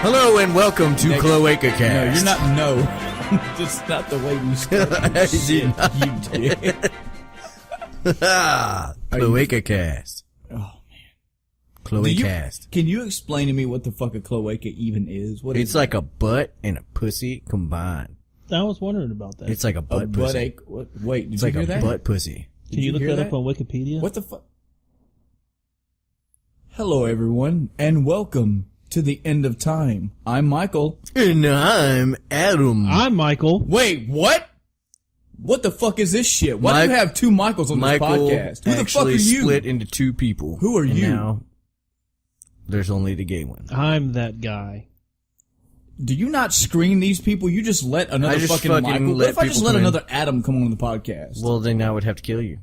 Hello and welcome to Cloaca Cast. No, you're not. No, that's not the way you started. You did. Cloaca Cast. Oh man, Cloaca Cast. Can you explain to me what the fuck a cloaca even is? What It's is like a butt and a pussy combined. I was wondering about that. It's like a butt pussy. Wait, did It's you like hear a that? butt pussy. Can you look that up on Wikipedia? What the fuck? Hello, everyone, and welcome to the end of time. I'm Michael. And I'm Adam. I'm Michael. Wait, what? What the fuck is this shit? Why do you have two Michaels on this podcast? Who the fuck are you? Split into two people. Who are and you? Now, there's only the gay one. I'm that guy. Do you not screen these people? You just let another fucking Michael. What if I just let another Adam come on the podcast? Well, then I would have to kill you.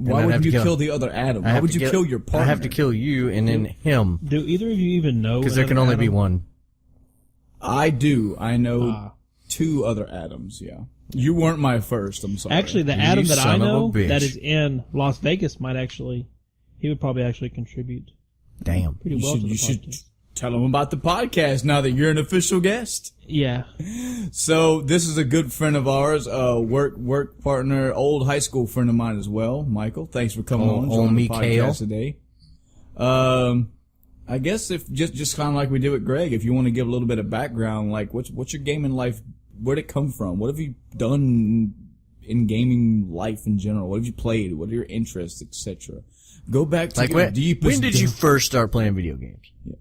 Why would you kill the other Adam? Why would you kill your partner? I have to kill you and then him. Do either of you even know? Because there can only be one. I do. I know two other Adams, yeah. You weren't my first, I'm sorry. Actually, the Adam that I know bitch. that is in Las Vegas might actually, he would probably actually contribute Damn. pretty well to the you should podcast. tell them about the podcast now that you're an official guest. Yeah. So this is a good friend of ours, work partner, old high school friend of mine as well, Michael. Thanks for coming on joining the podcast today. I guess if just kind of like we did with Greg, if you want to give a little bit of background, like what's your gaming life? Where'd it come from? What have you done in gaming life in general? What have you played? What are your interests, etc.? Go back to your deepest. When did you first start playing video games? Yeah.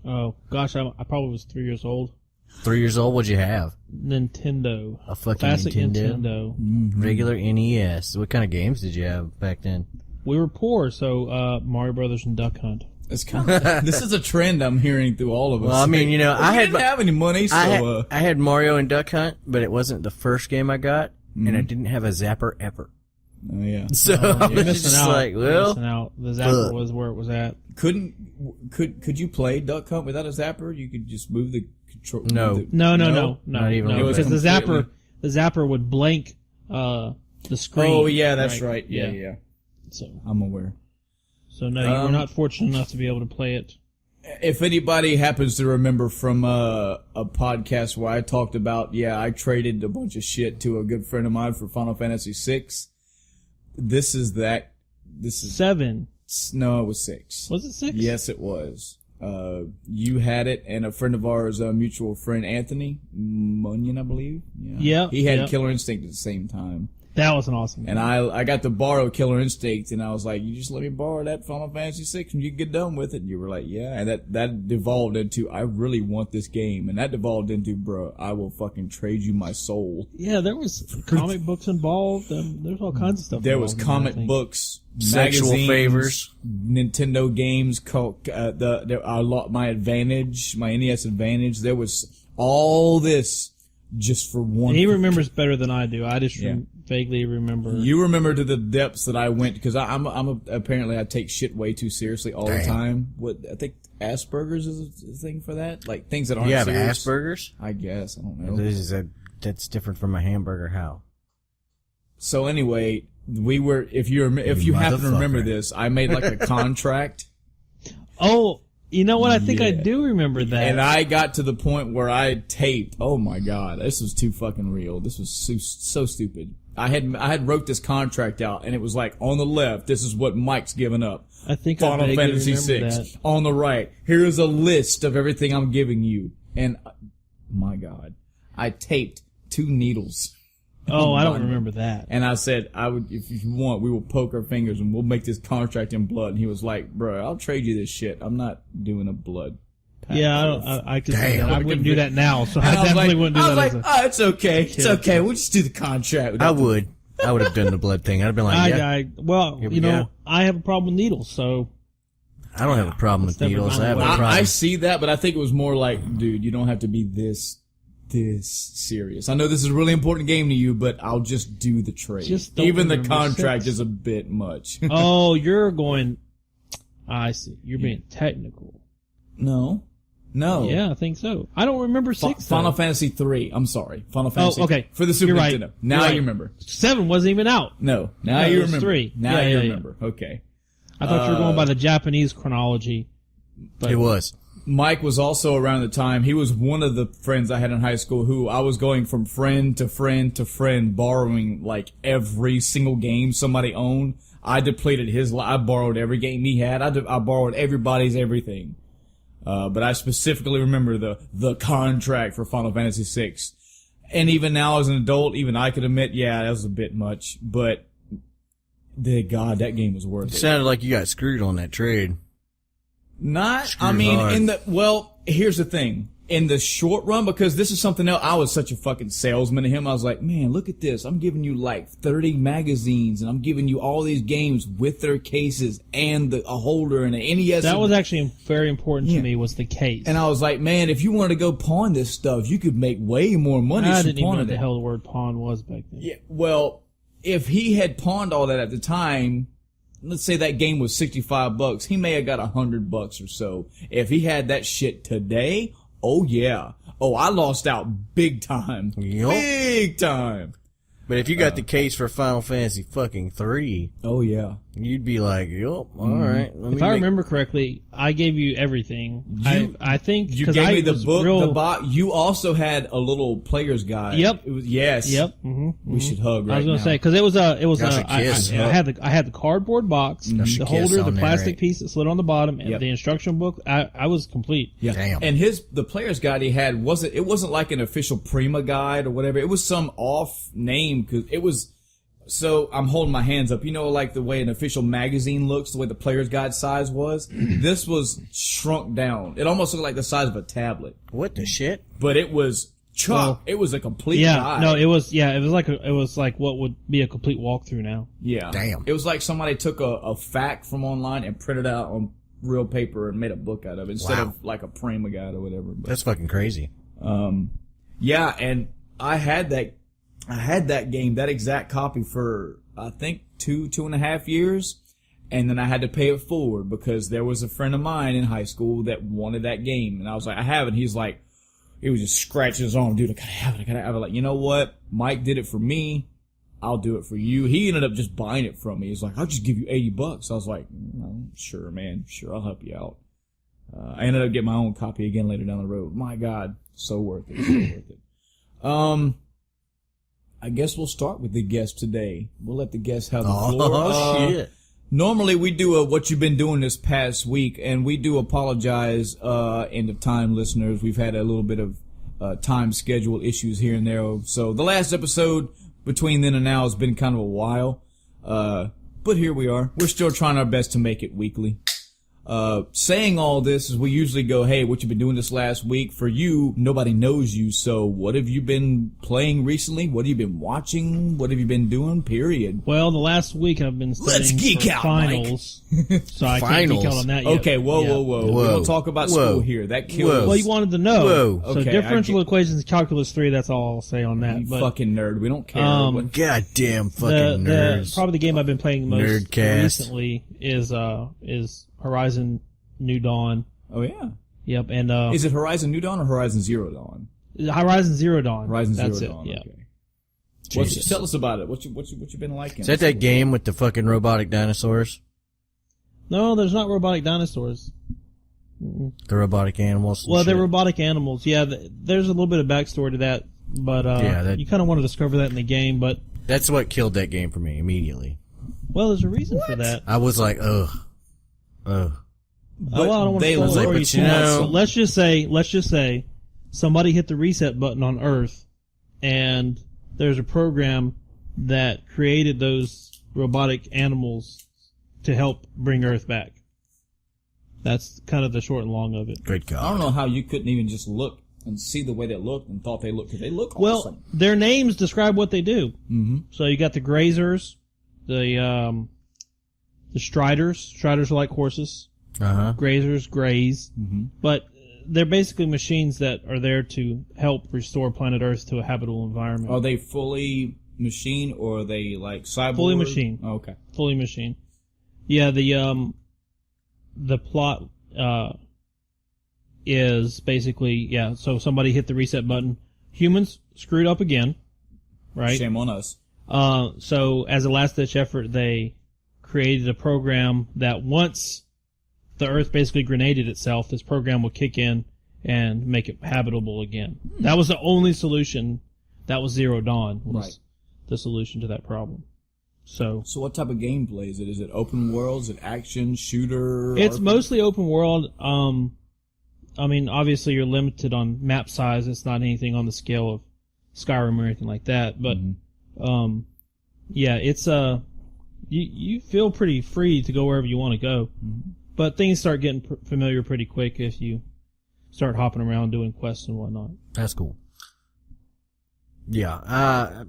Oh, gosh, I probably was 3 years old. 3 years old? What'd you have? Nintendo. A fucking Classic Nintendo? Nintendo. Regular NES. What kind of games did you have back then? We were poor, so Mario Brothers and Duck Hunt. It's kind of this is a trend I'm hearing through all of us. Well, I mean, you know, I didn't have any money, so I had Mario and Duck Hunt, but it wasn't the first game I got, and I didn't have a zapper ever. Oh yeah. So I was just like, well, missing out. The zapper was where it was at. Could you play Duck Hunt without a zapper? You could just move the control. No. No. Not even Because the zapper would blank the screen. Oh yeah, that's right. Yeah. So I'm aware. So no, you were not fortunate enough to be able to play it. If anybody happens to remember from a podcast where I talked about, I traded a bunch of shit to a good friend of mine for Final Fantasy VI. This is 7. No, it was 6. Was it 6? Yes, it was. You had it, and a friend of ours, a mutual friend, Anthony Munyon, I believe. Yeah. He had Killer Instinct at the same time. That was an awesome game. And I got to borrow Killer Instinct, and I was like, you just let me borrow that Final Fantasy VI and you get done with it. And you were like, yeah. And that devolved into, I really want this game. And that devolved into, bro, I will fucking trade you my soul. Yeah, there was comic books involved. There's all kinds of stuff. There was comic books, sexual favors, Nintendo games, my Advantage, my NES Advantage. There was all this just for one. And he remembers better than I do. I just vaguely remember. You remember to the depths that I went, because apparently I take shit way too seriously all the time. I think Asperger's is a thing for that, like things that aren't. You have serious. Asperger's? I guess I don't know. That's different from a hamburger. How? So anyway, we were. If you happen to remember this, I made like a contract. Oh. You know what? I think I do remember that. And I got to the point where I taped. Oh my god, this was too fucking real. This was so stupid. I had wrote this contract out, and it was like on the left, this is what Mike's giving up. I think Final I Fantasy VI. That. On the right, here is a list of everything I'm giving you. And my god, I taped 2 needles. Oh, I don't remember that. And I said, if you want, we will poke our fingers and we'll make this contract in blood. And he was like, bro, I'll trade you this shit. I'm not doing a blood pact. Yeah, I could say that. I wouldn't do that now, so I like, definitely wouldn't do that. I was like, it's okay. It's okay. We'll just do the contract. I would have done the blood thing. I'd have been like, well, you know, I have a problem with needles, so. I don't have a problem with needles. I have a problem. I see that, but I think it was more like, dude, you don't have to be this serious. I know this is a really important game to you, but I'll just do the trade. Even the contract is a bit much. Oh, you're going. I see. You're being technical. No. Yeah, I think so. I don't remember 6. Final Fantasy 3. I'm sorry. Final Fantasy. Oh, okay. For the Super Nintendo. Right. Now you remember. 7 wasn't even out. No. Now you remember. 3. Now you remember. Okay. I thought you were going by the Japanese chronology. But it was. Mike was also around the time. He was one of the friends I had in high school who I was going from friend to friend to friend, borrowing like every single game somebody owned. I depleted his. I borrowed every game he had. I borrowed everybody's everything. But I specifically remember the contract for Final Fantasy VI. And even now as an adult, even I could admit, yeah, that was a bit much. But, God, that game was worth It it. sounded like you got screwed on that trade. Here's the thing. In the short run, because this is something else, I was such a fucking salesman to him. I was like, man, look at this. I'm giving you like 30 magazines, and I'm giving you all these games with their cases and a holder and an NES. That was actually very important to me, was the case. And I was like, man, if you wanted to go pawn this stuff, you could make way more money. I didn't even know what the hell the word pawn was back then. Yeah, well, if he had pawned all that at the time, let's say that game was $65, he may have got $100 or so. If he had that shit today, oh yeah. Oh, I lost out big time. Yup. Big time. But if you got the case for Final Fantasy fucking 3, Oh yeah. you'd be like, yup, alright. If I remember correctly, I gave you everything. I think You 'cause gave I me the was book, real- the box. You also had a little player's guide. Yep. It was, yes. Yep. Mm-hmm. We should hug right I was gonna now. say because it was Gosh, a I kiss. had the cardboard box, Gosh, a the kiss holder, on the there, plastic right? piece that slid on the bottom, and Yep. the instruction book. I was complete. Yeah. Damn. And the player's guide he had wasn't like an official Prima guide or whatever. It was some off name because it was. So I'm holding my hands up. You know, like the way an official magazine looks, the way the player's guide size was. This was shrunk down. It almost looked like the size of a tablet, What the shit? but it was Well, it was a complete Yeah, guide. no, it was like what would be a complete walkthrough now. Yeah. Damn. It was like somebody took a fact from online and printed it out on real paper and made a book out of it instead Wow. of like a Prima guide or whatever. But, That's fucking crazy. yeah, and I had that game, that exact copy for, I think, 2.5 years. And then I had to pay it forward because there was a friend of mine in high school that wanted that game. And I was like, I have it. He's like, he was just scratching his arm. Dude, I gotta have it. I gotta have it. Like, you know what? Mike did it for me. I'll do it for you. He ended up just buying it from me. He's like, I'll just give you $80. I was like, sure, man. Sure, I'll help you out. I ended up getting my own copy again later down the road. My God, so worth it. So worth it. I guess we'll start with the guest today. We'll let the guest have the floor. Oh, shit. Normally we do what you've been doing this past week, and we do apologize, end of time listeners. We've had a little bit of time schedule issues here and there. So the last episode between then and now has been kind of a while. But here we are. We're still trying our best to make it weekly. Saying all this is we usually go, hey, what you been doing this last week? For you, nobody knows you, so what have you been playing recently? What have you been watching? What have you been doing? Period. Well, the last week I've been Let's studying geek for out, finals, so I can't geek out on that yet. Okay, whoa, Yeah. whoa, whoa. We Whoa. don't talk about Whoa. school here. That kills. Whoa. Well, you wanted to know. Whoa. So Okay, differential I equations, calculus 3. That's all I'll say on that. You But fucking nerd. We don't care. What- Goddamn fucking nerds. probably the game I've been playing most Nerdcast. recently is Horizon New Dawn. oh, yeah. Yep, and Is it Horizon New Dawn or Horizon Zero Dawn? Horizon Zero Dawn. Horizon That's Zero it. Dawn. Yeah. Okay. Jesus. Tell us about it. What you been liking? Is that that game with the fucking robotic dinosaurs? No, there's not robotic dinosaurs. The robotic animals? and Well, they're shit? robotic animals. Yeah, there's a little bit of backstory to that, but you kind of want to discover that in the game. But That's what killed that game for me immediately. well, there's a reason for that. I was like, ugh. Well, I don't want to they spoil look it for you but too you much. know- But let's just say somebody hit the reset button on Earth, and there's a program that created those robotic animals to help bring Earth back. That's kind of the short and long of it. Good I God. don't know how you couldn't even just look and see the way they looked and thought they looked, because they look Well, awesome. their names describe what they do. Mm-hmm. So you got the grazers, the striders. Striders are like horses. Uh-huh. Grazers graze. Mm-hmm. But they're basically machines that are there to help restore planet Earth to a habitable environment. Are they fully machine or are they like cyborg? Fully machine. Oh, okay. Fully machine. Yeah, the plot is basically, so somebody hit the reset button. Humans screwed up again, right? Shame on us. So as a last ditch effort, they created a program that once the Earth basically grenaded itself, this program will kick in and make it habitable again. That was the only solution. That was Zero Dawn. Was the solution to that problem. So what type of gameplay is it? Is it open world? Is it action, shooter? it's mostly open world. I mean, obviously you're limited on map size. It's not anything on the scale of Skyrim or anything like that. But, yeah, it's, you feel pretty free to go wherever you want to go. Mm-hmm. But things start getting familiar pretty quick if you start hopping around doing quests and whatnot. That's cool. Yeah,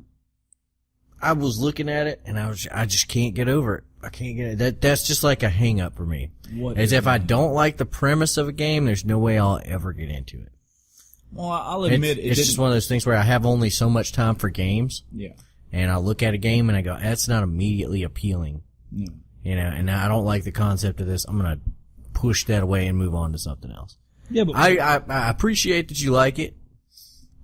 I was looking at it and I just can't get over it. I can't get it. That's just like a hang up for me. As if I don't like the premise of a game, there's no way I'll ever get into it. Well, I'll admit it's just one of those things where I have only so much time for games. Yeah. And I look at a game and I go, that's not immediately appealing. Yeah. You know, and I don't like the concept of this. I'm gonna push that away and move on to something else. Yeah, but I appreciate that you like it,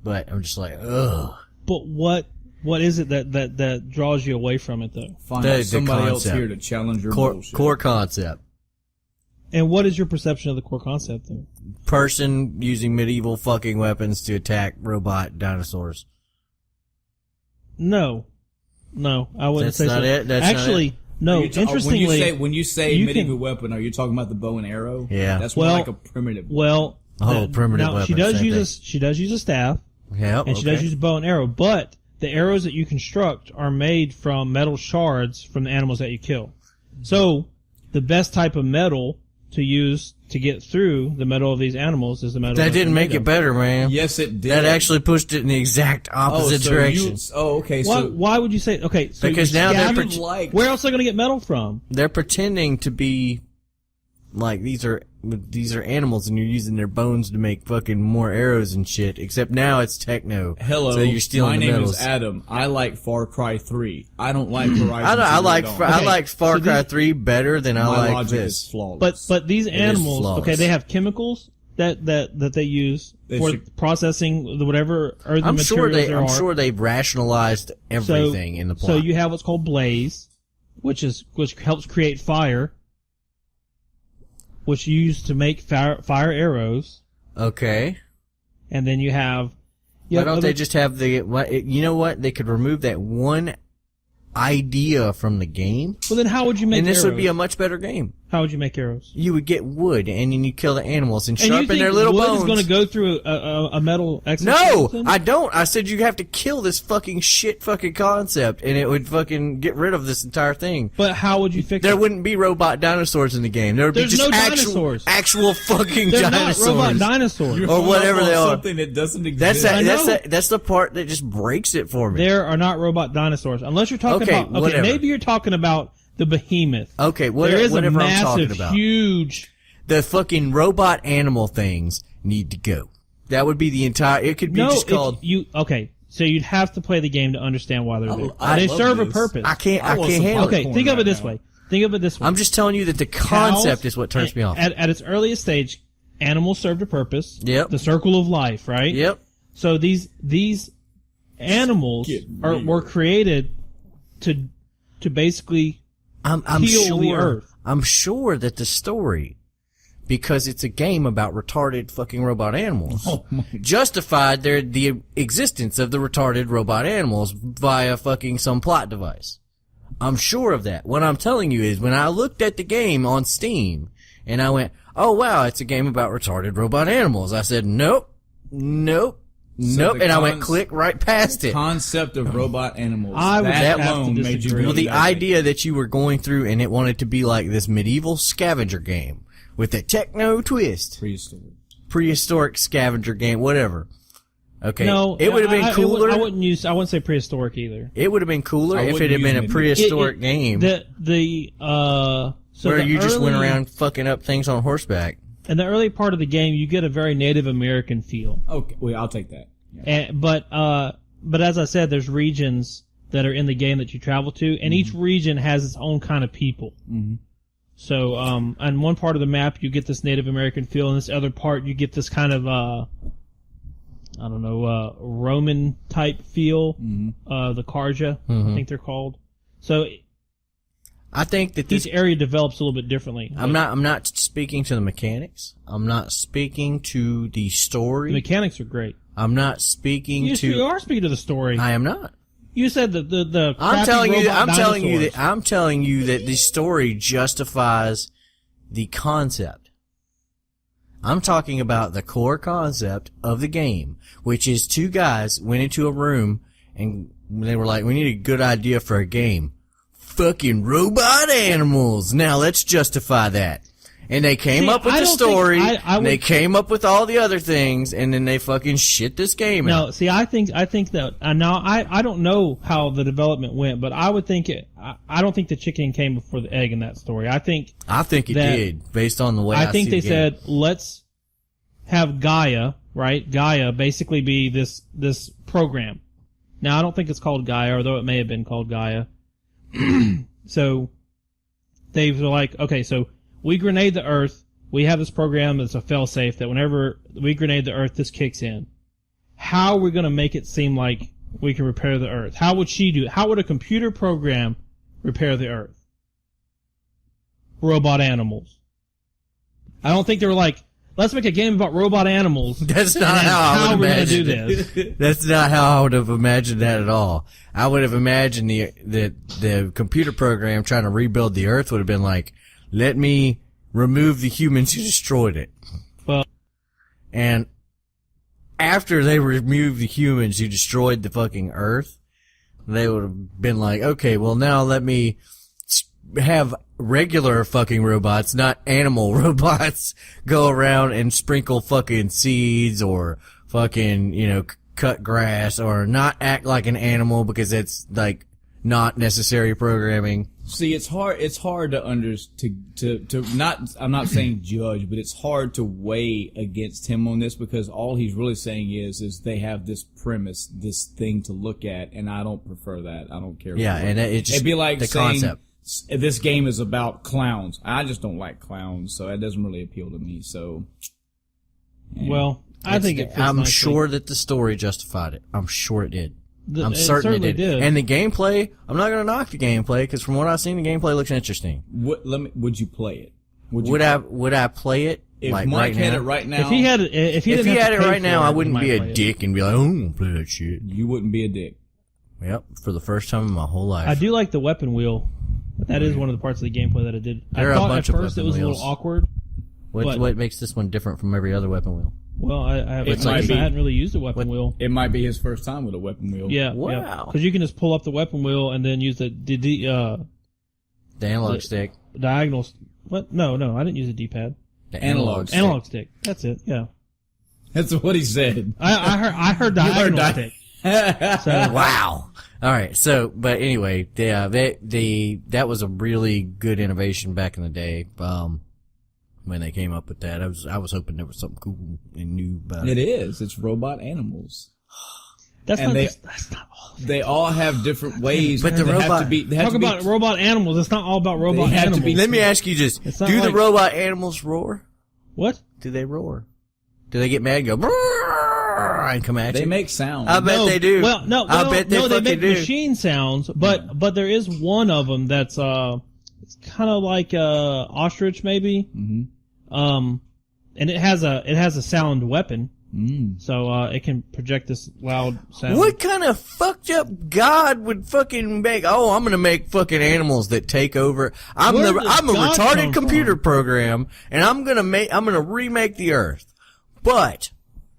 but I'm just like, ugh. But what is it that draws you away from it though? Find out somebody else here to challenge your bullshit. Core concept. And what is your perception of the core concept though? Person using medieval fucking weapons to attack robot dinosaurs. No, I wouldn't That's say not so. it? That's actually, not it? no. Interestingly, when you say medieval weapon, are you talking about the bow and arrow? Yeah. That's more like a primitive. Well, primitive now weapon. she does use a staff. Yeah, and she does use a bow and arrow, but the arrows that you construct are made from metal shards from the animals that you kill. So the best type of metal to use to get through the metal of these animals is the metal. That didn't make it better, man. Yes, it did. That actually pushed it in the exact opposite direction. Okay. Why would you say? Okay, so because now where else are they going to get metal from? They're pretending to be like these are animals, and you're using their bones to make fucking more arrows and shit. Except now it's techno. Hello, so you're stealing my the name metals. is Adam. I like Far Cry 3. I don't like Horizon. I like Far Cry 3 better than I like logic this. Is flawless. But these animals, flawless. okay, they have chemicals that they use for processing the whatever earthen materials there are. I'm sure they've rationalized everything in the plot. So you have what's called blaze, which helps create fire, which you use to make fire arrows. Okay. And then you have. Why don't they just have you know what? They could remove that one idea from the game. Well, then how would you make arrows? And this would be a much better game. How would you make arrows? You would get wood, and then you kill the animals and sharpen their little bones. And you think wood is going to go through a metal No, exoskeleton? I don't. I said you have to kill this fucking concept, and it would fucking get rid of this entire thing. But how would you fix it? There wouldn't be robot dinosaurs in the game. There would be just dinosaurs. actual fucking They're dinosaurs. not robot dinosaurs. You're or whatever they are. Something that doesn't exist. That's the part that just breaks it for me. There are not robot dinosaurs. Unless you're talking about... Okay, whatever. maybe you're talking about the behemoth. Okay, there is whatever a I'm talking massive, about. huge... The fucking robot animal things need to go. That would be the entire... It could be just called... Okay, so you'd have to play the game to understand why they're there. They love serve a this. purpose. I can't handle it. Okay, think of it this way. I'm just telling you that the concept is what turns me off. At its earliest stage, animals served a purpose. Yep. The circle of life, right? Yep. So these animals were created to basically heal the earth. I'm sure that the story, because it's a game about retarded fucking robot animals, justified the existence of the retarded robot animals via fucking some plot device. I'm sure of that. What I'm telling you is when I looked at the game on Steam and I went, oh wow, it's a game about retarded robot animals. I said, nope. And I went click right past it. Concept of robot animals. That alone made you really Well, the like idea that you were going through and it wanted to be like this medieval scavenger game with a techno twist. Prehistoric scavenger game, whatever. Okay. No, it would have been cooler. I wouldn't say prehistoric either. It would have been cooler if it had been a prehistoric game. So where you just went around fucking up things on horseback. In the early part of the game, you get a very Native American feel. Okay, well, I'll take that. Yeah. But as I said, there's regions that are in the game that you travel to, and each region has its own kind of people. Mm-hmm. So, on one part of the map, you get this Native American feel, and this other part, you get this kind of, Roman type feel. Mm-hmm. The Karja, I think they're called. So, I think that each area develops a little bit differently. I'm not speaking to the mechanics. I'm not speaking to the story. The mechanics are great. I'm not speaking to. You are speaking to the story. I am not. You said the I'm telling you. I'm telling you dinosaurs. that. I'm telling you that the story justifies the concept. I'm talking about the core concept of the game, which is two guys went into a room and they were like, "We need a good idea for a game. Fucking robot animals. Now let's justify that." And they came up with the story, and they came up with all the other things, and then they fucking shit this game out. No, see, I think that now I don't know how the development went, but I would think I don't think the chicken came before the egg in that story. I think it did, based on the way I think see they the said, let's have Gaia, right? Gaia basically be this program. Now I don't think it's called Gaia, although it may have been called Gaia. So they were like, okay, so we grenade the Earth. We have this program that's a fail-safe that whenever we grenade the Earth, this kicks in. How are we going to make it seem like we can repair the Earth? How would she do it? How would a computer program repair the Earth? Robot animals. I don't think they were like, let's make a game about robot animals. That's not how I would imagine do this. That's not how I would have imagined that at all. I would have imagined the computer program trying to rebuild the Earth would have been like, let me remove the humans who destroyed it. Well, and after they removed the humans who destroyed the fucking Earth, they would have been like, okay, well now let me have regular fucking robots, not animal robots, go around and sprinkle fucking seeds or fucking, cut grass or not act like an animal because it's like not necessary programming. See, it's hard to not, I'm not saying judge, but it's hard to weigh against him on this because all he's really saying is they have this premise, this thing to look at, and I don't prefer that. I don't care. Yeah, and it'd be like the saying, concept. This game is about clowns. I just don't like clowns, so it doesn't really appeal to me. So, yeah. Well, I think it fits I'm nicely. sure that the story justified it. I'm sure it did. I'm It certain it certainly did. And the gameplay, I'm not going to knock the gameplay because from what I've seen, the gameplay looks interesting. Would you play it? Would I play it? If like Mike right had now? it right now, If he had it right now, I wouldn't be a dick. dick and be like, "Oh, I'm gonna play that shit." you wouldn't be a dick. Yep, for the first time in my whole life. I do like the weapon wheel. But that is one of the parts of the gameplay that I did. There are I a thought bunch at of first it weapon was a wheels. little awkward. What makes this one different from every other weapon wheel? Well, I might be. hadn't really used a weapon wheel. It might be his first time with a weapon wheel. Yeah. Wow. Because you can just pull up the weapon wheel and then use the The analog stick. diagonal. What? No, I didn't use a D-pad. The Analog stick. Analog stick. That's it. Yeah. That's what he said. I heard diagonal stick. So, Wow. All right. So, but anyway, that was a really good innovation back in the day. When they came up with that, I was hoping there was something cool and new about it. It is. It's robot animals. that's And not all. They all have different ways. But the they have robot- to be, they have Talk to be- about robot animals. It's not all about robot They have to animals. be- Let me ask you this: It's not do the like- robot animals roar? What? Do they roar? Do they get mad and go "Brrr," and come at They you? make sound. I bet they do. Well, no, I bet they they fucking make do. machine sounds, but there is one of them that's it's kind of like ostrich maybe. Mhm. And it has a sound weapon, Mm. so it can project this loud sound. What kind of fucked up god would fucking make? Oh, I'm gonna make fucking animals that take over. I'm Where a does God retarded come computer from? program, and I'm gonna remake the Earth. But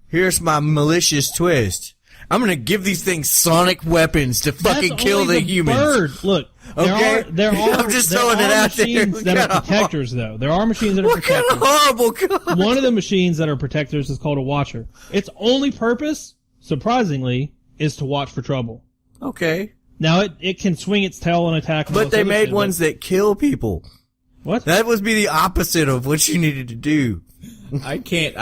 here's my malicious twist: I'm gonna give these things sonic weapons to fucking That's kill only the humans. Bird. Look, Okay. there are I'm just there throwing it are out there. machines What that kind are of protectors, though. There are machines that are What kind protectors. of horrible god? One of the machines that are protectors is called a watcher. Its only purpose, surprisingly, is to watch for trouble. Okay, Now it can swing its tail and attack. and all but this they other made shit, ones that kill people. What? That would be the opposite of what you needed to do. I can't.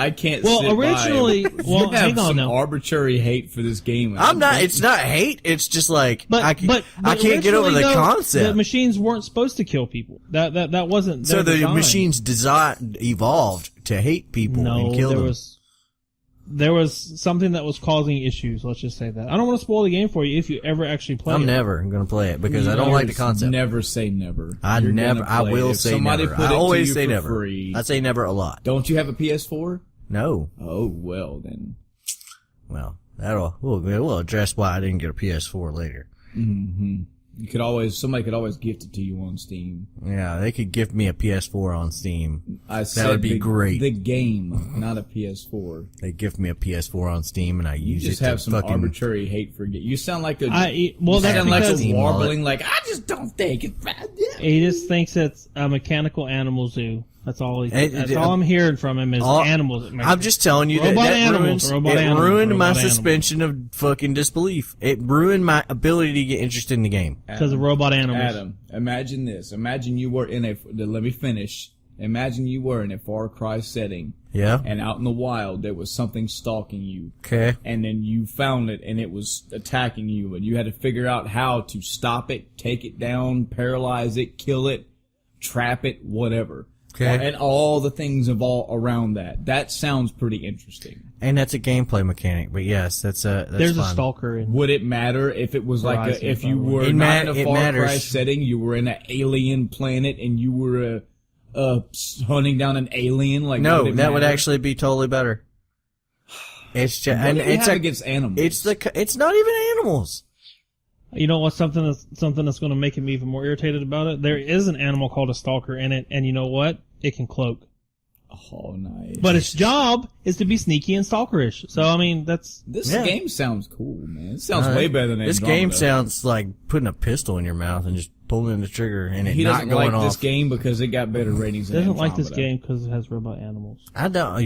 Well, sit by. originally- you well, have hang on some now. arbitrary hate for this game. I'm not. It's not hate. It's just like But I can't get over the originally, though, concept. The machines weren't supposed to kill people. That wasn't. So their the design. machines evolved to hate people No, and kill there them. was. there was something that was causing issues. Let's just say that. I don't want to spoil the game for you if you ever actually play it. I'm never going to play it because I don't like the concept. Never say never. I will say never. I always say never. Free, I say never a lot. Don't you have a PS4? No. Oh, well then. Well, we'll address why I didn't get a PS4 later. Mm-hmm. Somebody could always gift it to you on Steam. Yeah, they could gift me a PS4 on Steam. That would be great. The game, not a PS4. They gift me a PS4 on Steam and I use it to just have some arbitrary hate for it. You sound like a warbling, like, I just don't think it's bad. He just thinks it's a mechanical animal zoo. That's all. That's all I'm hearing from him is animals. I'm just telling you that ruined my suspension of fucking disbelief. It ruined my ability to get interested in the game because of robot animals. Adam, imagine this. Imagine you were in let me finish. Imagine you were in a Far Cry setting. Yeah. And out in the wild, there was something stalking you. Okay. And then you found it, and it was attacking you, and you had to figure out how to stop it, take it down, paralyze it, kill it, trap it, whatever. Okay. And all the things involved around that. That sounds pretty interesting. And that's a gameplay mechanic, but yes, that's There's fun. a stalker in. Would it matter if it was if you were in a Far Cry setting, you were in an alien planet and you were hunting down an alien? Like, no, that would actually be totally better. It's just, and it's against animals. It's not even animals. You know what's something that's going to make me even more irritated about it? There is an animal called a stalker in it, and you know what? It can cloak. Oh, nice. But its job is to be sneaky and stalkerish. So, I mean, this game sounds cool, man. It sounds way better than this game sounds like putting a pistle in your mouth and just pulling the trigger and it not going off. He doesn't like this game because it got better ratings than Andromeda. Doesn't like this game because it has robot animals. I don't,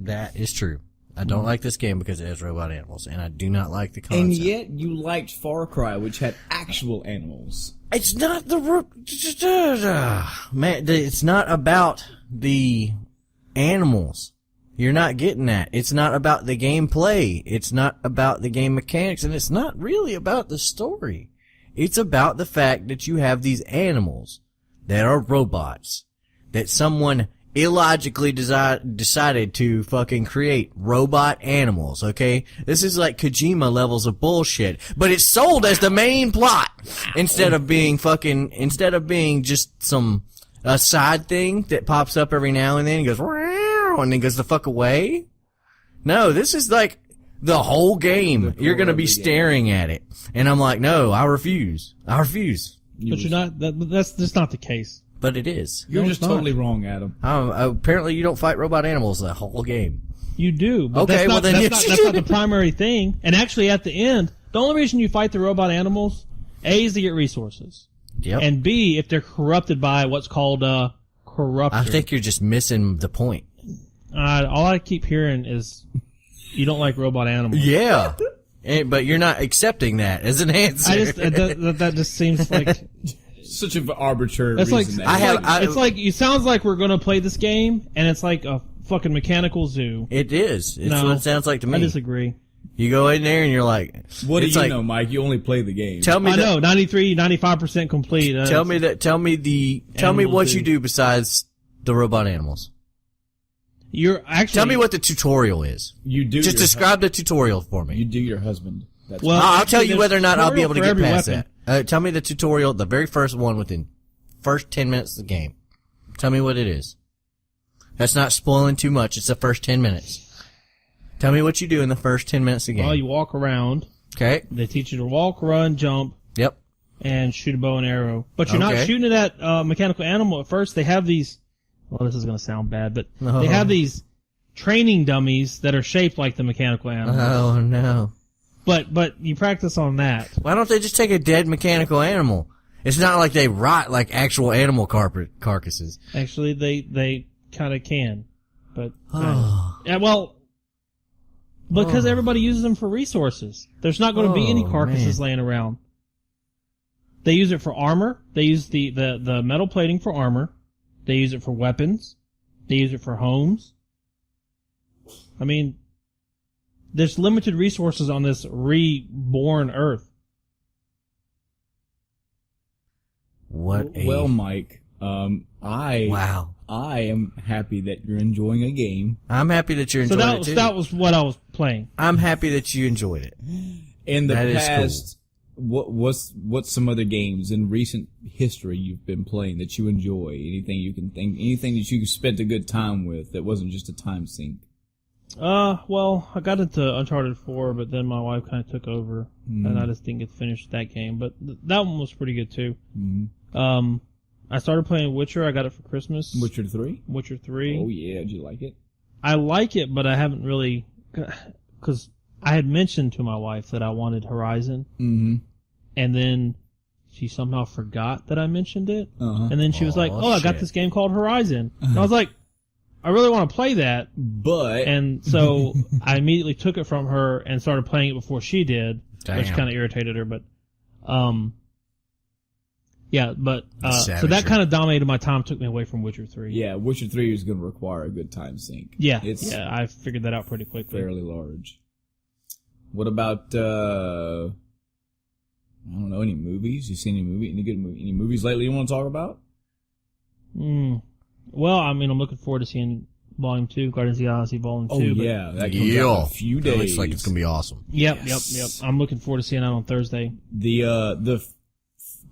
that is true. I don't like this game because it has robot animals, and I do not like the concept. And yet, you liked Far Cry, which had actual animals. It's not man. It's not about the animals. You're not getting that. It's not about the gameplay. It's not about the game mechanics, and it's not really about the story. It's about the fact that you have these animals that are robots that someone illogically decided to fucking create robot animals, okay? This is like Kojima levels of bullshit, but it's sold as the main plot instead of being just a side thing that pops up every now and then and goes, and then goes the fuck away. No, this is like the whole game. You're gonna be staring at it. And I'm like, no, I refuse. But you're not, that's just not the case. But it is. You're just totally wrong, Adam. Apparently you don't fight robot animals the whole game. You do. But that's not the primary thing. And actually at the end, the only reason you fight the robot animals, A, is to get resources. Yep. And B, if they're corrupted by what's called corruption. I think you're just missing the point. All I keep hearing is you don't like robot animals. Yeah. But you're not accepting that as an answer. That just seems like such an arbitrary reason. It's like it sounds like we're gonna play this game, and it's like a fucking mechanical zoo. It is. It's what it sounds like to me. I disagree. You go in there and you're like, what do you know, Mike? You only play the game. Tell me. I know 95% complete. Tell me what you do besides the robot animals. Tell me what the tutorial is. Just describe the tutorial for me. You do your husband. I'll tell you whether or not I'll be able to get past that. Tell me the tutorial, the very first one within first 10 minutes of the game. Tell me what it is. That's not spoiling too much. It's the first 10 minutes. Tell me what you do in the first 10 minutes of the game. Well, you walk around. Okay. They teach you to walk, run, jump. Yep. And shoot a bow and arrow. But you're not shooting at that mechanical animal at first. They have these, well, this is going to sound bad, but they have these training dummies that are shaped like the mechanical animals. Oh, no. But you practice on that. Why don't they just take a dead mechanical animal? It's not like they rot like actual animal carcasses. Actually, they kind of can. But, because everybody uses them for resources. There's not going to be any carcasses laying around. They use it for armor. They use the metal plating for armor. They use it for weapons. They use it for homes. I mean, there's limited resources on this reborn Earth. Well, Mike, Wow. I am happy that you're enjoying a game. I'm happy that you're So enjoying it too. that was what I was playing. I'm happy that you enjoyed it. In the That is past, what's some other games in recent history you've been playing that you enjoy? Anything you can think, anything that you spent a good time with that wasn't just a time sink? Well, I got into Uncharted 4, but then my wife kind of took over, and I just didn't get to finish that game. But that one was pretty good too. Mm-hmm. I started playing Witcher. I got it for Christmas. Witcher 3? Witcher 3. Oh yeah, did you like it? I like it, but I haven't really, because I had mentioned to my wife that I wanted Horizon, and then she somehow forgot that I mentioned it, and then she was like, "Oh, I got this game called Horizon." And I was like, "I really want to play that," and so I immediately took it from her and started playing it before she did, which kind of irritated her. But, yeah, but so that kind of dominated my time, took me away from Witcher 3. Yeah, Witcher 3 is going to require a good time sink. Yeah, It's I figured that out pretty quickly. fairly large. What about, I don't know, any movies? You seen any good any movies lately you want to talk about? Well, I mean, I'm looking forward to seeing Volume 2, Guardians of the Galaxy Volume 2. Oh, yeah, that comes out in a few days. That looks like it's going to be awesome. Yep. Yes. I'm looking forward to seeing that on Thursday. The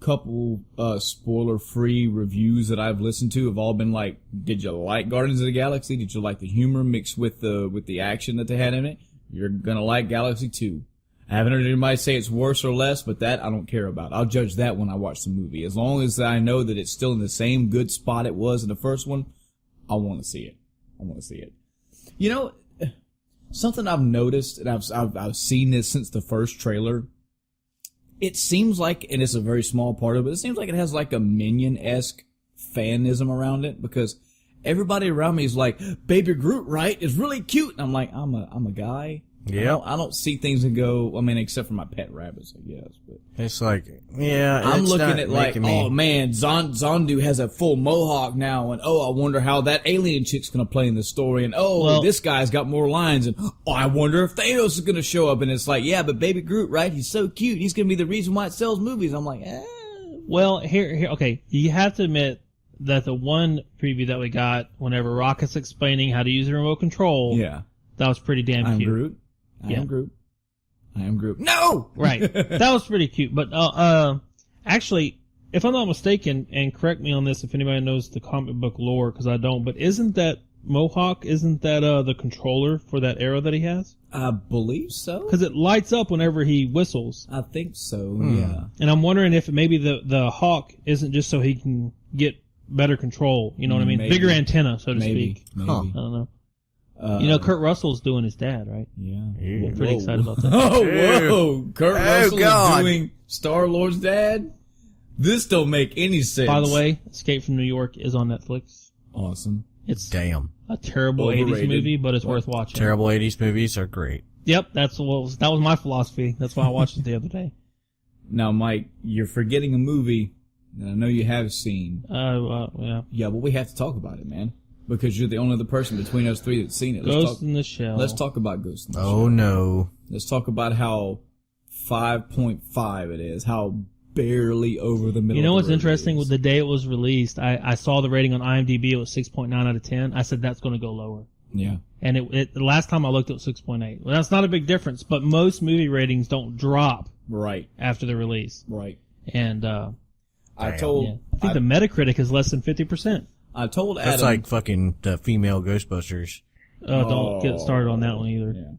couple spoiler-free reviews that I've listened to have all been like, did you like Guardians of the Galaxy? Did you like the humor mixed with the action that they had in it? You're gonna like Galaxy 2. I haven't heard anybody say it's worse or less, but that I don't care about. I'll judge that when I watch the movie. As long as I know that it's still in the same good spot it was in the first one, I want to see it. You know, something I've noticed, and I've seen this since the first trailer. It seems like, and it's a very small part of it, it seems like it has like a Minion-esque fanism around it, because everybody around me is like, Baby Groot, right? It's really cute. And I'm like, I'm a guy. Yeah. I don't see things and go, I mean, except for my pet rabbits, I guess. But It's like, yeah. I'm it's looking not at like, making me- oh man, Zondu has a full mohawk now, and oh, I wonder how that alien chick's gonna play in the story, and Well- this guy's got more lines, and oh, I wonder if Thanos is gonna show up, and it's like, yeah, but Baby Groot, right? He's so cute. He's gonna be the reason why it sells movies. I'm like, Well, here, okay, you have to admit that the one preview that we got, whenever Rocket's explaining how to use the remote control, yeah, that was pretty damn I'm cute. Groot. I Yeah. am Groot. I am Groot. No! Right. That was pretty cute. But, actually, if I'm not mistaken, and correct me on this if anybody knows the comic book lore, because I don't, but isn't that the controller for that arrow that he has? I believe so. Because it lights up whenever he whistles. I think so, yeah. And I'm wondering if maybe the hawk isn't just so he can get better control, you know what I mean? Maybe. Bigger antenna, so to Maybe. speak. Maybe. Huh. I don't know. Kurt Russell's doing his dad, right? Yeah. I'm pretty excited about that. Oh, whoa! Kurt Russell God. is doing Star-Lord's dad? This don't make any sense. By the way, Escape from New York is on Netflix. Awesome. It's Damn. a terrible Overrated. 80s movie, but it's worth watching. Terrible 80s movies are great. Yep, that was my philosophy. That's why I watched it the other day. Now, Mike, you're forgetting a movie that I know you have seen. Yeah. Yeah, but we have to talk about it, man. Because you're the only other person between us three that's seen it. Ghost in the Shell. Let's talk about Ghost in the Shell. Oh no. Let's talk about how 5.5 it is. How barely over the middle. You know of what's the road interesting? it With is. the day it was released, I saw the rating on IMDb. It was 6.9 out of 10. I said that's going to go lower. Yeah. And the last time I looked, it was 6.8. Well, that's not a big difference, but most movie ratings don't drop Right. after the release. Right. And I told. yeah. I think the Metacritic is less than 50%. I told Adam. That's like fucking the female Ghostbusters. Don't get started on that one either. Yeah.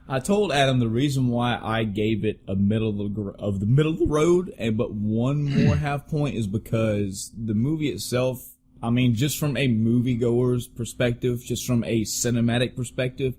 I told Adam the reason why I gave it a middle of the middle of the road, but one more half point is because the movie itself. I mean, just from a moviegoer's perspective, just from a cinematic perspective,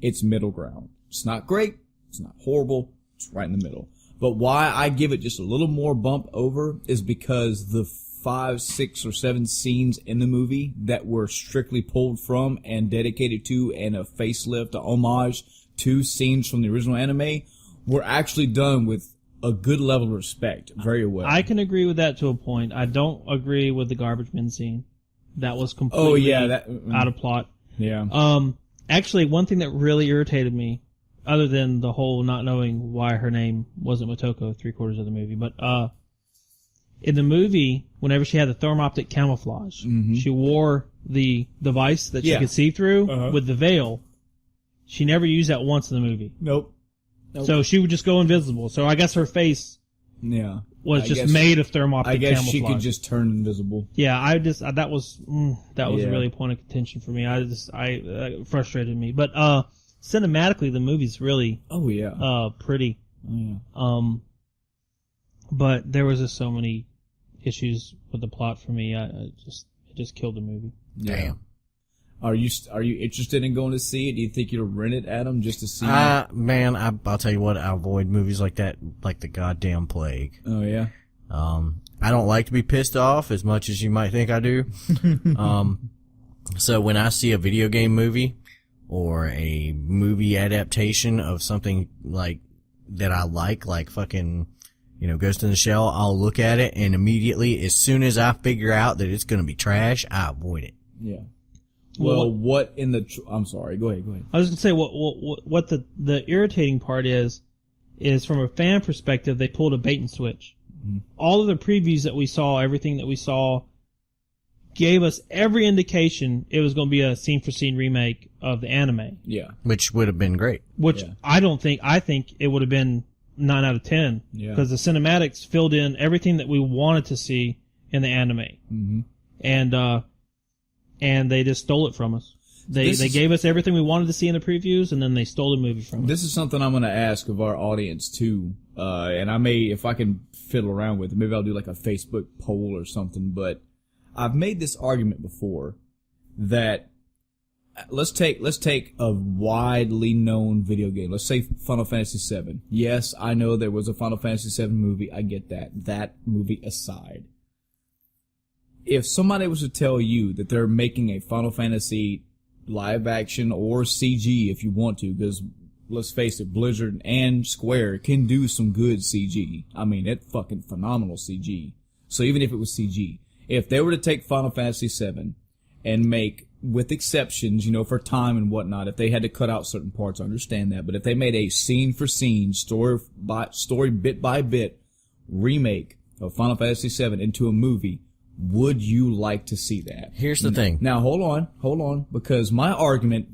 it's middle ground. It's not great. It's not horrible. It's right in the middle. But why I give it just a little more bump over is because the 5, 6, or 7 scenes in the movie that were strictly pulled from and dedicated to and a facelift, a homage to scenes from the original anime were actually done with a good level of respect. Very well. I can agree with that to a point. I don't agree with the garbage bin scene. That was completely out of plot. Yeah. Actually, one thing that really irritated me, other than the whole not knowing why her name wasn't Motoko 3/4 of the movie, but In the movie, whenever she had the thermoptic camouflage, she wore the device that she could see through with the veil. She never used that once in the movie. Nope. So she would just go invisible. So I guess her face was just made of thermoptic camouflage. I guess she could just turn invisible. Yeah, that was really a point of contention for me. That frustrated me. But cinematically, the movie's really pretty. Oh, yeah. But there was just so many issues with the plot for me. It just killed the movie. Damn. Are you interested in going to see it? Do you think you'll rent it, Adam, just to see it? Man, I'll tell you what, I avoid movies like that like the goddamn plague. Oh, yeah? I don't like to be pissed off as much as you might think I do. So when I see a video game movie or a movie adaptation of something like that I like fucking, Ghost in the Shell, I'll look at it and immediately, as soon as I figure out that it's going to be trash, I avoid it. Yeah. Well, I'm sorry. Go ahead. I was going to say what the irritating part is from a fan perspective, they pulled a bait and switch. Mm-hmm. All of the previews that we saw, everything that we saw, gave us every indication it was going to be a scene for scene remake of the anime. Yeah. Which would have been great. I think it would have been 9 out of 10. Yeah. Because the cinematics filled in everything that we wanted to see in the anime. Mm-hmm. And they just stole it from us. They gave us everything we wanted to see in the previews, and then they stole the movie from us. This is something I'm going to ask of our audience, too. And I may, if I can fiddle around with it, maybe I'll do like a Facebook poll or something. But I've made this argument before that let's take a widely known video game. Let's say Final Fantasy VII. Yes, I know there was a Final Fantasy VII movie. I get that. That movie aside. If somebody was to tell you that they're making a Final Fantasy live action or CG if you want to, because let's face it, Blizzard and Square can do some good CG. I mean, it's fucking phenomenal CG. So even if it was CG, if they were to take Final Fantasy VII and make, with exceptions, for time and whatnot, if they had to cut out certain parts, I understand that, but if they made a scene for scene, story bit by bit remake of Final Fantasy VII into a movie, would you like to see that? Here's the thing. Now, hold on, because my argument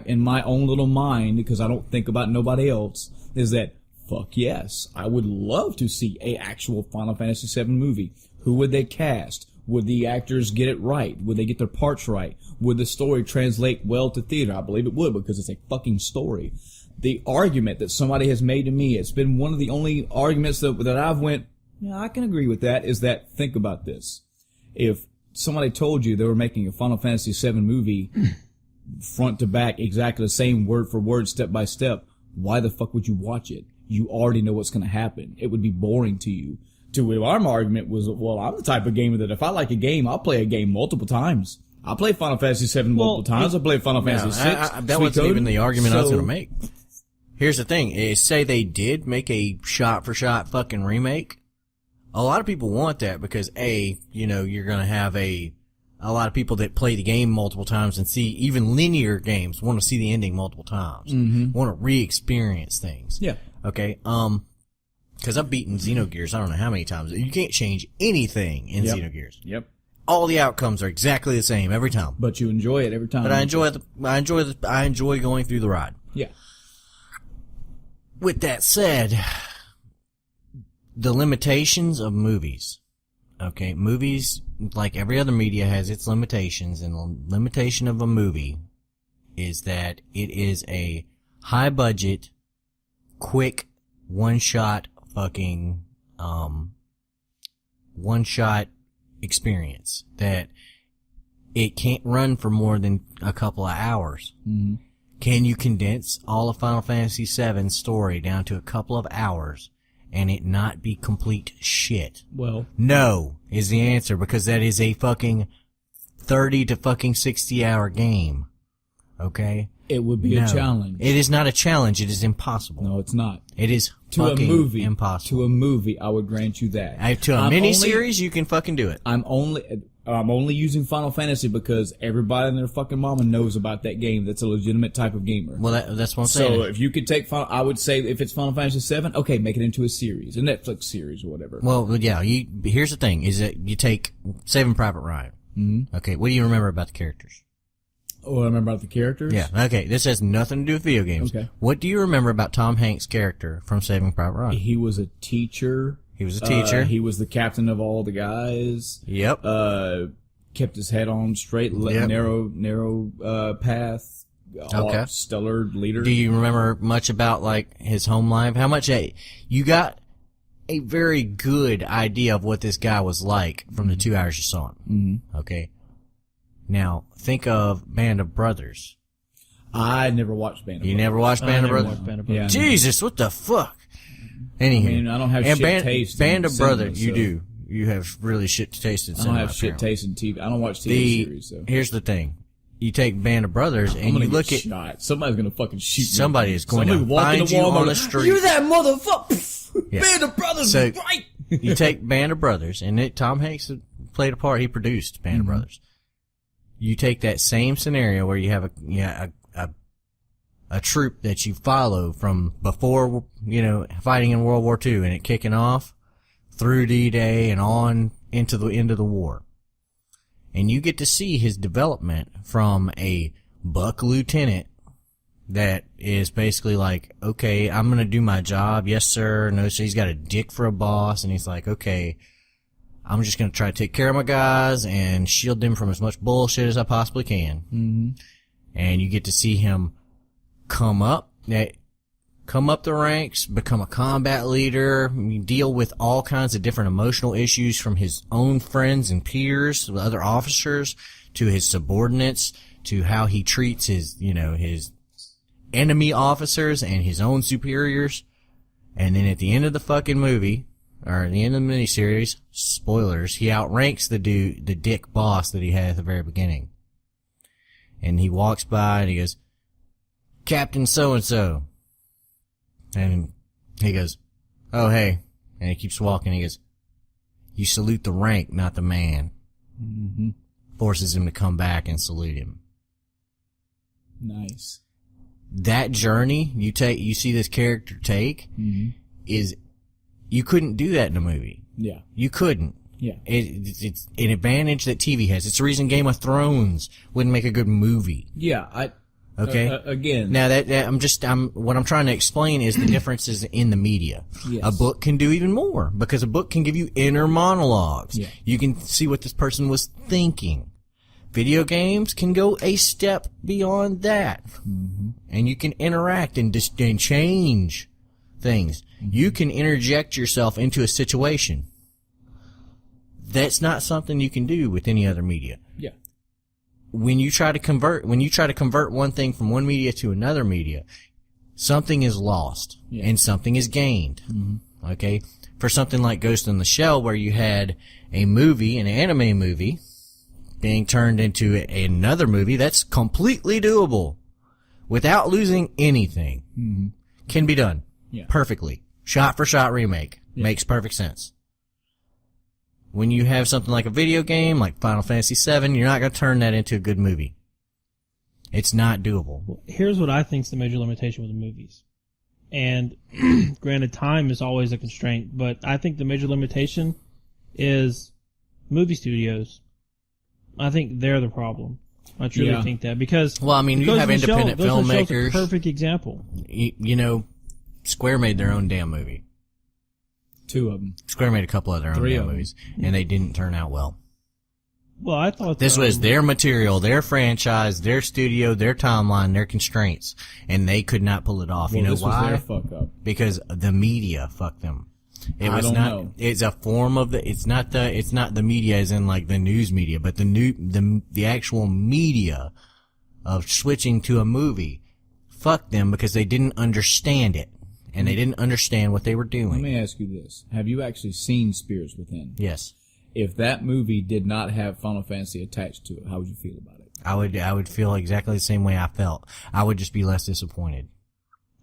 in my own little mind, because I don't think about nobody else, is that, fuck yes, I would love to see a actual Final Fantasy VII movie. Who would they cast? Would the actors get it right? Would they get their parts right? Would the story translate well to theater? I believe it would, because it's a fucking story. The argument that somebody has made to me, it's been one of the only arguments that I've went, yeah, I can agree with that, is that, think about this. If somebody told you they were making a Final Fantasy VII movie front to back, exactly the same word for word, step by step, why the fuck would you watch it? You already know what's going to happen. It would be boring to you. To our argument was, well, I'm the type of gamer that if I like a game, I'll play a game multiple times. I'll play Final Fantasy VII multiple times. I'll play Final Fantasy VI. That wasn't even the argument I was going to make. Here's the thing, is say they did make a shot-for-shot fucking remake. A lot of people want that because you're going to have a lot of people that play the game multiple times and see even linear games want to see the ending multiple times. Mm-hmm. Want to re-experience things. Yeah. Okay. Cause I've beaten Xenogears I don't know how many times. You can't change anything in Xenogears. Yep. All the outcomes are exactly the same every time. But you enjoy it every time. But I enjoy going through the ride. Yeah. With that said, the limitations of movies. Okay, movies, like every other media, has its limitations, and the limitation of a movie is that it is a high budget, quick, one-shot experience. That it can't run for more than a couple of hours. Mm-hmm. Can you condense all of Final Fantasy VII's story down to a couple of hours and it not be complete shit? Well, no is the answer, because that is a fucking 30 to fucking 60 hour game. Okay? It would be a challenge. It is not a challenge. It is impossible. No, it's not. It is To a fucking movie, impossible. To a movie, I would grant you that. To a miniseries, you can fucking do it. I'm only using Final Fantasy because everybody and their fucking mama knows about that game. That's a legitimate type of gamer. Well, that's what I'm saying. So if you could take I would say if it's Final Fantasy 7, okay, make it into a series, a Netflix series or whatever. Well, yeah. Here's the thing: is that you take Saving Private Ryan. Mm-hmm. Okay, what do you remember about the characters? Oh, I remember about the characters? Yeah, okay. This has nothing to do with video games. Okay. What do you remember about Tom Hanks' character from Saving Private Ryan? He was a teacher. He was a teacher. He was the captain of all the guys. Yep. Kept his head on straight, narrow path. Okay. Stellar leader. Do you remember much about, like, his home life? How much you got a very good idea of what this guy was like from the 2 hours you saw him. Mm-hmm. Okay. Now, think of Band of Brothers. I never watched Band of Brothers. You never watched Band of Brothers? Band of Brothers. Yeah, Jesus, what the fuck? Anywho. I mean, I don't have and shit taste. Band in of Brothers, cinema, you do. You have really shit taste in I don't cinema. have shit apparently. taste in TV. I don't watch TV series, so. Here's the thing. You take Band of Brothers and I'm gonna you look get at... shot. Somebody's gonna fucking shoot me. Somebody is going Somebody to walk in find the you wall on and the go, street. "You that motherfucker! Yeah. Band of Brothers, So, right?" You take Band of Brothers, and Tom Hanks played a part. He produced Band of Brothers. You take that same scenario where you have a troop that you follow from before, fighting in World War II, and it kicking off through D-Day and on into the end of the war. And you get to see his development from a buck lieutenant that is basically like, okay, I'm gonna do my job, yes sir. No, so he's got a dick for a boss, and he's like, okay, I'm just gonna try to take care of my guys and shield them from as much bullshit as I possibly can. Mm-hmm. And you get to see him come up the ranks, become a combat leader, deal with all kinds of different emotional issues from his own friends and peers, other officers, to his subordinates, to how he treats his enemy officers and his own superiors. And then at the end of the fucking movie, or at the end of the miniseries, spoilers, he outranks the dick boss that he had at the very beginning. And he walks by and he goes, "Captain so-and-so." And he goes, "Oh, hey." And he keeps walking. He goes, "You salute the rank, not the man." Mm-hmm. Forces him to come back and salute him. Nice. That journey you see this character take is, you couldn't do that in a movie. Yeah. You couldn't. Yeah. It's an advantage that TV has. It's the reason Game of Thrones wouldn't make a good movie. Yeah, Okay. Again. Now what I'm trying to explain is the differences in the media. Yes. A book can do even more, because a book can give you inner monologues. Yeah. You can see what this person was thinking. Video games can go a step beyond that. Mm-hmm. And you can interact and change things. Mm-hmm. You can interject yourself into a situation. That's not something you can do with any other media. Yeah. When you try to convert one thing from one media to another media, something is lost and something is gained. Mm-hmm. Okay? For something like Ghost in the Shell, where you had a movie, an anime movie, being turned into another movie, that's completely doable without losing anything. Mm-hmm. Can be done. Yeah. Perfectly. Shot for shot remake. Yeah. Makes perfect sense. When you have something like a video game, like Final Fantasy VII, you're not going to turn that into a good movie. It's not doable. Well, here's what I think is the major limitation with the movies. And granted, time is always a constraint, but I think the major limitation is movie studios. I think they're the problem. I truly think that, because... Well, I mean, you have independent filmmakers. A perfect example. Square made their own damn movie. 2 of them. Square made a couple of their own damn movies, and they didn't turn out well. Well, I thought this was their material, their franchise, their studio, their timeline, their constraints, and they could not pull it off. Well, you know this why? Was their fuck up. Because the media fucked them. I don't know. It's a form of it's not the media as in like the news media, but the actual media of switching to a movie fucked them because they didn't understand it. And they didn't understand what they were doing. Let me ask you this. Have you actually seen Spirits Within? Yes. If that movie did not have Final Fantasy attached to it, how would you feel about it? I would feel exactly the same way I felt. I would just be less disappointed.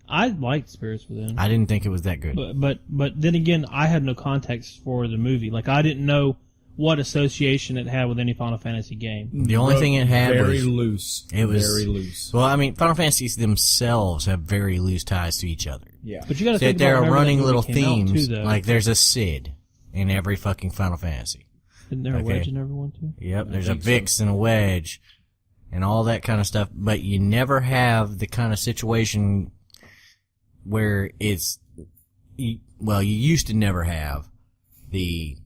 I liked Spirits Within. I didn't think it was that good. But then again, I had no context for the movie. Like, I didn't know what association it had with any Final Fantasy game. The only thing it had very was loose. It was very loose. Well, I mean, Final Fantasies themselves have very loose ties to each other. Yeah. But you got to So think there about are whenever that running movie little came out, themes. too, though. Like there's a Sid in every fucking Final Fantasy. Isn't there a wedge in everyone too? Yep, there's a Vix and a Wedge and all that kind of stuff, but you never have the kind of situation where it's, well, you used to never have the,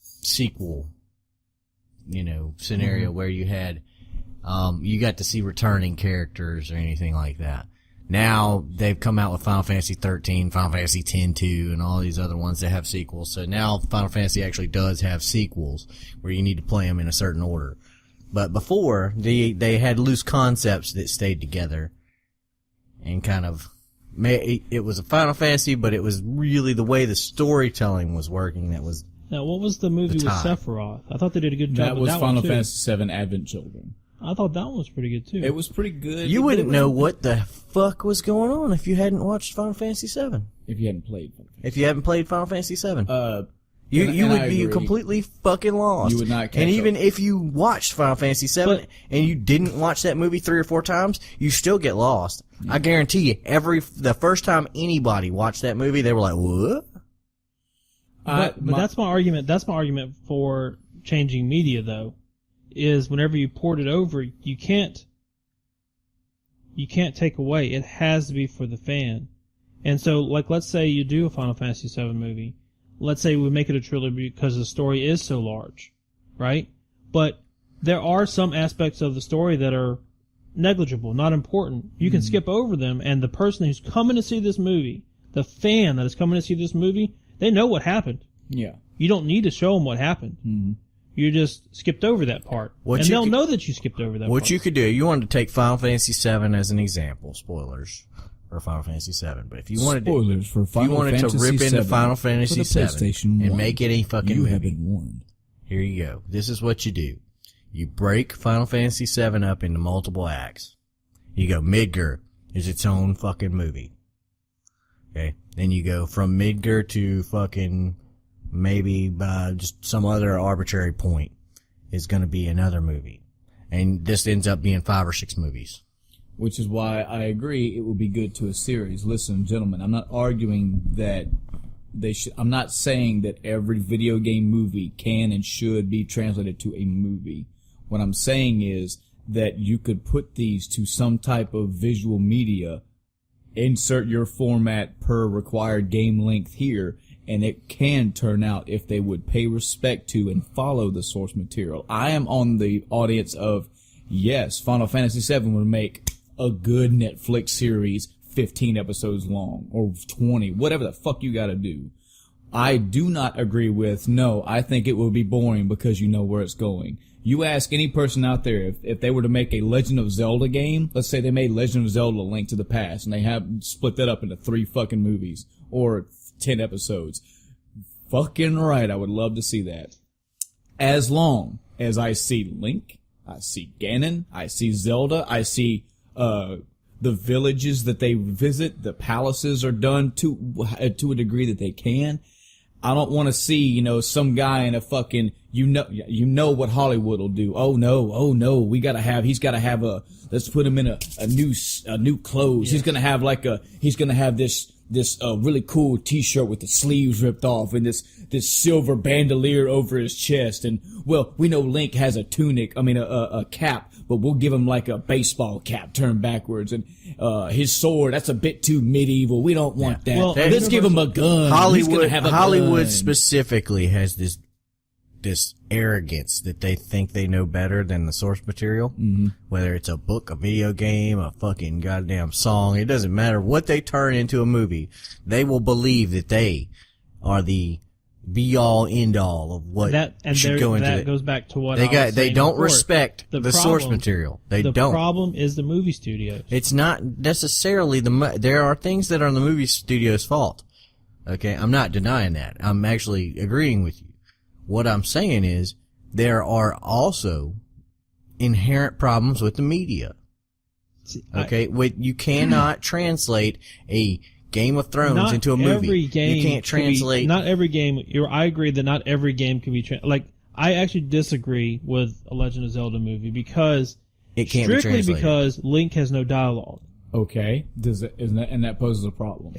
sequel, scenario where you had, you got to see returning characters or anything like that. Now they've come out with Final Fantasy 13, Final Fantasy 10-2, and all these other ones that have sequels. So now Final Fantasy actually does have sequels where you need to play them in a certain order. But before, they had loose concepts that stayed together and kind of it was a Final Fantasy, but it was really the way the storytelling was working that was. Now, what was the movie with Sephiroth? I thought they did a good job That with was that Final one too. Fantasy VII Advent Children. I thought that one was pretty good too. It was pretty good. You wouldn't know what the fuck was going on if you hadn't watched Final Fantasy VII. If you hadn't played Final Fantasy. If you hadn't played Final Fantasy VII. You would be completely fucking lost. You would not catch And even up. if you watched Final Fantasy VII and you didn't watch that movie 3 or 4 times, you still get lost. Yeah. I guarantee you, the first time anybody watched that movie, they were like, what? But that's my argument. That's my argument for changing media, though, is whenever you port it over, you can't take away. It has to be for the fan. And so, like, let's say you do a Final Fantasy VII movie. Let's say we make it a trilogy because the story is so large, right? But there are some aspects of the story that are negligible, not important. You can skip over them, and the person who's coming to see this movie, the fan that is coming to see this movie, they know what happened. Yeah. You don't need to show them what happened. Mm-hmm. You just skipped over that part. And they'll know that you skipped over that part. What you could do, you wanted to take Final Fantasy VII as an example, spoilers for Final Fantasy VII, but if you wanted to rip into Final Fantasy VII and make it a fucking movie, have been warned. Here you go. This is what you do. You break Final Fantasy VII up into multiple acts. You go, Midgar is its own fucking movie. Okay? Then you go from Midgar to fucking maybe just some other arbitrary point is going to be another movie. And this ends up being 5 or 6 movies. Which is why I agree it would be good to a series. Listen, gentlemen, I'm not arguing that I'm not saying that every video game movie can and should be translated to a movie. What I'm saying is that you could put these to some type of visual media, insert your format per required game length here, and it can turn out if they would pay respect to and follow the source material. I am on the audience of, yes, Final Fantasy VII would make a good Netflix series 15 episodes long or 20, whatever the fuck you gotta do. I do not agree with, no, I think it will be boring because you know where it's going. You ask any person out there if they were to make a Legend of Zelda game, let's say they made Legend of Zelda Link to the Past and they have split that up into 3 fucking movies or 10 episodes. Fucking right, I would love to see that. As long as I see Link, I see Ganon, I see Zelda, I see the villages that they visit, the palaces are done to a degree that they can. I don't want to see, some guy in a fucking, you know what Hollywood will do. Oh no, he's gotta have let's put him in a new clothes. Yeah. He's gonna have this really cool t-shirt with the sleeves ripped off and this silver bandolier over his chest. And, well, we know Link has a cap, but we'll give him like a baseball cap turned backwards. And, his sword, that's a bit too medieval. We don't want that. Well, let's give him a gun. Hollywood specifically has this arrogance that they think they know better than the source material. Mm-hmm. Whether it's a book, a video game, a fucking goddamn song, it doesn't matter what they turn into a movie. They will believe that they are the be-all, end-all of what should go into it. That goes back to what they don't respect the source material. They don't. The problem is the movie studios. It's not necessarily there are things that are the movie studio's fault. Okay, I'm not denying that. I'm actually agreeing with you. What I'm saying is there are also inherent problems with the media. Okay, you cannot translate a Game of Thrones into a movie. Every game you can't translate. Not every game. I agree that not every game can be I actually disagree with a Legend of Zelda movie because it can't be strictly translated. because Link has no dialogue. Okay, and that poses a problem.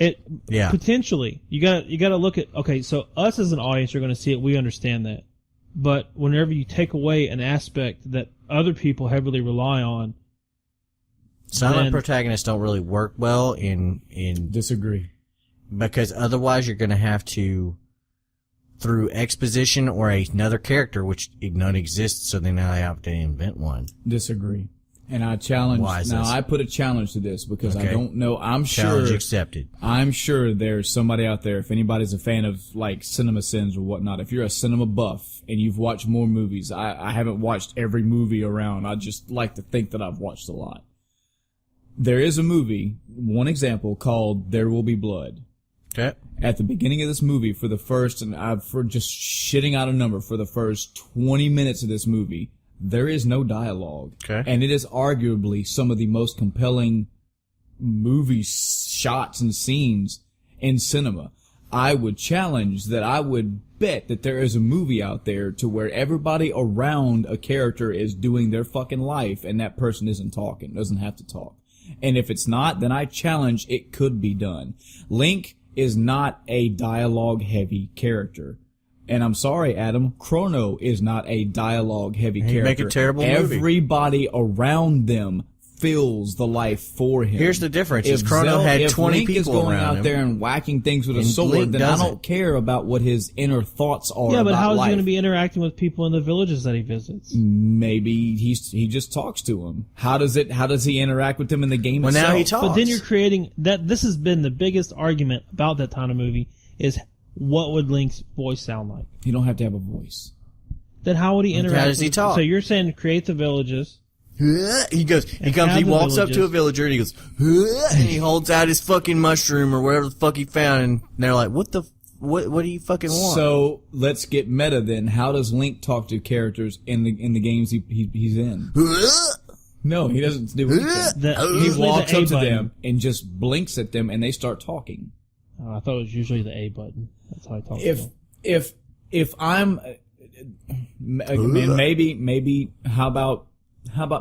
Potentially you got to look at. Okay, so us as an audience are going to see it. We understand that, but whenever you take away an aspect that other people heavily rely on. Silent protagonists don't really work well in Disagree. Because otherwise you're going to have to, through exposition or another character, which none exists, so then now they have to invent one. Disagree. And I challenge, I put a challenge to this because I don't know, Challenge accepted. I'm sure there's somebody out there, if anybody's a fan of like Cinema Sins or whatnot, if you're a cinema buff and you've watched more movies, I haven't watched every movie around, I just like to think that I've watched a lot. There is a movie, one example, called There Will Be Blood. Okay. At the beginning of this movie, for just shitting out a number, for the first 20 minutes of this movie, there is no dialogue. Okay. And it is arguably some of the most compelling movie shots and scenes in cinema. I would challenge that I would bet that there is a movie out there to where everybody around a character is doing their fucking life and that person isn't talking, doesn't have to talk. And if it's not, then I challenge it could be done. Link is not a dialogue-heavy character. And I'm sorry, Adam, Chrono is not a dialogue-heavy character. Make a terrible movie. Everybody around them feels the life for him. Here's the difference. If Chrono had 20 Link people is going around out him, there and whacking things with a sword, Link then I doesn't. don't care about what his inner thoughts are Yeah, but about how is life. he going to be interacting with people in the villages that he visits? Maybe he just talks to him. How does he interact with them in the game Well, itself? now he talks. But then you're creating that. This has been the biggest argument about that kind of movie is what would Link's voice sound like? You don't have to have a voice. Then how would he interact? How does he talk? So you're saying create the villages. He walks up to a villager and he goes, and he holds out his fucking mushroom or whatever the fuck he found, and they're like, what do you fucking want? So let's get meta then. How does Link talk to characters in the games he's in? No, he doesn't do anything. He walks up to them and just blinks at them, and they start talking. Oh, I thought it was usually the A button. That's how I talk. to them. If I'm maybe how about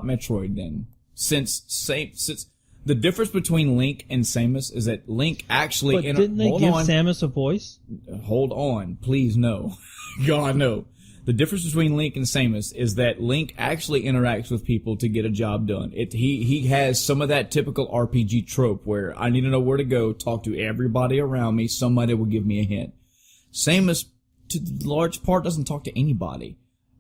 Metroid then? Since the difference between Link and Samus is that Link actually But didn't they give Samus a voice? Hold on, please no. God no. The difference between Link and Samus is that Link actually interacts with people to get a job done. He has some of that typical RPG trope where I need to know where to go, talk to everybody around me, somebody will give me a hint. Samus, to the large part, doesn't talk to anybody.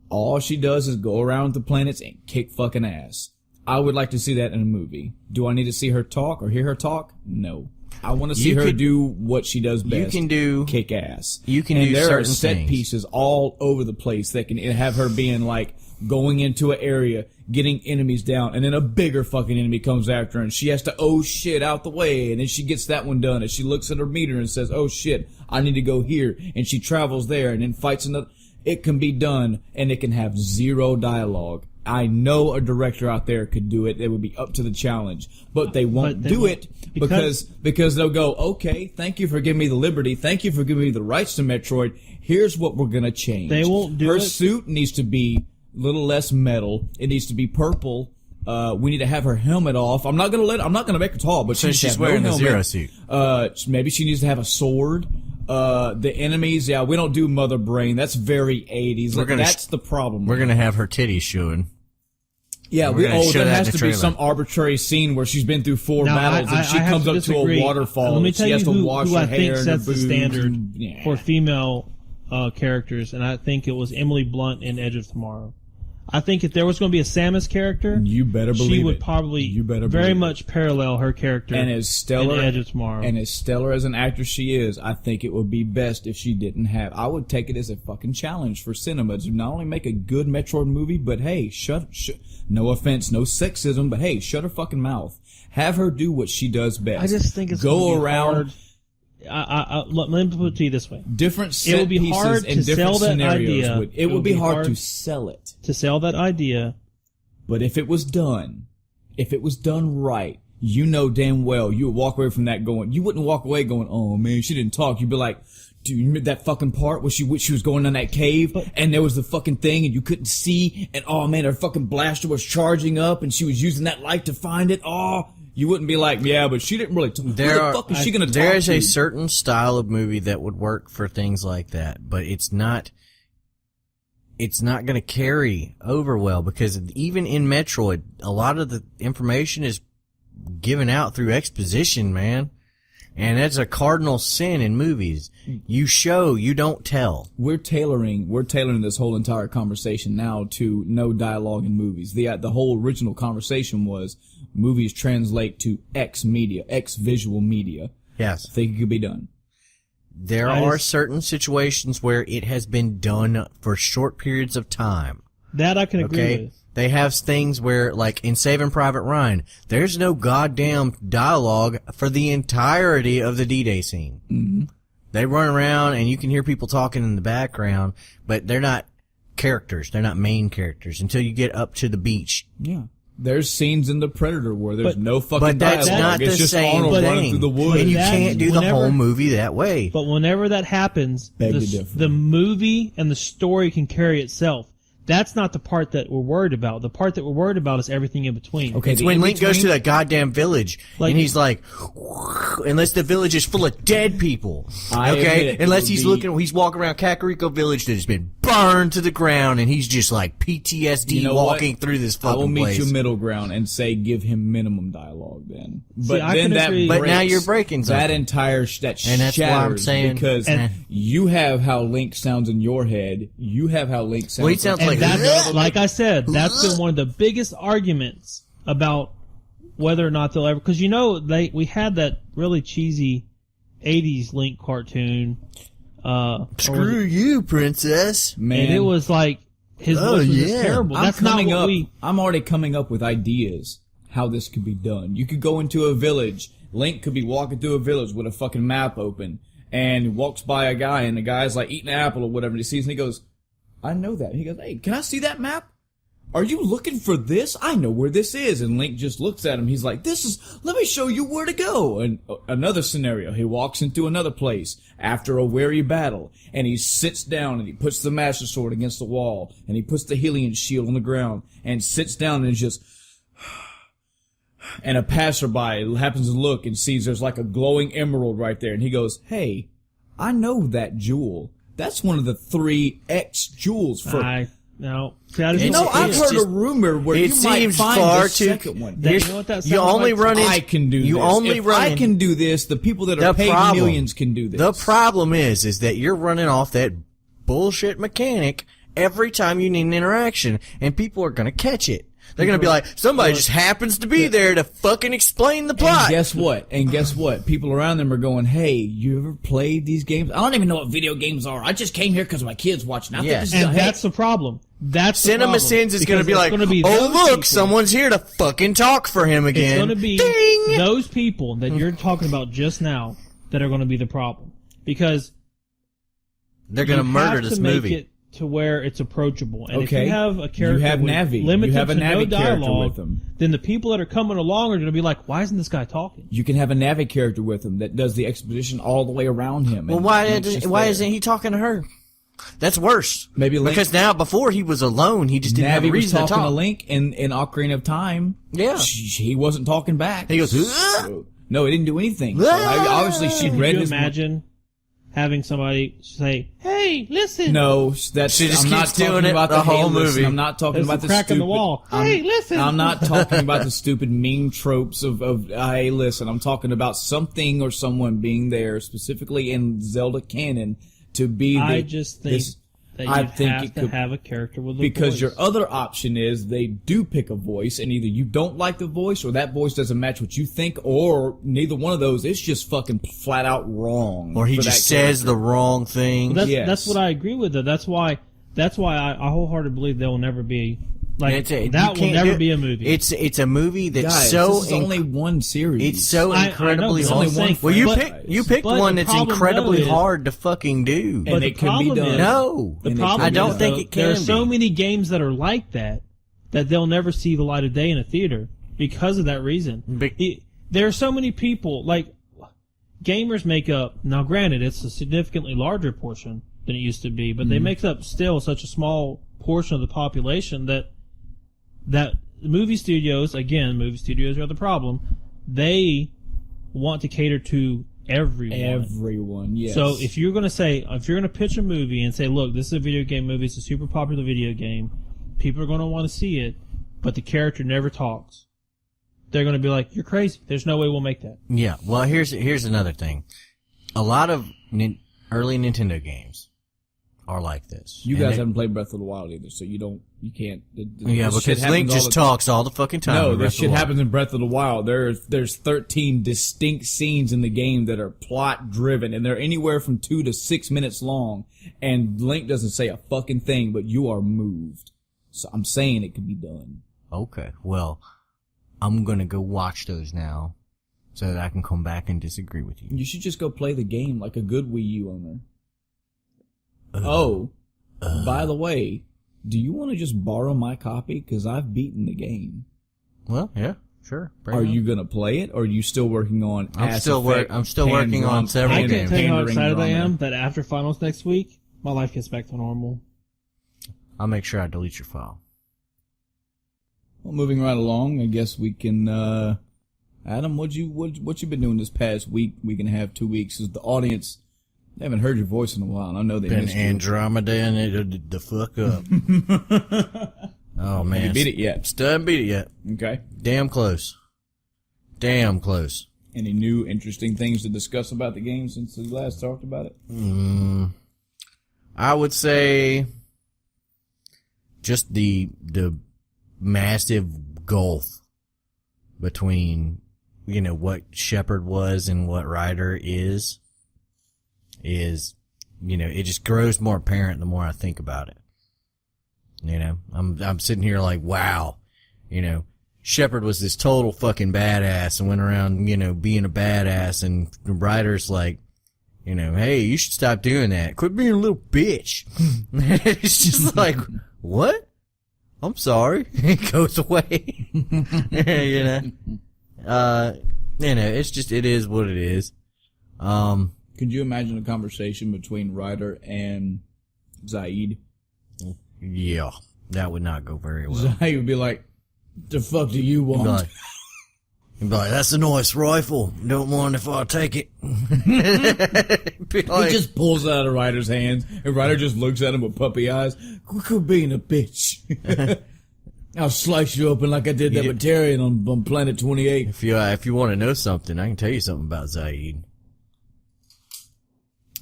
All she does is go around the planets and kick fucking ass. I would like to see that in a movie. Do I need to see her talk or hear her talk? No. I want to see her do what she does best. You can do kick ass. You can and do there certain are set things. pieces all over the place that can have her being like going into an area, getting enemies down, and then a bigger fucking enemy comes after her, and she has to oh shit out the way, and then she gets that one done, and she looks at her meter and says, oh shit, I need to go here, and she travels there, and then fights another. It can be done, and it can have zero dialogue. I know a director out there could do it. It would be up to the challenge, but they won't do it because they'll go, okay, thank you for giving me the liberty. Thank you for giving me the rights to Metroid. Here's what we're going to change. They won't do it. Her suit needs to be a little less metal. It needs to be purple. We need to have her helmet off. I'm not going to make her tall, but So she's wearing the Zero suit. Maybe she needs to have a sword. The enemies, yeah, we don't do Mother Brain. That's very 80s. That's the problem. We're going to have her titties showing. Yeah, there has to be some arbarbitrary scene where she's been through four battles and she comes up to a waterfall. Let me and tell she has you to wash who her I hair think and sets her the boobs standard for female characters, and I think it was Emily Blunt in Edge of Tomorrow. I think if there was going to be a Samus character, you better believe she would probably very much parallel her character and as stellar in Edge of Tomorrow. And as stellar as an actress she is, I think it would be best if she didn't have. I would take it as a fucking challenge for cinema to not only make a good Metroid movie, but hey, no offense, no sexism, but hey, shut her fucking mouth. Have her do what she does best. I just think it's go around. hard. let me put it to you this way. Different set It would be pieces hard and to different sell that scenarios idea. it would be hard to sell it. To sell that idea. But if it was done right, you know damn well you would walk away from that going, you wouldn't walk away going, oh man, she didn't talk. You'd be like, do you remember that fucking part where she was going in that cave and there was the fucking thing and you couldn't see and oh man, her fucking blaster was charging up and she was using that light to find it. Oh, you wouldn't be like, yeah, but she didn't really talk. Who the fuck is she going to talk to? There is a certain style of movie that would work for things like that, but it's not going to carry over well because even in Metroid, a lot of the information is given out through exposition, man. And that's a cardinal sin in movies. You show, you don't tell. We're tailoring this whole entire conversation now to no dialogue in movies. The whole original conversation was movies translate to X media, X visual media. Yes. I think it could be done. There are certain situations where it has been done for short periods of time. That I can agree with. They have things where, like in Saving Private Ryan, there's no goddamn dialogue for the entirety of the D-Day scene. Mm-hmm. They run around and you can hear people talking in the background, but they're not characters. They're not main characters until you get up to the beach. Yeah. There's scenes in The Predator where there's no fucking but that's dialogue. not It's the just same Arnold running thing. through the woods. And you can't do the whole movie that way. But whenever that happens, the movie and the story can carry itself. That's not the part that we're worried about. The part that we're worried about is everything in between. Okay, it's when Link goes to that goddamn village, and he's like, unless the village is full of dead people. Okay? Unless he's walking around Kakariko Village that has been burned to the ground, and he's just like PTSD walking through this fucking place. I will meet you middle ground and say give him minimum dialogue then. But then but now you're breaking something. That entire, and that's why I'm saying, because you have how Link sounds in your head, you have how Link sounds. Well, he sounds like like I said, that's been one of the biggest arguments about whether or not they'll ever, because we had that really cheesy 80s Link cartoon. Screw you, princess. Man. And it was like, his voice was just terrible. I'm already coming up with ideas how this could be done. You could go into a village. Link could be walking through a village with a fucking map open and walks by a guy and the guy's like eating an apple or whatever and he sees and he goes, I know that. He goes, hey, can I see that map? Are you looking for this? I know where this is. And Link just looks at him. He's like, let me show you where to go. And another scenario, he walks into another place after a weary battle and he sits down and he puts the Master Sword against the wall and he puts the Hylian shield on the ground and sits down and just, and a passerby happens to look and sees there's like a glowing emerald right there. And he goes, hey, I know that jewel. That's one of the 3 X jewels for. I've heard a rumor where you might find the second one. You know what that sounds you only like? run in, I can do you this. Only if run I in, can do this, the people that are paid millions can do this. The problem is that you're running off that bullshit mechanic every time you need an interaction, and people are gonna catch it. They're gonna be like, somebody just happens to be there to fucking explain the plot. And guess what? People around them are going, hey, you ever played these games? I don't even know what video games are. I just came here because my kids watching. That's the problem. That's Cinema Sins is going to be like, oh look, someone's here to fucking talk for him again. It's going to be Ding! Those people that you're talking about just now that are going to be the problem. Because they're going to murder this movie. Make it to where it's approachable. And okay. if you have a character you have Navi. limited you have a to Navi no dialogue, with them. Then the people that are coming along are going to be like, why isn't this guy talking? You can have a Navi character with him that does the exposition all the way around him. Well, why isn't he talking to her? That's worse. Maybe Link, because now before he was alone, he just didn't have a reason was talking to talk. To Link in Ocarina of Time. Yeah, he wasn't talking back. He goes, no, he didn't do anything. So obviously, she read Could you his. Imagine having somebody say, "Hey, listen." No, that's she just I'm not keeps doing talking it about the whole movie. Listen, I'm not talking about the crack stupid. In the wall. Hey, listen. I'm not talking about the stupid meme tropes of hey, listen. I'm talking about something or someone being there specifically in Zelda canon to be. I just think. That you have to have a character with a voice. Because your other option is they do pick a voice, and either you don't like the voice, or that voice doesn't match what you think, or neither one of those. It's just fucking flat out wrong. Or he just says the wrong thing. That's what I agree with. That's why I wholeheartedly believe there will never be Like that will never be a movie. It's a movie that's Guys, so this is only one series. it's so incredibly I know, hard. it's only one Well, you franchise. picked But one the that's problem, incredibly though, is- hard to fucking do. But and the it can be problem done. is- No, The And it problem I can be don't is, done. think though, it can there are so be. many games that are like that they'll never see the light of day in a theater because of that reason. There are so many people, like, gamers make up, now granted, it's a significantly larger portion than it used to be, but they make up still such a small portion of the population that movie studios are the problem. They want to cater to everyone. Everyone, yes. So if you're going to pitch a movie and say, look, this is a video game movie, it's a super popular video game, people are going to want to see it, but the character never talks. They're going to be like, you're crazy. There's no way we'll make that. Yeah, well, here's another thing. A lot of early Nintendo games are like this. You And guys they- haven't played Breath of the Wild either, so you can't. Yeah, because Link just talks all the fucking time. No, in Breath this of the shit Wild. happens in Breath of the Wild. There's 13 distinct scenes in the game that are plot driven, and they're anywhere from 2 to 6 minutes long. And Link doesn't say a fucking thing, but you are moved. So I'm saying it could be done. Okay, well, I'm gonna go watch those now, so that I can come back and disagree with you. You should just go play the game like a good Wii U owner. By the way, do you want to just borrow my copy? Because I've beaten the game. Well, yeah, sure. Bring Are it on. you gonna play it, or are you still working on? I'm still working on hand-drawn- several I games. can't tell you how hand-rendering excited I drama? am that after finals next week, my life gets back to normal. I'll make sure I delete your file. Well, moving right along, I guess we can. Adam, what you been doing this past week and a half, 2 weeks? Is the audience? They haven't heard your voice in a while, and I know they Been missed you. Andromeda and it the fuck up. Oh man, Have you beat it yet? Still haven't beat it yet. Okay. Damn close. Damn close. Any new interesting things to discuss about the game since we last talked about it? I would say just the massive gulf between, what Shepard was and what Ryder is, it just grows more apparent the more I think about it. I'm sitting here like, wow, Shepard was this total fucking badass and went around, being a badass, and Ryder's like, hey, you should stop doing that. Quit being a little bitch. It's just like, what? I'm sorry. It goes away. It's just, it is what it is. Could you imagine a conversation between Ryder and Zaid? Yeah, that would not go very well. Zaid would be like, "The fuck do you want?" He'd be like, that's a nice rifle. Don't mind if I take it. Be He like, just pulls it out of Ryder's hands, and Ryder just looks at him with puppy eyes. Quit being a bitch. I'll slice you open like I did that Batarian on Planet 28. if you want to know something, I can tell you something about Zaid.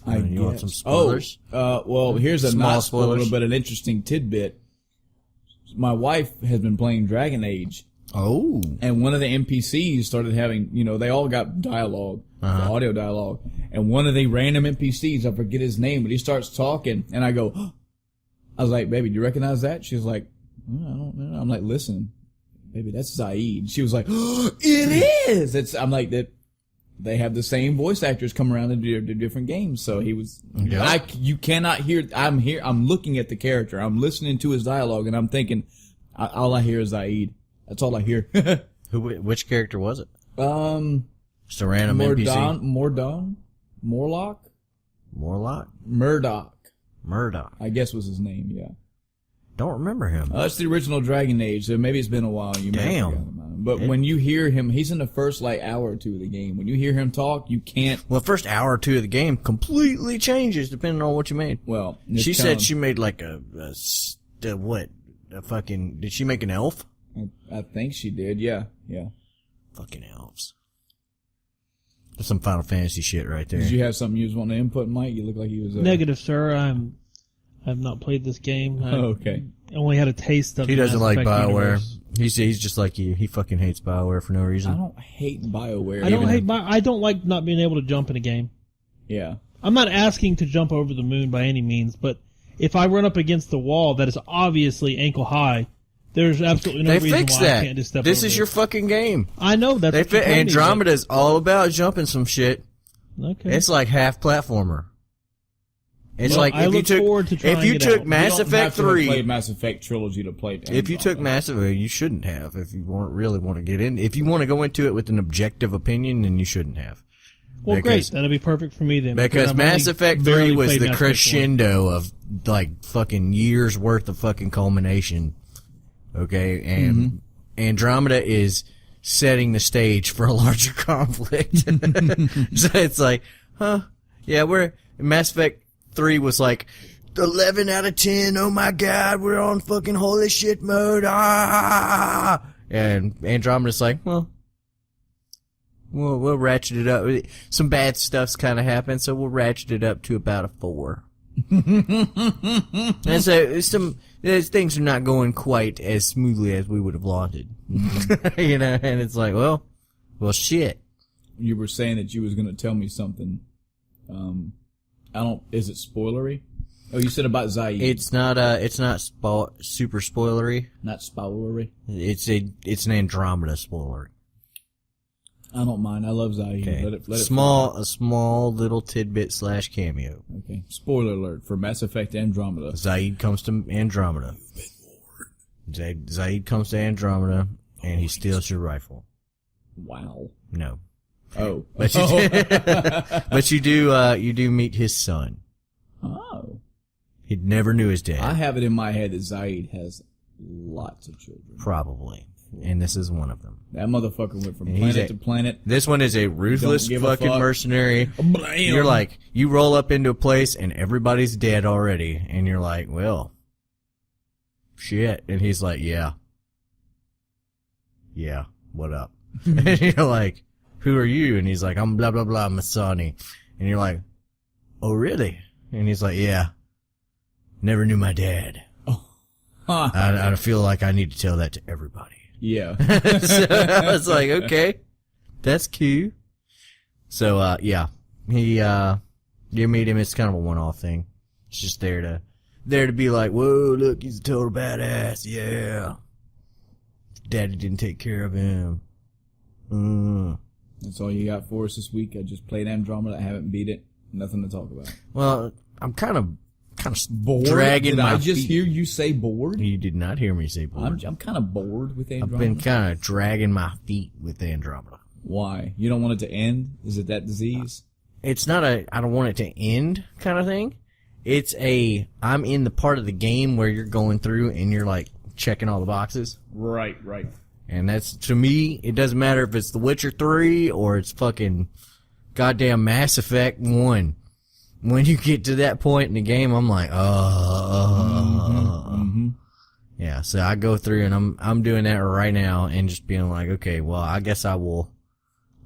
You want some spoilers? Well, here's a Small not spoiler, spoilers. but an interesting tidbit. My wife has been playing Dragon Age, Oh. and one of the NPCs started having, they all got dialogue, audio dialogue, and one of the random NPCs, I forget his name, but he starts talking, and I go, I was like, baby, do you recognize that? She was like, I don't know. I'm like, listen, baby, that's Zaid. She was like, it is! I'm like, that. They have the same voice actors come around and do different games. So he was, Yeah. you cannot hear, I'm looking at the character. I'm listening to his dialogue and I'm thinking, all I hear is Zaid. That's all I hear. Which character was it? Just a random NPC. Morlock? Morlock? Murdoch, I guess was his name, yeah. Don't remember him. That's the original Dragon Age, so maybe it's been a while. You may have Damn. forgotten about him. But when you hear him, he's in the first hour or two of the game. When you hear him talk, you can't. Well, the first hour or two of the game completely changes depending on what you made. Well, She said she made like did she make an elf? I think she did. Yeah. Fucking elves. That's some Final Fantasy shit right there. Did you have something you was wanting to input, Mike? You look like you was Negative, sir. I've not played this game. I okay. only had a taste of He the doesn't Mass like Effect BioWare. universe. He's just like you. He fucking hates BioWare for no I reason. don't hate BioWare. I don't like not being able to jump in a game. Yeah. I'm not asking to jump over the moon by any means, but if I run up against the wall that is obviously ankle high, There's absolutely no They reason fixed why I that. can't just step This over is it. your fucking game. I know that's what you told me, Andromeda's all about jumping some shit. but- Okay. It's like half platformer. It's Well, like I look forward to trying if you it took out. Mass You don't Effect have to have 3, played Mass Effect trilogy to play it. if you took Mass Effect, you shouldn't have. If you really want to get in, if you want to go into it with an objective opinion, then you shouldn't have. Well, Because- great. That'll be perfect for me then. Because I've Mass only Effect 3 barely was played the Mass Effect 1. crescendo of like fucking years worth of fucking culmination. Okay, and Andromeda is setting the stage for a larger conflict. So it's like, yeah, Mass Effect 3 was like 11 out of 10. Oh my god, we're on fucking holy shit mode. And Andromeda's like, well, we'll ratchet it up. Some bad stuff's kind of happened, so we'll ratchet it up to about a 4. And so there's things are not going quite as smoothly as we would have wanted. You know, and it's like, well, shit. You were saying that you was going to tell me something. Is it spoilery? Oh, you said about Zaid. It's not super spoilery. Not spoilery. It's an Andromeda spoiler. I don't mind. I love Zaid. Okay. Let it A small little tidbit / cameo. Okay. Spoiler alert for Mass Effect Andromeda. Zaid comes to Andromeda. Zaid comes to Andromeda, and he steals your rifle. Wow. No. Oh. But you do meet his son. Oh. He never knew his dad. I have it in my head that Zaid has lots of children. Probably. And this is one of them. That motherfucker went from And planet to planet. This one is a ruthless Don't give a fucking fuck. mercenary. Blam. You're like, you roll up into a place and everybody's dead already. And you're like, well, shit. And he's like, yeah. Yeah, what up? And you're like, who are you? And he's like, I'm blah, blah, blah, Masani. And you're like, oh, really? And he's like, yeah. Never knew my dad. Huh. I feel like I need to tell that to everybody. Yeah. So I was like, okay, that's cute. So, yeah, you meet him. It's kind of a one-off thing. It's just there to be like, whoa, look, he's a total badass. Yeah. Daddy didn't take care of him. That's all you got for us this week. I just played Andromeda. I haven't beat it. Nothing to talk about. Well, I'm kind of Bored? dragging Did my I just feet. hear you say bored? You did not hear me say bored. I'm kind of bored with I've Andromeda. been kind of dragging my feet with Andromeda. Why? You don't want it to end? Is it that disease? It's not I don't want it to end kind of thing. It's I'm in the part of the game where you're going through and you're like checking all the boxes. Right. And that's, to me, it doesn't matter if it's The Witcher 3 or it's fucking goddamn Mass Effect 1. When you get to that point in the game, I'm like, Yeah, so I go through and I'm doing that right now and just being like, okay, well, I guess I will,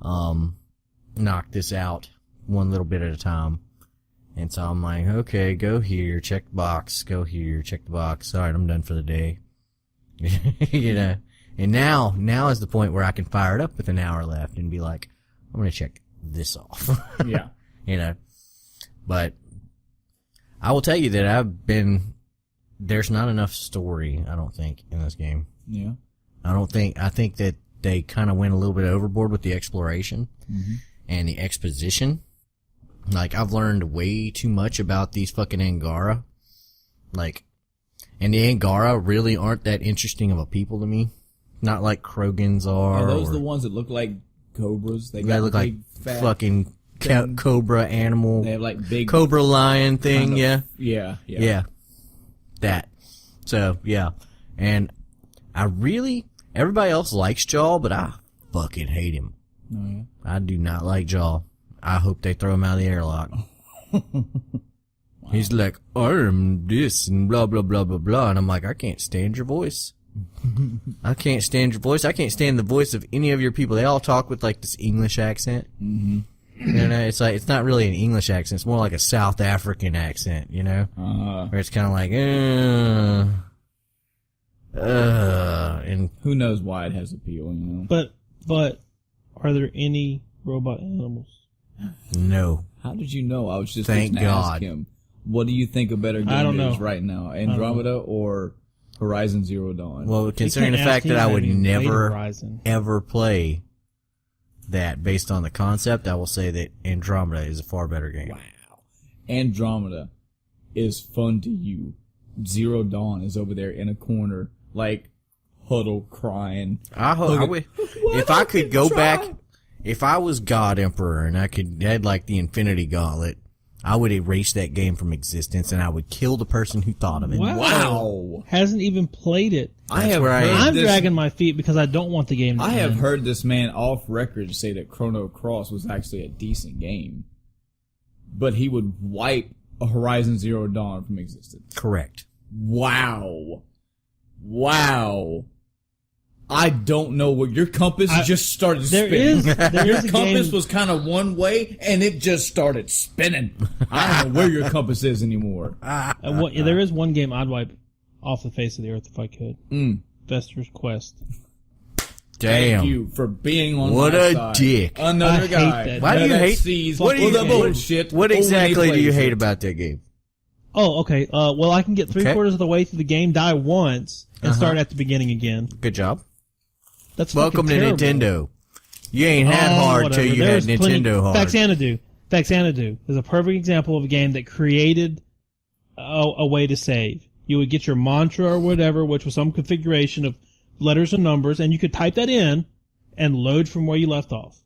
knock this out one little bit at a time. And so I'm like, okay, go here, check the box, go here, check the box. All right, I'm done for the day. You know, and now is the point where I can fire it up with an hour left and be like, I'm going to check this off. Yeah. You know, but I will tell you that there's not enough story, I don't think, in this game. Yeah. I think that they kind of went a little bit overboard with the exploration and the exposition. Like, I've learned way too much about these fucking Angara. Like, and the Angara really aren't that interesting of a people to me. Not like Krogans are. Are those the ones that look like cobras? They got look like big, fat fucking cobra animal. They have like big Cobra lion thing, kind of- yeah. Yeah. Yeah. That. So, yeah. And everybody else likes Jaw, but I fucking hate him. Oh, yeah. I do not like Jaw. I hope they throw him out of the airlock. He's like, I am this and blah, blah, blah, blah, blah. And I'm like, I can't stand your voice. I can't stand your voice. I can't stand the voice of any of your people. They all talk with like this English accent. You know, it's like, it's not really an English accent. It's more like a South African accent, you know? Where it's kind of like, and Who knows why it has appeal, you know? But are there any robot animals? no. How did you know? I was just Thank going to God. ask him. What do you think a better I game don't know. is right now? Andromeda or Horizon Zero Dawn. Well, considering the can't fact ask that I anybody would who played never, Horizon. ever play that based on the concept, I will say that Andromeda is a far better game. Wow. Andromeda is fun to you. Zero Dawn is over there in a corner, like, huddle crying. If I could go back, if I was God Emperor and I had like the Infinity Gauntlet, I would erase that game from existence and I would kill the person who thought of it. Wow. Hasn't even played it. I'm this, dragging my feet because I don't want the game to I have end. heard this man off record say that Chrono Cross was actually a decent game. But he would wipe a Horizon Zero Dawn from existence. Correct. Wow. I don't know what your compass just started spinning. There is a Compass game, was kind of one way, and it just started spinning. I don't know where your compass is anymore. there is one game I'd wipe off the face of the earth if I could. Fester's Quest. Damn. Thank you for being on What my a side. dick. Another I hate guy. that. Why do you hate? Sees What do you the hate? bullshit? What only exactly do you plays hate it. about that game? Oh, okay. Well, I can get three-quarters of the way through the game, die once, and start at the beginning again. Good job. That's Welcome to fucking terrible. Nintendo. You ain't had hard till whatever. you There's had plenty- Nintendo hard. Faxanadu is a perfect example of a game that created a way to save. You would get your mantra or whatever, which was some configuration of letters and numbers, and you could type that in and load from where you left off.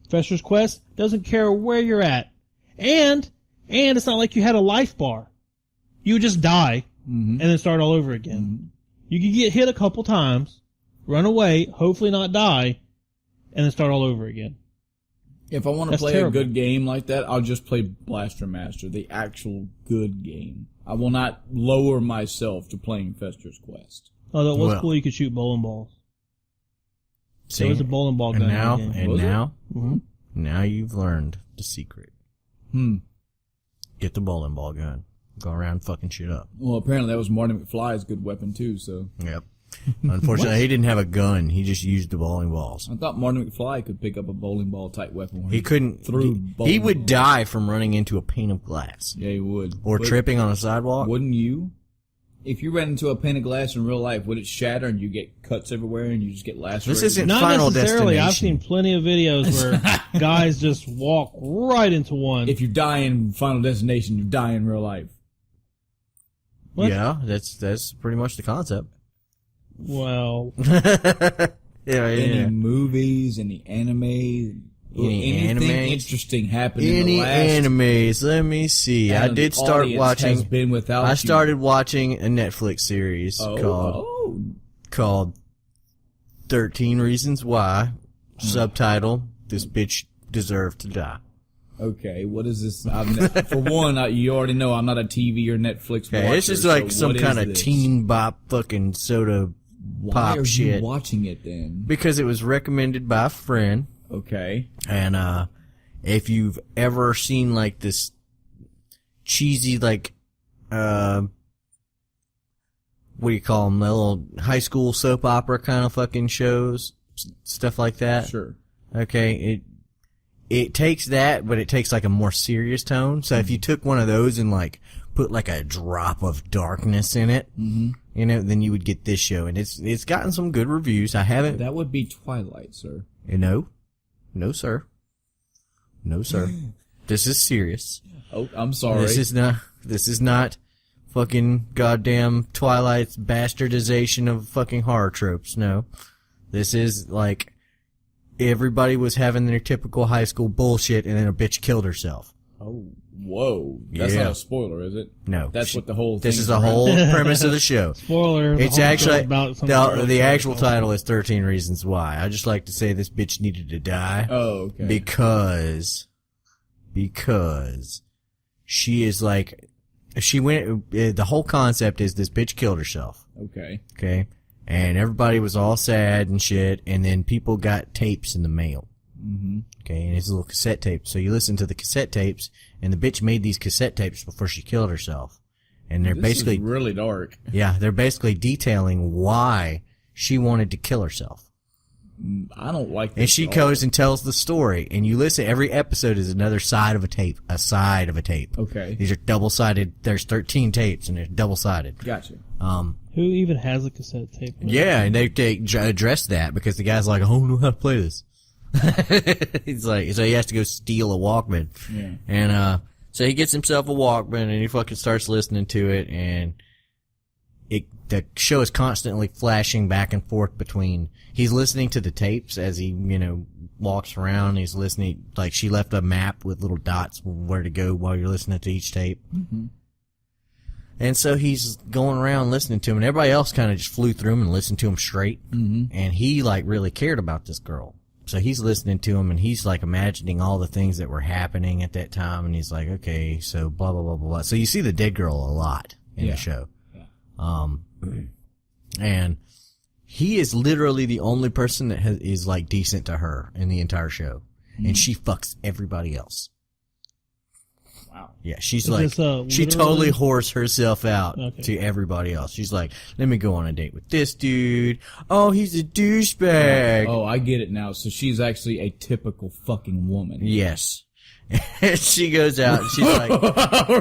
Fester's Quest doesn't care where you're at. And it's not like you had a life bar. You would just die and then start all over again. You could get hit a couple times, run away, hopefully not die, and then start all over again. If I want to That's play terrible. a good game like that, I'll just play Blaster Master, the actual good game. I will not lower myself to playing Fester's Quest. Although it was Well. cool you could shoot bowling balls. See? There was a bowling ball gun And now, in the game. and now you've learned the secret. Get the bowling ball gun. Go around fucking shit up. Well, apparently that was Marty McFly's good weapon too, so. Yep. Unfortunately, he didn't have a gun. He just used the bowling balls. I thought Marty McFly could pick up a bowling ball type weapon. Where He couldn't. threw He bowling would balls. die from running into a pane of glass Yeah, he would. or But tripping on a sidewalk. Wouldn't you? If you ran into a pane of glass in real life, would it shatter and you get cuts everywhere and you just get lacerated? This isn't Not Final necessarily. Destination. I've seen plenty of videos where guys just walk right into one. If you die in Final Destination, you die in real life. What? Yeah, that's pretty much the concept. Well, Any movies, any anime, anything anime? interesting happened in Any the last animes? Let me see. I and did the start audience watching. has been without I you. started watching a Netflix series called 13 Reasons Why. Subtitle: This bitch deserved to die. Okay, what is this? For one, you already know I'm not a TV or Netflix watcher. Okay, this is like so some what kind is of this? teen bop fucking soda Why pop are shit. you watching it then? Because it was recommended by a friend. Okay. And if you've ever seen like this cheesy like what do you call them, the little high school soap opera kind of fucking shows, stuff like that. Sure. Okay, it takes that, but it takes like a more serious tone. So if you took one of those and like put like a drop of darkness in it, you know, then you would get this show, and it's gotten some good reviews. I haven't. That would be Twilight, sir. No, sir. No, sir. This is serious. Oh, I'm sorry. This is not fucking goddamn Twilight's bastardization of fucking horror tropes. No. This is like everybody was having their typical high school bullshit and then a bitch killed herself. Oh, whoa. That's Yeah. not a spoiler, is it? No. That's what the whole thing This is the whole premise of the show. spoiler. the It's whole actually, show's about some girl the who- actual title is 13 Reasons Why. I just like to say this bitch needed to die. Oh, okay. Because she is like, the whole concept is this bitch killed herself. Okay. Okay. And everybody was all sad and shit, and then people got tapes in the mail. Okay, and it's a little cassette tape. So you listen to the cassette tapes, and the bitch made these cassette tapes before she killed herself. And they're This basically, is really dark. yeah, they're basically detailing why she wanted to kill herself. I don't like this. And she goes and tells the story, and you listen. Every episode is another side of a tape. A side of a tape. Okay. These are double-sided. There's 13 tapes, and they're double-sided. Gotcha. Who even has a cassette tape? Yeah, and they address that because the guy's like, I don't know how to play this. He's like, so he has to go steal a Walkman. Yeah. And, so he gets himself a Walkman and he fucking starts listening to it, and the show is constantly flashing back and forth between, he's listening to the tapes as he, walks around. He's listening, like she left a map with little dots where to go while you're listening to each tape. Mm-hmm. And so he's going around listening to him, and everybody else kind of just flew through him and listened to him straight. Mm-hmm. And he, like, really cared about this girl. So he's listening to him, and he's, like, imagining all the things that were happening at that time, and he's like, okay, so blah, blah, blah, blah, blah. So you see the dead girl a lot in the show. Yeah. And he is literally the only person that is, like, decent to her in the entire show. Mm-hmm. And she fucks everybody else. Wow. Yeah, she's like, she totally whores herself out to everybody else. She's like, let me go on a date with this dude. Oh, he's a douchebag. Oh, I get it now. So she's actually a typical fucking woman. Yes. And she goes out, and she's like,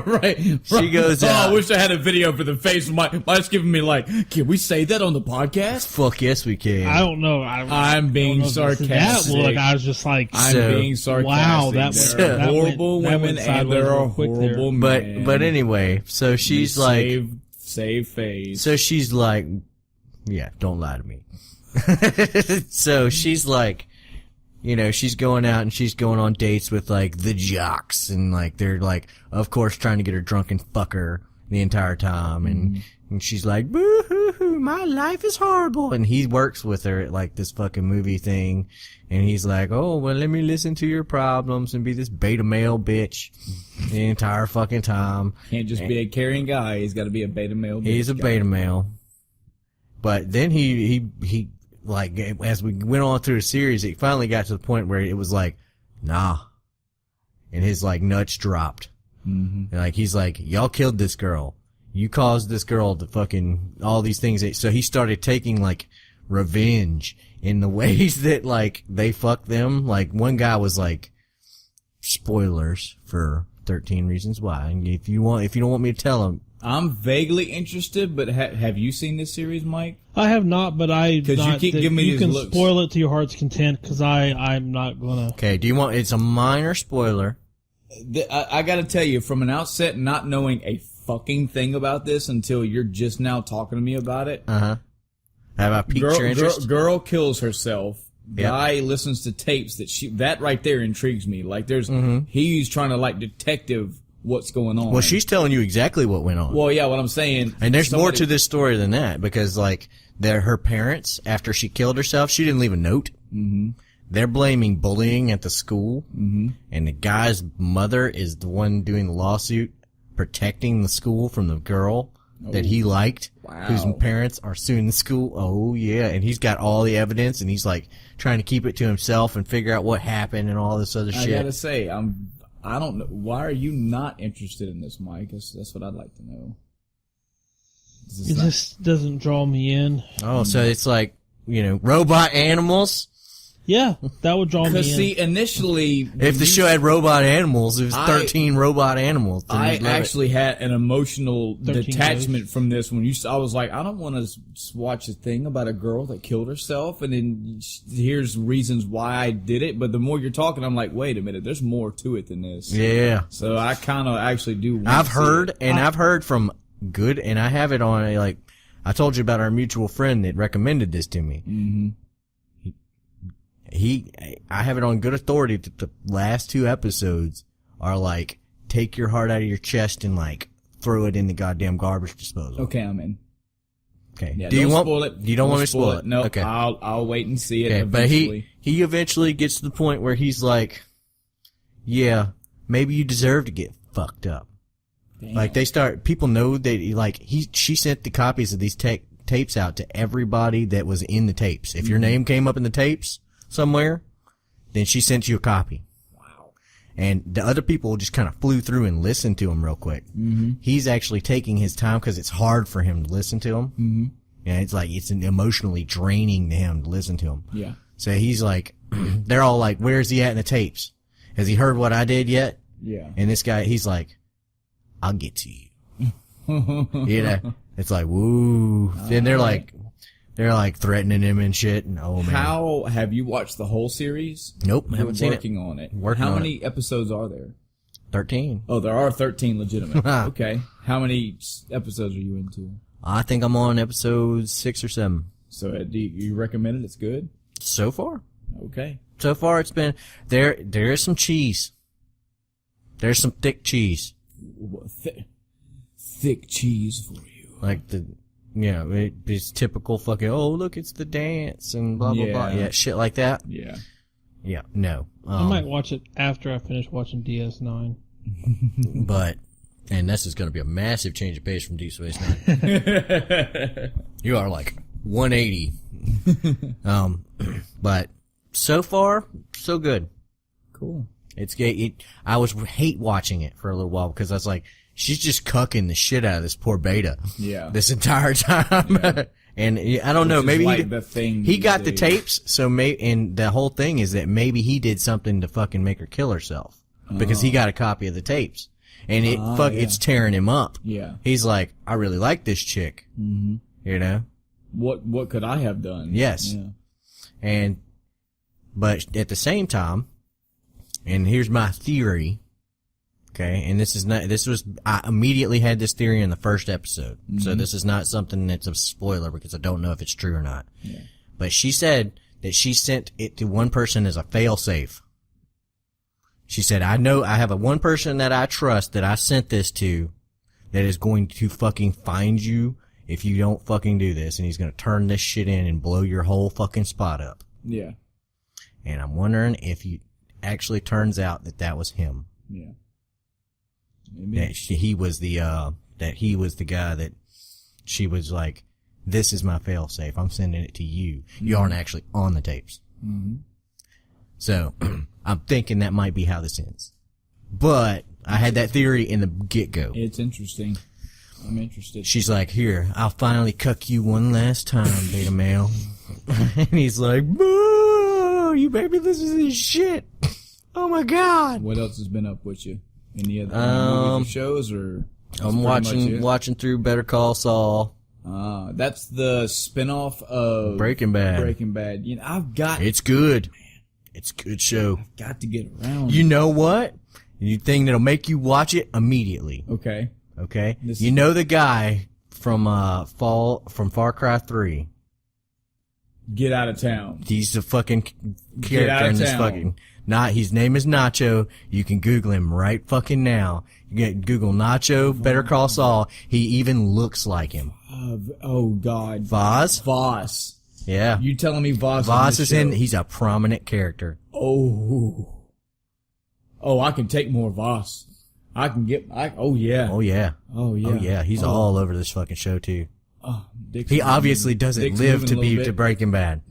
right. She goes out. Oh, I wish I had a video for the face. Mike's giving me like, can we say that on the podcast? Fuck yes, we can. I don't know. I'm being sarcastic. That look, I was just like, I'm being sarcastic. Wow, there are horrible women and there are horrible men. But anyway, so she's like, save face. So she's like, yeah, don't lie to me. So she's like, she's going out and she's going on dates with, like, the jocks, and, like, they're, like, of course, trying to get her drunk and fuck her the entire time, and she's like, boo-hoo-hoo, my life is horrible, and he works with her at, like, this fucking movie thing, and he's like, oh, well, let me listen to your problems and be this beta male bitch the entire fucking time. Can't just be a caring guy, he's gotta be a beta male bitch. He's a beta male. But then he like, as we went on through the series, it finally got to the point where it was like, nah. And his, like, nuts dropped. Mm-hmm. Like, he's like, y'all killed this girl. You caused this girl to fucking, all these things. So he started taking, like, revenge in the ways that, like, they fucked them. Like, one guy was like, spoilers for 13 Reasons Why. And if you don't want me to tell them, I'm vaguely interested, but have you seen this series, Mike? I have not, but because you keep giving me these looks. You can spoil it to your heart's content, because I'm not gonna. Okay, it's a minor spoiler. I gotta tell you, from an outset, not knowing a fucking thing about this until you're just now talking to me about it. Uh-huh. Have I piqued your interest? Girl kills herself. Guy listens to tapes that right there intrigues me. Like, he's trying to, like, detective what's going on. Well, she's telling you exactly what went on. Well, yeah, what I'm saying. And there's more to this story than that, because, like, her parents, after she killed herself, she didn't leave a note. Mm-hmm. They're blaming bullying at the school. Mm-hmm. And the guy's mother is the one doing the lawsuit, protecting the school from the girl that he liked, whose parents are suing the school. Oh, yeah. And he's got all the evidence, and he's, like, trying to keep it to himself and figure out what happened and all this other shit. I gotta say, I don't know. Why are you not interested in this, Mike? That's what I'd like to know. It just doesn't draw me in. Oh, so it's like, robot animals? Yeah, that would draw me in. Because, see, initially... If the show had robot animals, it was 13 robot animals. I actually had an emotional detachment from this when I was like, I don't want to watch a thing about a girl that killed herself, and then here's reasons why I did it. But the more you're talking, I'm like, wait a minute, there's more to it than this. Yeah. So I kind of actually do. I've heard from good, and I have it on, like, I told you about our mutual friend that recommended this to me. Mm-hmm. I have it on good authority that the last 2 episodes are like, take your heart out of your chest and, like, throw it in the goddamn garbage disposal. Okay, I'm in. Okay. Yeah, don't spoil it. You don't want me to spoil it? No. Okay. I'll wait and see it. Okay, eventually. But he eventually gets to the point where he's like, yeah, maybe you deserve to get fucked up. Damn. Like, people know that, she sent the copies of these tapes out to everybody that was in the tapes. If your name came up in the tapes somewhere, then she sent you a copy. Wow. And the other people just kind of flew through and listened to him real quick. Mm-hmm. He's actually taking his time because it's hard for him to listen to him. Mm-hmm. And it's emotionally draining to him to listen to him. Yeah. So he's like, they're all like, where's he at in the tapes? Has he heard what I did yet? Yeah. And this guy, he's like, I'll get to you. You know, it's like, woo. Then they're like threatening him and shit. And oh man. How have you watched the whole series? Nope, You're haven't seen it. working on it. Working How on many episodes are there? 13. Oh, there are 13 legitimate. Okay. How many episodes are you into? I think I'm on episode 6 or 7. So do you recommend it? It's good? So far. Okay. So far it's been, there is some cheese. There's some thick cheese. Thick cheese for you. Like it's typical fucking, oh look, it's the dance and blah, blah, blah. Yeah, shit like that. Yeah. Yeah, no. I might watch it after I finish watching DS9. But, and this is going to be a massive change of pace from Deep Space Nine. You are like 180. But so far, so good. Cool. I was hate watching it for a little while because I was like, she's just cucking the shit out of this poor beta. Yeah. This entire time. Yeah. And I don't know, maybe like the thing he got the tapes, so and the whole thing is that maybe he did something to fucking make her kill herself. Because he got a copy of the tapes. And it's tearing him up. Yeah. He's like, I really like this chick. Mm-hmm. You know? What could I have done? Yes. Yeah. But at the same time, and here's my theory, okay, and I immediately had this theory in the first episode, so this is not something that's a spoiler because I don't know if it's true or not. Yeah. But she said that she sent it to one person as a fail-safe. She said, I know I have one person that I trust that I sent this to that is going to fucking find you if you don't fucking do this, and he's going to turn this shit in and blow your whole fucking spot up. Yeah. And I'm wondering if it actually turns out that was him. Yeah. Maybe. That he was the guy that she was like, this is my fail-safe. I'm sending it to you. You aren't actually on the tapes. Mm-hmm. So, I'm thinking that might be how this ends. But, I had that theory in the get-go. It's interesting. I'm interested. She's like, here, I'll finally cuck you one last time, beta male. And he's like, boo! You baby, this is his shit. Oh my god! What else has been up with you? Any other movies or shows, or? I'm watching through Better Call Saul. That's the spinoff of Breaking Bad. You know, It's good. It's a good show. I've got to get around. You know what? You think that'll make you watch it immediately. Okay. You know the guy from Far Cry 3. Get out of town. He's the fucking character in this fucking. His name is Nacho. You can Google him right fucking now. You can Google Nacho, Better Call Saul. He even looks like him. Oh God. Voss? Yeah. You telling me Voss is in, he's a prominent character. Oh, I can take more Voss. Oh yeah. He's all over this fucking show too. He obviously doesn't live to be to Breaking Bad.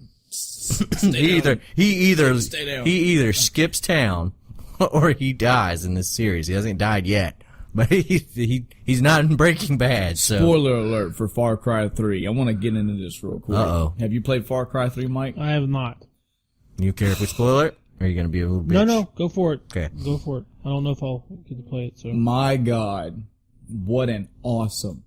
He either skips town or he dies in this series. He hasn't died yet, but he's not in Breaking Bad. So spoiler alert for Far Cry 3. I want to get into this real quick. Uh-oh. Have you played Far Cry 3, Mike? I have not. You care if we spoil it? Or are you gonna be a little bitch? No, go for it. Okay. Go for it. I don't know if I'll get to play it, so. My God. What an awesome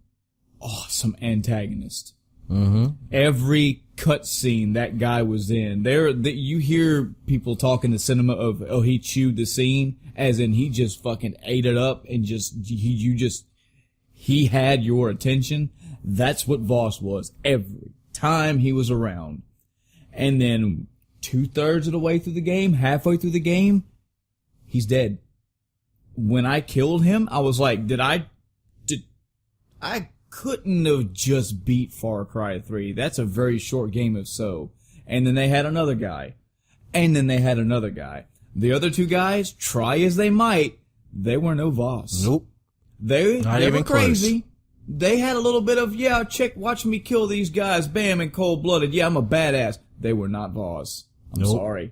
antagonist. Mm-hmm. Every cutscene that guy was in, you hear people talk in the cinema of, he chewed the scene, as in he just fucking ate it up and he had your attention. That's what Voss was every time he was around. And then 2/3 of the way through the game, halfway through the game, he's dead. When I killed him, I was like, I couldn't have just beat Far Cry 3. That's a very short game if so. And then they had another guy. And then they had another guy. The other two guys, try as they might, they were no Voss. Nope. They even were crazy. close. They had a little bit of, watch me kill these guys, bam, in cold-blooded. Yeah, I'm a badass. They were not Voss. I'm sorry.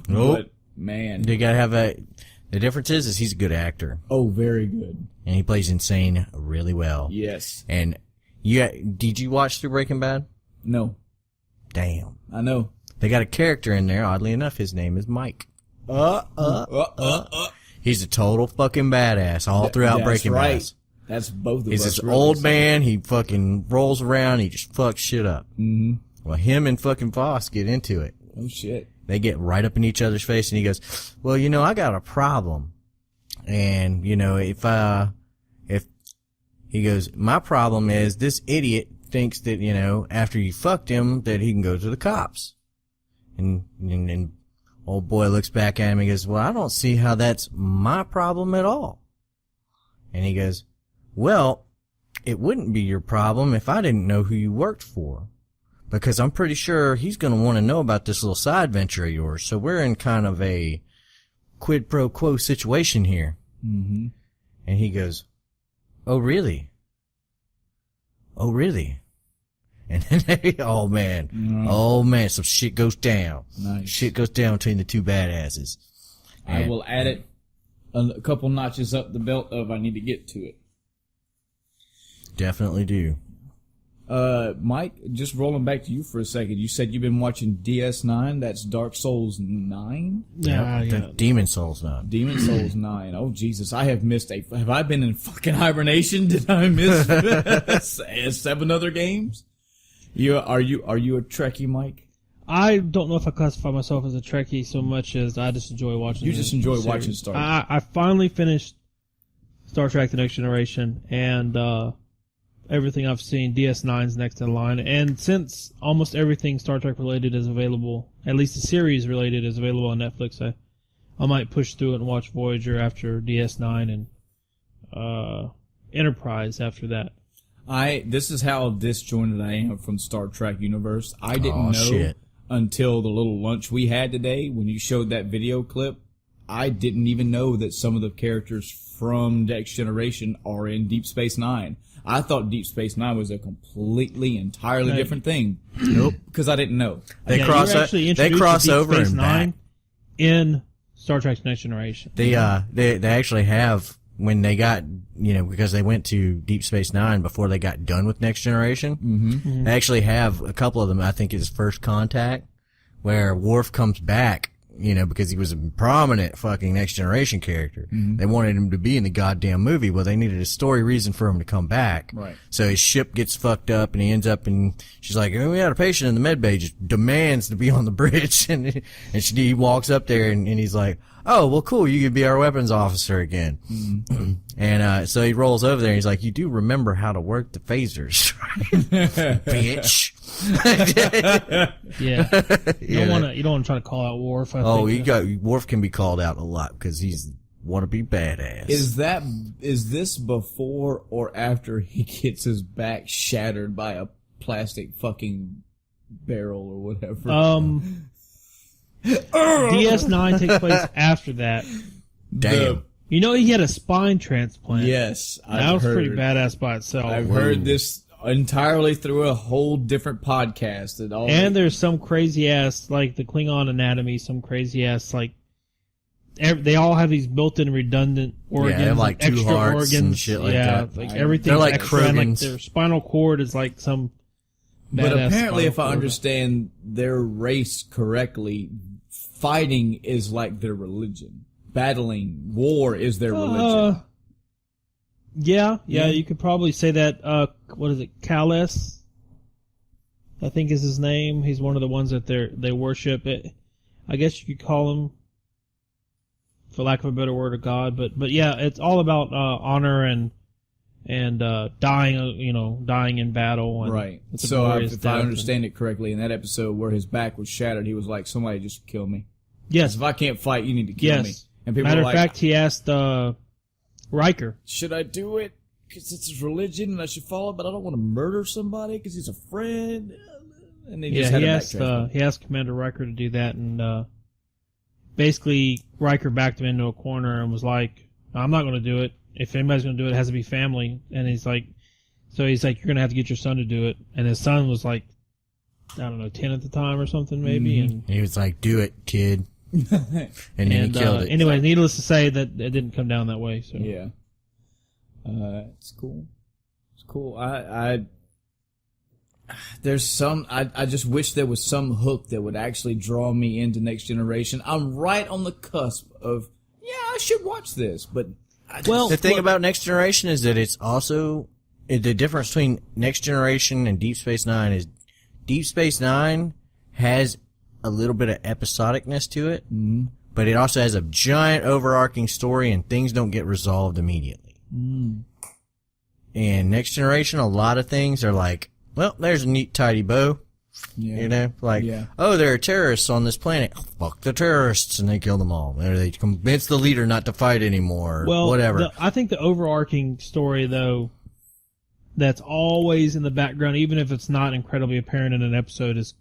Nope. But, man. You gotta have the difference is he's a good actor. Oh, very good. And he plays insane really well. Yes. And did you watch through Breaking Bad? No. Damn. I know. They got a character in there. Oddly enough, his name is Mike. He's a total fucking badass all throughout Breaking Bad. That's both of us. He's this really old man. He fucking rolls around. He just fucks shit up. Mm-hmm. Well, him and fucking Voss get into it. Oh shit. They get right up in each other's face, and he goes, well, I got a problem. And, if he goes, my problem is this idiot thinks that, after you fucked him, that he can go to the cops. And old boy looks back at him and goes, well, I don't see how that's my problem at all. And he goes, well, it wouldn't be your problem if I didn't know who you worked for. Because I'm pretty sure he's going to want to know about this little side venture of yours. So we're in kind of a quid pro quo situation here. Mm-hmm. And he goes, oh, really? Oh, really? And then, oh man, some shit goes down. Nice. Shit goes down between the two badasses. I will add it a couple notches up the belt of I need to get to it. Definitely do. Mike, just rolling back to you for a second. You said you've been watching DS9. That's Dark Souls 9? Yeah. Demon Souls 9. Demon Souls 9. Oh, Jesus. I have missed have I been in fucking hibernation? Did I miss 7 other games? Are you a Trekkie, Mike? I don't know if I classify myself as a Trekkie so much as I just enjoy watching. You just enjoy watching Star Trek. I finally finished Star Trek: The Next Generation, and everything I've seen, DS9's next in line. And since almost everything Star Trek related is available, at least the series related is available on Netflix, I might push through it and watch Voyager after DS9 and Enterprise after that. This is how disjointed I am from Star Trek universe. I didn't know until the little lunch we had today when you showed that video clip. I didn't even know that some of the characters from Next Generation are in Deep Space Nine. I thought Deep Space Nine was a completely, entirely different thing. Nope. Because I didn't know. They cross over and back. In Star Trek: Next Generation. They actually have, when they got, because they went to Deep Space Nine before they got done with Next Generation, Mm-hmm. they actually have a couple of them, I think it's First Contact, where Worf comes back, because he was a prominent fucking Next Generation character. Mm-hmm. They wanted him to be in the goddamn movie. Well, they needed a story reason for him to come back. Right. So his ship gets fucked up and he ends up in, she's like, oh, we had a patient in the med bay, just demands to be on the bridge. And he walks up there and he's like, oh, well, cool, you could be our weapons officer again. Mm-hmm. And so he rolls over there and he's like, you do remember how to work the phasers, right? Bitch. Yeah. You don't want to try to call out Worf. Worf can be called out a lot because he's want to be badass. Is this before or after he gets his back shattered by a plastic fucking barrel or whatever? DS9 takes place after that. Damn. He had a spine transplant. Yes, that was pretty badass by itself. I've heard this entirely through a whole different podcast. And there's some crazy ass, like the Klingon anatomy, some crazy ass, like, they all have these built-in redundant organs. Yeah, they have like two extra hearts organs. and shit like that. Like everything's they're like extra, and like Krogans. their spinal cord is like some But badass apparently, if I spinal cord. understand their race correctly, fighting is like their religion. Battling, war is their religion. Yeah, you could probably say that, what is it, Kalis? I think is his name. He's one of the ones that they worship. I guess you could call him, for lack of a better word, a god. But yeah, it's all about honor and dying, dying in battle. And Right. it's a So glorious if I death understand it correctly, in that episode where his back was shattered, he was like, somebody just kill me. Yes. If I can't fight, you need to kill me. Yes. And people Matter were of like, fact, he asked Riker. should I do it? Because it's his religion and I should follow it, but I don't want to murder somebody because he's a friend. And they just had he a asked backtrack. he asked Commander Riker to do that, and basically Riker backed him into a corner and was like, "I'm not going to do it. If anybody's going to do it, it has to be family." And he's like, "You're going to have to get your son to do it." And his son was like, I don't know, 10 at the time or something, maybe. Mm-hmm. And he was like, do it, kid. And then he killed it. Anyway, needless to say that it didn't come down that way. So Yeah. It's cool. It's cool. I there's some, I just wish there was some hook that would actually draw me into Next Generation. I'm right on the cusp of, I should watch this, but the thing about Next Generation is that it's also, the difference between Next Generation and Deep Space Nine is Deep Space Nine has a little bit of episodicness to it, but it also has a giant overarching story and things don't get resolved immediately. And Next Generation, a lot of things are like, well, there's a neat tidy bow. Yeah. You know, like, oh, there are terrorists on this planet. Fuck the terrorists, and they kill them all. Or they convince the leader not to fight anymore. Well, whatever. I think the overarching story, though, that's always in the background, even if it's not incredibly apparent in an episode, is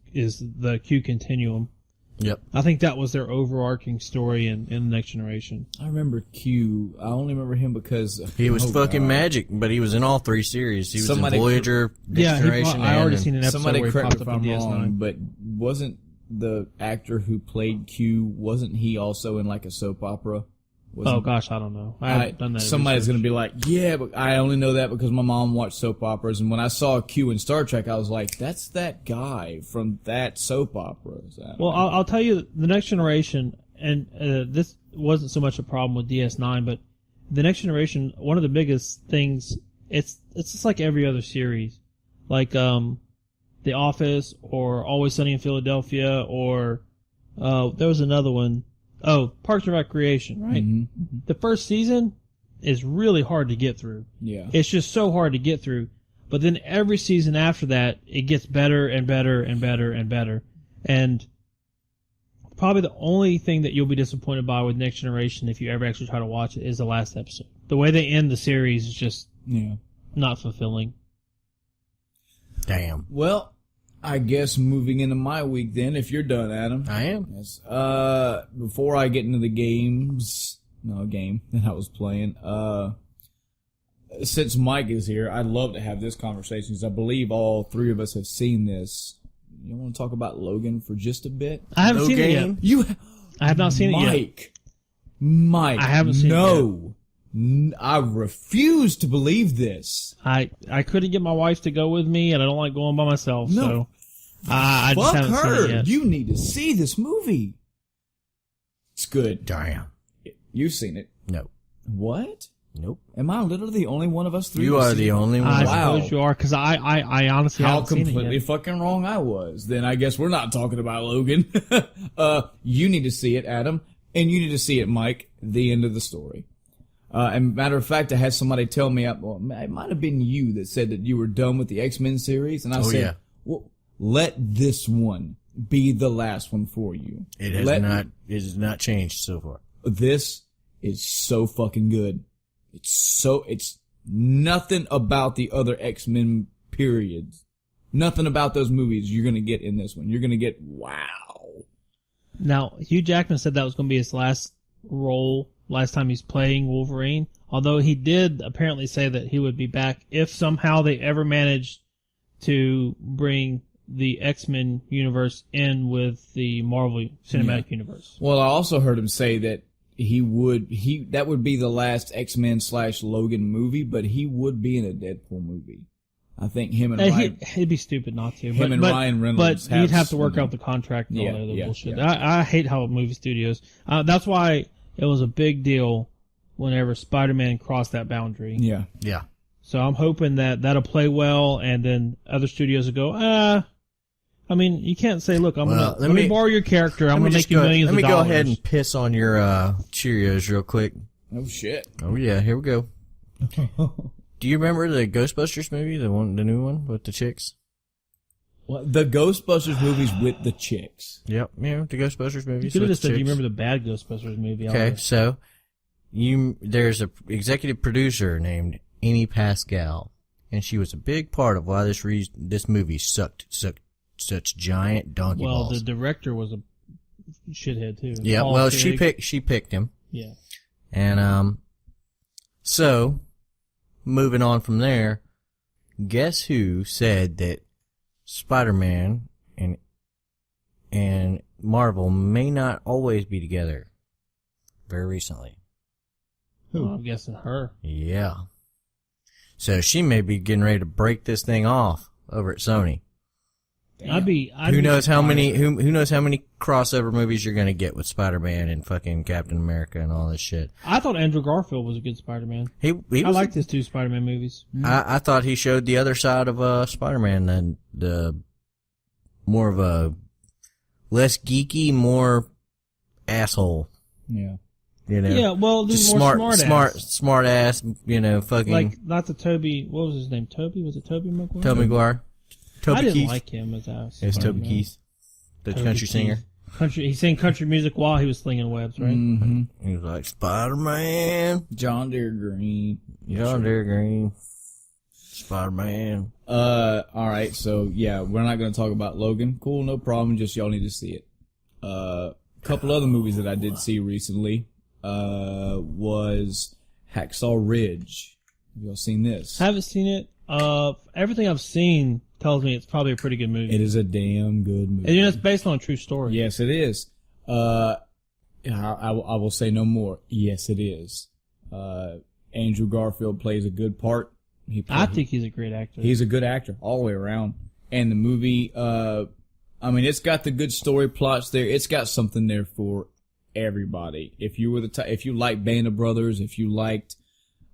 the Q continuum. Yep. I think that was their overarching story in the Next Generation. I remember Q. I only remember him because he was fucking magic, but he was in all three series. He was in Voyager, Next Generation. I already seen an episode somebody where he correct popped me up if in I'm DS9. wrong, but wasn't the actor who played Q, wasn't he also in like a soap opera? Oh gosh, I don't know. I haven't done that. Somebody's going to be like, yeah, but I only know that because my mom watched soap operas, and when I saw Q in Star Trek, I was like, that's that guy from that soap opera. Well, I'll tell you, the Next Generation, and this wasn't so much a problem with DS9, but the Next Generation, one of the biggest things, it's just like every other series, like The Office or Always Sunny in Philadelphia, or there was another one. Oh, Parks and Recreation, right? Mm-hmm. The first season is really hard to get through. Yeah. It's just so hard to get through. But then every season after that, it gets better and better and better and better. And probably the only thing that you'll be disappointed by with Next Generation, if you ever actually try to watch it, is the last episode. The way they end the series is just not fulfilling. Damn. Well, I guess moving into my week then, if you're done, Adam. I am. Yes. Before I get into the game that I was playing, since Mike is here, I'd love to have this conversation because I believe all three of us have seen this. You want to talk about Logan for just a bit? I haven't seen it yet. I have not seen it yet. Mike, I haven't seen it yet. I refuse to believe this. I couldn't get my wife to go with me, and I don't like going by myself, so I just haven't seen it yet. You need to see this movie. It's good. Damn. You've seen it. No. What? Nope. Am I literally the only one of us three? You are the only one. I suppose you are, because I honestly haven't seen it yet. How completely fucking wrong I was. Then I guess we're not talking about Logan. You need to see it, Adam, and you need to see it, Mike. The end of the story. And matter of fact, I had somebody tell me, well, it might have been you that said that you were done with the X-Men series. And I said, well, let this one be the last one for you. It has not changed so far. This is so fucking good. It's nothing about the other X-Men periods. Nothing about those movies you're going to get in this one. You're going to get, wow. Now, Hugh Jackman said that was going to be his last role. Last time he's playing Wolverine, although he did apparently say that he would be back if somehow they ever managed to bring the X-Men universe in with the Marvel Cinematic Universe. Well, I also heard him say that that would be the last X-Men / Logan movie, but he would be in a Deadpool movie. I think him and Ryan... He'd be stupid not to. Ryan Reynolds... But he'd have to work out the contract and all that other bullshit. Yeah. I hate how movie studios... that's why it was a big deal whenever Spider-Man crossed that boundary. Yeah. Yeah. So I'm hoping that that'll play well, and then other studios will go, I mean, you can't say, look, let me borrow your character. I'm going to make you millions of dollars. Let me go ahead and piss on your Cheerios real quick. Oh, shit. Oh, yeah. Here we go. Do you remember the Ghostbusters movie, the new one with the chicks? What, the Ghostbusters movies with the chicks? Yep. Yeah, the Ghostbusters movies. You could have just said, do you remember the bad Ghostbusters movie? Okay, so there's a executive producer named Amy Pascal, and she was a big part of why this movie sucked such giant donkey balls. Well, the director was a shithead too. Yeah, well, she picked him. Yeah. And so moving on from there, guess who said that Spider-Man and Marvel may not always be together? Very recently. Who? I'm guessing her. Yeah. So she may be getting ready to break this thing off over at Sony. Who knows how many crossover movies you're gonna get with Spider-Man and fucking Captain America and all this shit. I thought Andrew Garfield was a good Spider-Man. I liked his 2 Spider-Man movies. I thought he showed the other side of Spider-Man, and the more of a less geeky, more asshole. Yeah. You know. Yeah, well, just more smart ass. You know, fucking like not the Toby. What was his name? Toby? Was it Toby Maguire? Tobey Maguire. I didn't like him as a It was Toby Keith, the country singer. He sang country music while he was slinging webs, right? Mm-hmm. He was like, Spider-Man. John Deere Green. Spider-Man. Alright, so yeah, we're not gonna talk about Logan. Cool, no problem, just y'all need to see it. Couple other movies that I did see recently, was Hacksaw Ridge. Have y'all seen this? Haven't seen it. Everything I've seen tells me it's probably a pretty good movie. It is a damn good movie. And it's based on a true story. Yes, it is. I will say no more. Yes, it is. Andrew Garfield plays a good part. I think he's a great actor. He's a good actor all the way around. And the movie, it's got the good story plots there. It's got something there for everybody. If you were if you like Band of Brothers, if you liked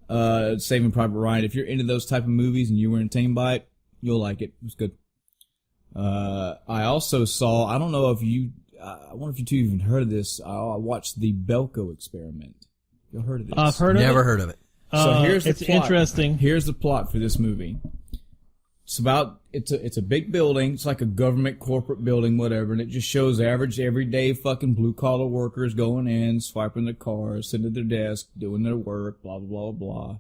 Saving Private Ryan, if you're into those type of movies and you were entertained by it, you'll like it. It was good. I also saw, I don't know if I wonder if you two even heard of this. I watched the Belko Experiment. You heard of this? I've heard of it. Never heard of it. So here's the it's plot. interesting. Here's the plot for this movie. It's a big building. It's like a government corporate building, whatever, and it just shows average everyday fucking blue collar workers going in, swiping their cars, sitting at their desk, doing their work, blah blah blah blah.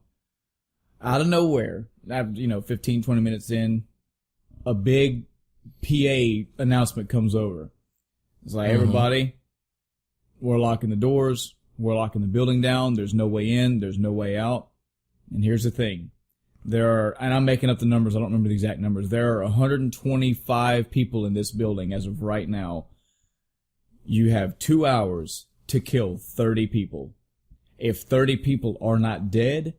Out of nowhere, 15, 20 minutes in, a big PA announcement comes over. It's like, everybody, we're locking the doors, we're locking the building down, there's no way in, there's no way out. And here's the thing. There are, and I'm making up the numbers, I don't remember the exact numbers, there are 125 people in this building as of right now. You have 2 hours to kill 30 people. If 30 people are not dead,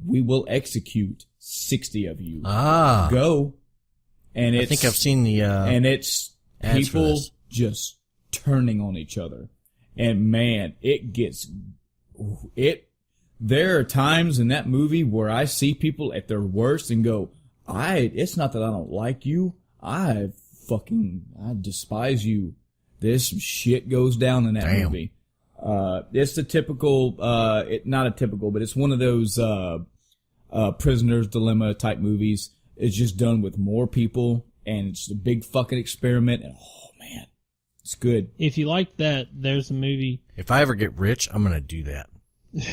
we will execute 60 of you. Go. And I think I've seen the and it's people just turning on each other. And man, there are times in that movie where I see people at their worst and go, it's not that I don't like you. I despise you. This shit goes down in that movie. It's the typical, not a typical, but it's one of those, prisoner's dilemma type movies. It's just done with more people and it's a big fucking experiment. And oh man, it's good. If you like that, there's a movie. If I ever get rich, I'm gonna do that.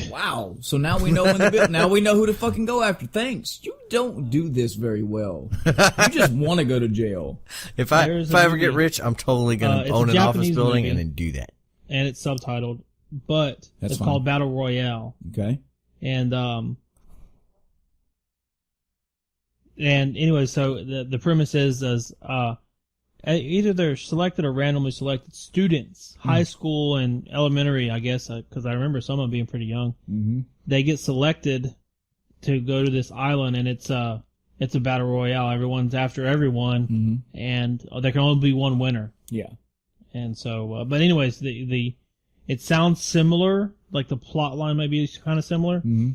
Wow. So now we know now we know who to fucking go after. Thanks. You don't do this very well. You just want to go to jail. If I ever get rich, I'm totally gonna own an office building and then do that. And it's subtitled, but it's called Battle Royale. Okay. And anyway, so the premise is either they're selected or randomly selected students, high school and elementary, I guess, because I remember some of them being pretty young. Mm-hmm. They get selected to go to this island, and it's a battle royale. Everyone's after everyone, and there can only be one winner. Yeah. And so, but anyways, it sounds similar, like the plot line might be kind of similar. Mm-hmm.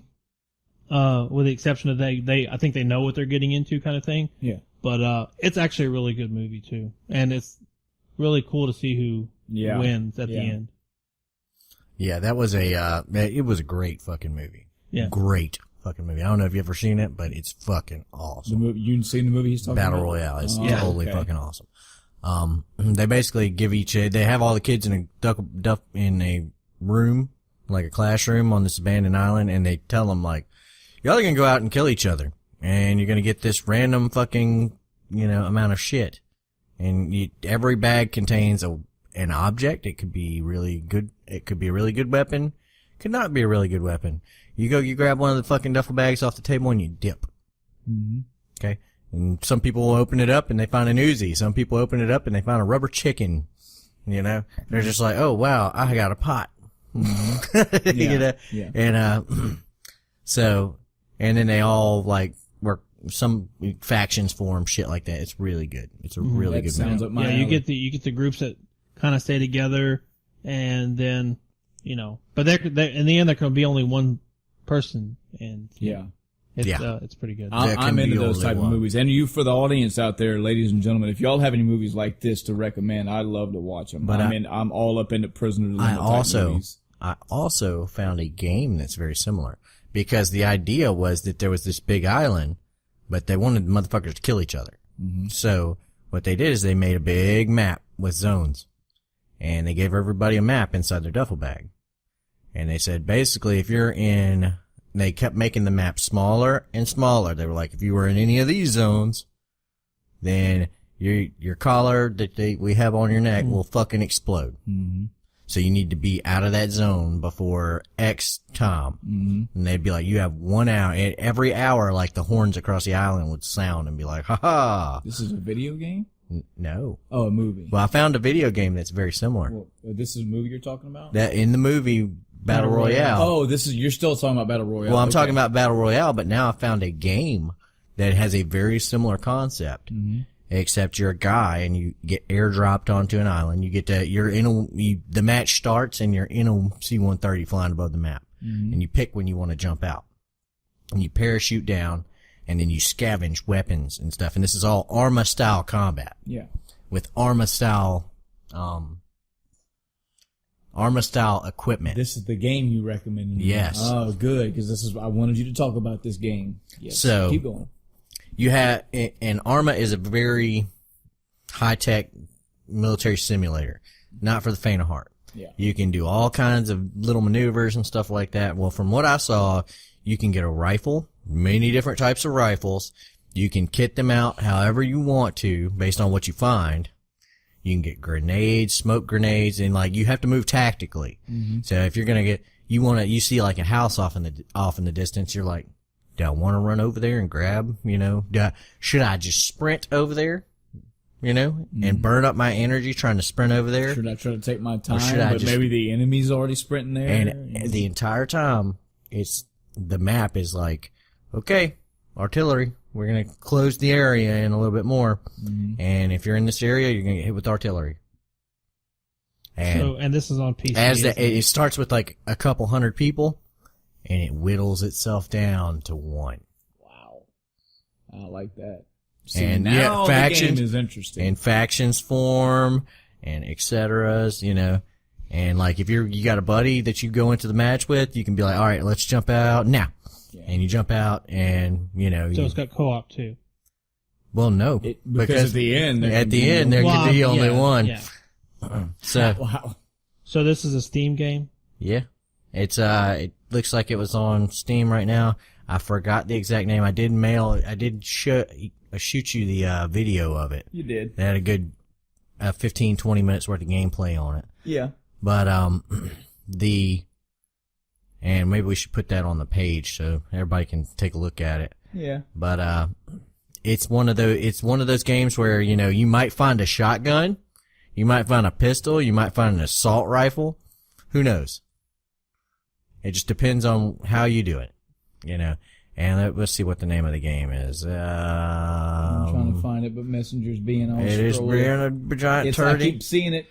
With the exception of I think they know what they're getting into, kind of thing. Yeah. But it's actually a really good movie too, and it's really cool to see who wins at the end. Yeah, that was it was a great fucking movie. Yeah, great fucking movie. I don't know if you ever seen it, but it's fucking awesome. The movie, you seen the movie he's talking Battle about? Royale is totally fucking awesome. They basically give they have all the kids in a room, like a classroom on this abandoned island, and they tell them like, y'all are gonna go out and kill each other. And you're gonna get this random fucking, amount of shit. And every bag contains an object. It could be really good. It could be a really good weapon. It could not be a really good weapon. You grab one of the fucking duffel bags off the table and you dip. Mm-hmm. Okay? And some people will open it up and they find an Uzi. Some people open it up and they find a rubber chicken. They're just like, oh wow, I got a pot. Mm-hmm. Yeah. And, so, and then they all like some factions form, shit like that. It's really good. It's a really That good sounds map. like my Yeah, you alley. get the groups that kind of stay together, and then but they're in the end there can be only one person, and Yeah. it's pretty good. There I'm can into be those only type of one. movies. And you, for the audience out there, ladies and gentlemen, if y'all have any movies like this to recommend, I'd love to watch them. But I'm all up into Prisoner Dilemma type movies. I also found a game that's very similar, because the idea was that there was this big island, but they wanted motherfuckers to kill each other. Mm-hmm. So what they did is they made a big map with zones, and they gave everybody a map inside their duffel bag. And they said, basically, if you're in, they kept making the map smaller and smaller. They were like, if you were in any of these zones, then your collar that we have on your neck will fucking explode. Mm-hmm. So you need to be out of that zone before X time. Mm-hmm. And they'd be like, you have 1 hour. And every hour, like, the horns across the island would sound and be like, ha ha. This is a video game? No. Oh, a movie. Well, I found a video game that's very similar. Well, this is a movie you're talking about? That in the movie Battle Royale. Oh, you're still talking about Battle Royale. Well, I'm Okay. talking about Battle Royale, but now I found a game that has a very similar concept. Mm-hmm. Except you're a guy and you get airdropped onto an island. You get to, the match starts and you're in a C-130 flying above the map. Mm-hmm. And you pick when you want to jump out. And you parachute down and then you scavenge weapons and stuff. And this is all Arma style combat. Yeah. With Arma style equipment. This is the game you recommended. me. Yes. Oh, good, because I wanted you to talk about this game. Yes. So- keep going. You have, and Arma is a very high-tech military simulator. Not for the faint of heart. Yeah. You can do all kinds of little maneuvers and stuff like that. Well, from what I saw, you can get a rifle, many different types of rifles. You can kit them out however you want to, based on what you find. You can get grenades, smoke grenades, and like, you have to move tactically. Mm-hmm. So if you're gonna you see like a house off in the distance, you're like, do I want to run over there and grab, should I just sprint over there, and burn up my energy trying to sprint over there? Should I try to take my time? should I But just- maybe the enemy's already sprinting there. And the entire time, the map is like, okay, artillery, we're going to close the area in a little bit more. Mm-hmm. And if you're in this area, you're going to get hit with artillery. And this is on PC. it starts with like a couple hundred people, and it whittles itself down to one. Wow. I like that. See, And now factions the game is interesting. and factions form and et ceteras, and like if you got a buddy that you go into the match with, you can be like, all right, let's jump out now. Yeah. And you jump out and, so it's got co-op too. well, no, because at the end, there at can the be end, there Well, could be only yeah, one. Yeah. So, wow. So this is a Steam game. yeah, it looks like it was on Steam right now. I forgot the exact name. I did shoot you the video of it. You did. It had a good 15, 20 minutes worth of gameplay on it. Yeah. But and maybe we should put that on the page so everybody can take a look at it. Yeah. But it's one of those games where, you might find a shotgun, you might find a pistol, you might find an assault rifle. Who knows? It just depends on how you do it, And let's see what the name of the game is. I'm trying to find it, but Messenger's being all It is scrolly. a giant I turdy. keep seeing it.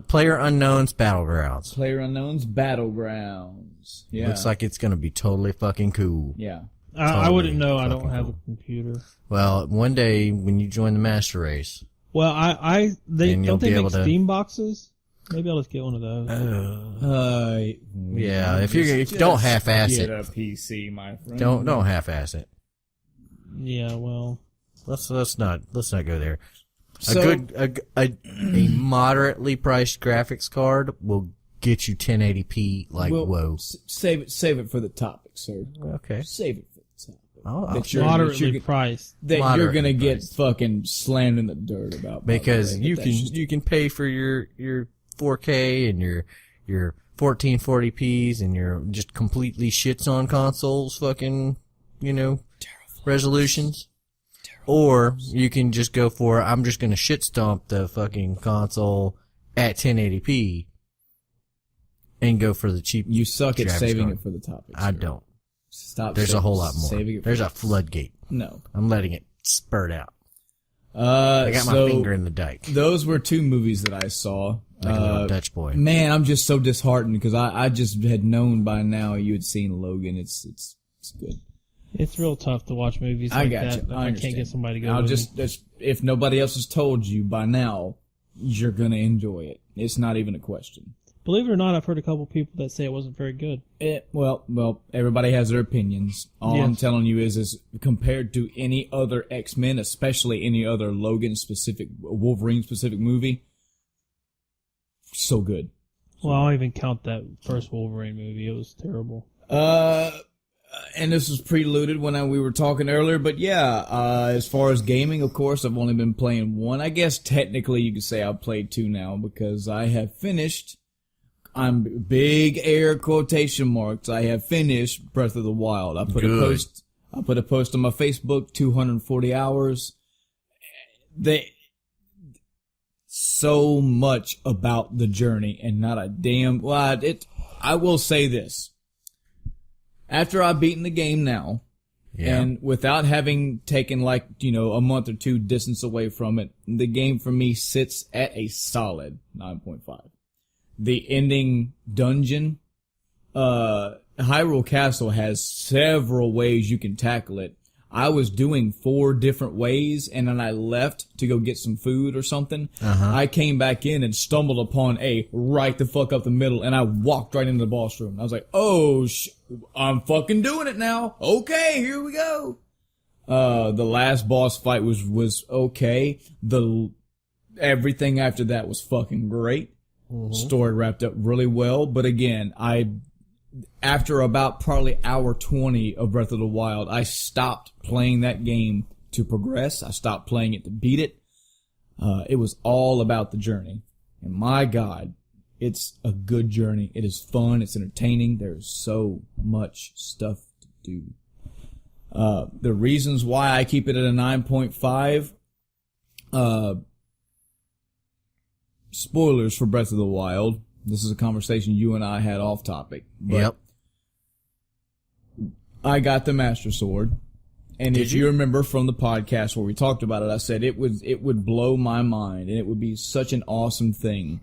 Player Unknown's Battlegrounds. PlayerUnknown's Battlegrounds. Yeah. Looks like it's gonna be totally fucking cool. Yeah. I wouldn't know. I don't fucking have a cool. computer. Well, one day when you join the master race, Well, they Then you'll don't they be make able to- Steam boxes? Maybe I'll just get one of those. yeah, if you don't half-ass Get it, a PC, my friend. don't half-ass it. Yeah, well, Let's not go there. So- A moderately priced graphics card will get you 1080p. Like, Well, whoa. Save it for the topic, sir. Okay. Save it for the topic. I'll That show you're- you. moderately priced. That you're Moderately gonna get priced. fucking slammed in the dirt about. by the Because way, but that's just- you can pay for your 4K and your 1440p's and your just completely shits on consoles fucking, resolutions. Or you can just go for, I'm just gonna shit stomp the fucking console at 1080p and go for the cheap. You suck at graphics saving card. it for the topic. I sir. don't. Stop. There's a whole lot more. Saving it. There's a floodgate. No. I'm letting it spurt out. I got my finger in the dike. Those were 2 movies that I saw. Like a little Dutch boy. Man, I'm just so disheartened because I just had known by now you had seen Logan. It's good. It's real tough to watch movies like I got that you. if I I understand. can't get somebody to go I'll with me. just if nobody else has told you by now, you're gonna enjoy it. It's not even a question. Believe it or not, I've heard a couple people that say it wasn't very good. Well, everybody has their opinions. All Yes. I'm telling you is compared to any other X-Men, especially any other Logan-specific, Wolverine-specific movie, so good. Well, I don't even count that first Wolverine movie. It was terrible. And this was preluded when we were talking earlier, but yeah, as far as gaming, of course, I've only been playing 1. I guess technically you could say I've played 2 now because I have finished. I'm big air quotation marks. I have finished Breath of the Wild. I put a post on my Facebook, 240 hours. So much about the journey and not a damn, I will say this. After I've beaten the game now, and without having taken a month or 2 distance away from it, the game for me sits at a solid 9.5. The ending dungeon, Hyrule Castle has several ways you can tackle it. I was doing 4 different ways, and then I left to go get some food or something. I came back in and stumbled upon a right the fuck up the middle, and I walked right into the boss room. I was like, oh, I'm fucking doing it now. Okay, here we go. The last boss fight was okay. Everything after that was fucking great. Story wrapped up really well, but again, after about probably hour 20 of Breath of the Wild, I stopped playing that game to progress. I stopped playing it to beat it. It was all about the journey. And my God, it's a good journey. It is fun. It's entertaining. There's so much stuff to do. The reasons why I keep it at a 9.5, spoilers for Breath of the Wild. This is a conversation you and I had off topic. But I got the Master Sword. And if you remember from the podcast where we talked about it, I said it would blow my mind and it would be such an awesome thing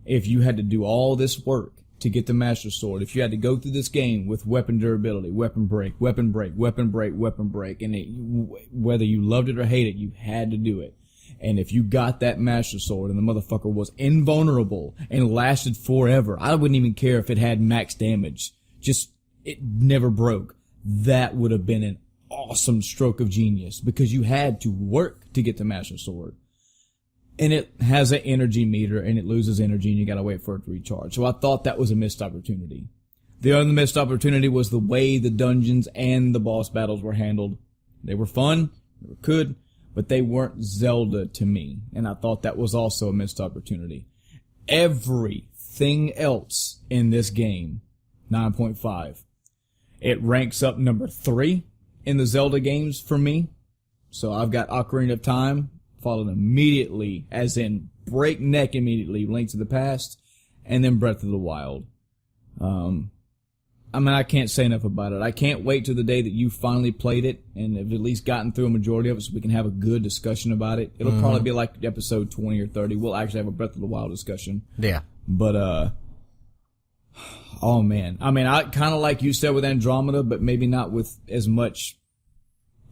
if you had to do all this work to get the Master Sword. If you had to go through this game with weapon durability, weapon break, weapon break, weapon break, weapon break, and whether you loved it or hated it, you had to do it. And if you got that Master Sword and the motherfucker was invulnerable and lasted forever, I wouldn't even care if it had max damage. Just, it never broke. That would have been an awesome stroke of genius because you had to work to get the Master Sword. And it has an energy meter and it loses energy and you gotta wait for it to recharge. So I thought that was a missed opportunity. The other missed opportunity was the way the dungeons and the boss battles were handled. They were fun, they were good, but they weren't Zelda to me. And I thought that was also a missed opportunity. Everything else in this game, 9.5. It ranks up number 3 in the Zelda games for me. So I've got Ocarina of Time, followed immediately, as in breakneck immediately, Link to the Past, and then Breath of the Wild. I can't say enough about it. I can't wait till the day that you finally played it and have at least gotten through a majority of it so we can have a good discussion about it. It'll probably be like episode 20 or 30. We'll actually have a Breath of the Wild discussion. Yeah. But, oh man. I kind of like you said with Andromeda, but maybe not with as much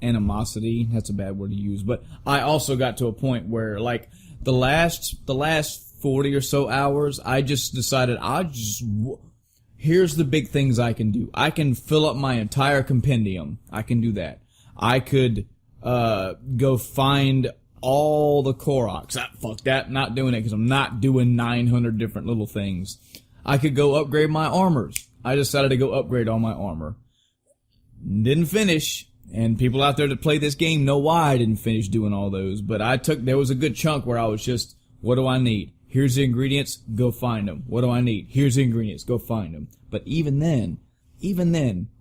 animosity. That's a bad word to use. But I also got to a point where, like, the last 40 or so hours, I just decided here's the big things I can do. I can fill up my entire compendium. I can do that. I could go find all the Koroks. Fuck that, not doing it because I'm not doing 900 different little things. I could go upgrade my armors. I decided to go upgrade all my armor. Didn't finish, and people out there that play this game know why I didn't finish doing all those, but there was a good chunk where I was just, what do I need? Here's the ingredients, go find them. What do I need? Here's the ingredients, go find them. But even then,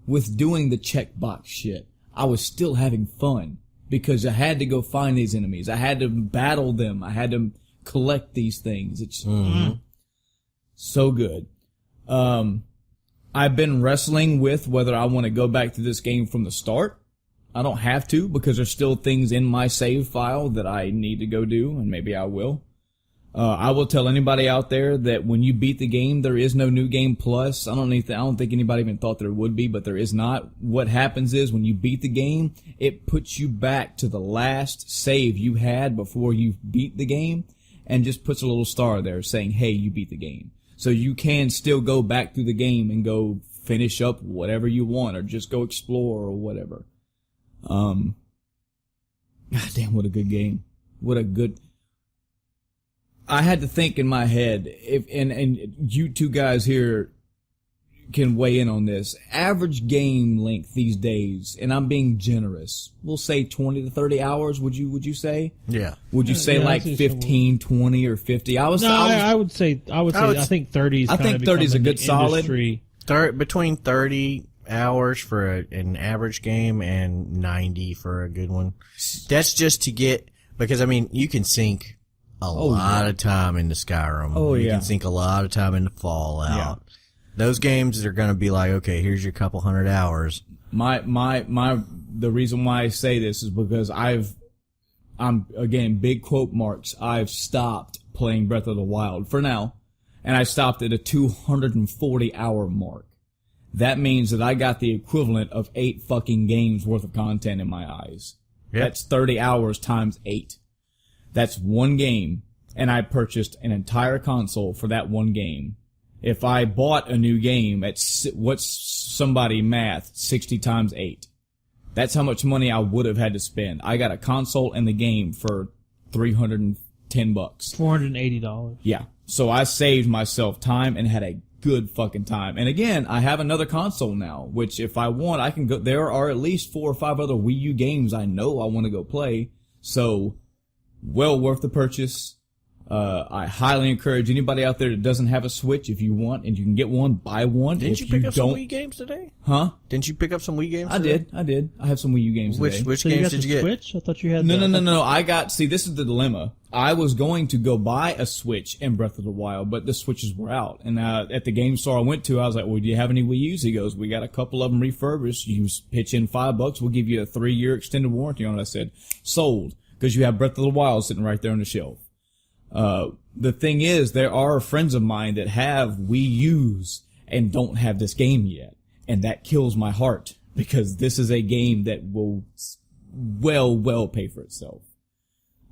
with doing the checkbox shit, I was still having fun because I had to go find these enemies. I had to battle them. I had to collect these things. It's so good. I've been wrestling with whether I want to go back to this game from the start. I don't have to because there's still things in my save file that I need to go do, and maybe I will. I will tell anybody out there that when you beat the game, there is no New Game Plus. I don't think anybody even thought there would be, but there is not. What happens is when you beat the game, it puts you back to the last save you had before you beat the game, and just puts a little star there saying, hey, you beat the game. So you can still go back through the game and go finish up whatever you want, or just go explore or whatever. God damn, what a good game. I had to think in my head, and you two guys here can weigh in on this. Average game length these days, and I'm being generous, we'll say 20 to 30 hours, would you say? Yeah. Would you say like 15, 20, or 50? I would say I think 30 is I think 30 is a good solid. Between 30 hours for an average game and 90 for a good one. That's just to get, because I mean, you can sink a lot of time into Skyrim. You can sink a lot of time into Fallout. Yeah. Those games are going to be like, okay, here's your couple 100 hours. The reason why I say this is because I'm again, big quote marks, I've stopped playing Breath of the Wild for now, and I stopped at a 240 hour mark. That means that I got the equivalent of 8 fucking games worth of content in my eyes. Yep. That's 30 hours times 8. That's one game, and I purchased an entire console for that one game. If I bought a new game at, what's somebody math, 60 times 8. That's how much money I would have had to spend. I got a console and the game for $310. $480. Yeah. So I saved myself time and had a good fucking time. And again, I have another console now, which if I want, I can go. There are at least 4 or 5 other Wii U games I know I want to go play. So, well worth the purchase. I highly encourage anybody out there that doesn't have a Switch, if you want, and you can get one, buy one. Didn't you pick up some Wii games today? Huh? Didn't you pick up some Wii games today? I did. I have some Wii U games today. Which games did you get? Switch? I thought you had No. See, this is the dilemma. I was going to go buy a Switch and Breath of the Wild, but the Switches were out. And at the game store I went to, I was like, well, do you have any Wii U's? He goes, we got a couple of them refurbished. You pitch in $5, we'll give you a 3-year extended warranty on it. I said, sold, because you have Breath of the Wild sitting right there on the shelf. The thing is, there are friends of mine that have Wii U's and don't have this game yet. And that kills my heart, because this is a game that will well pay for itself.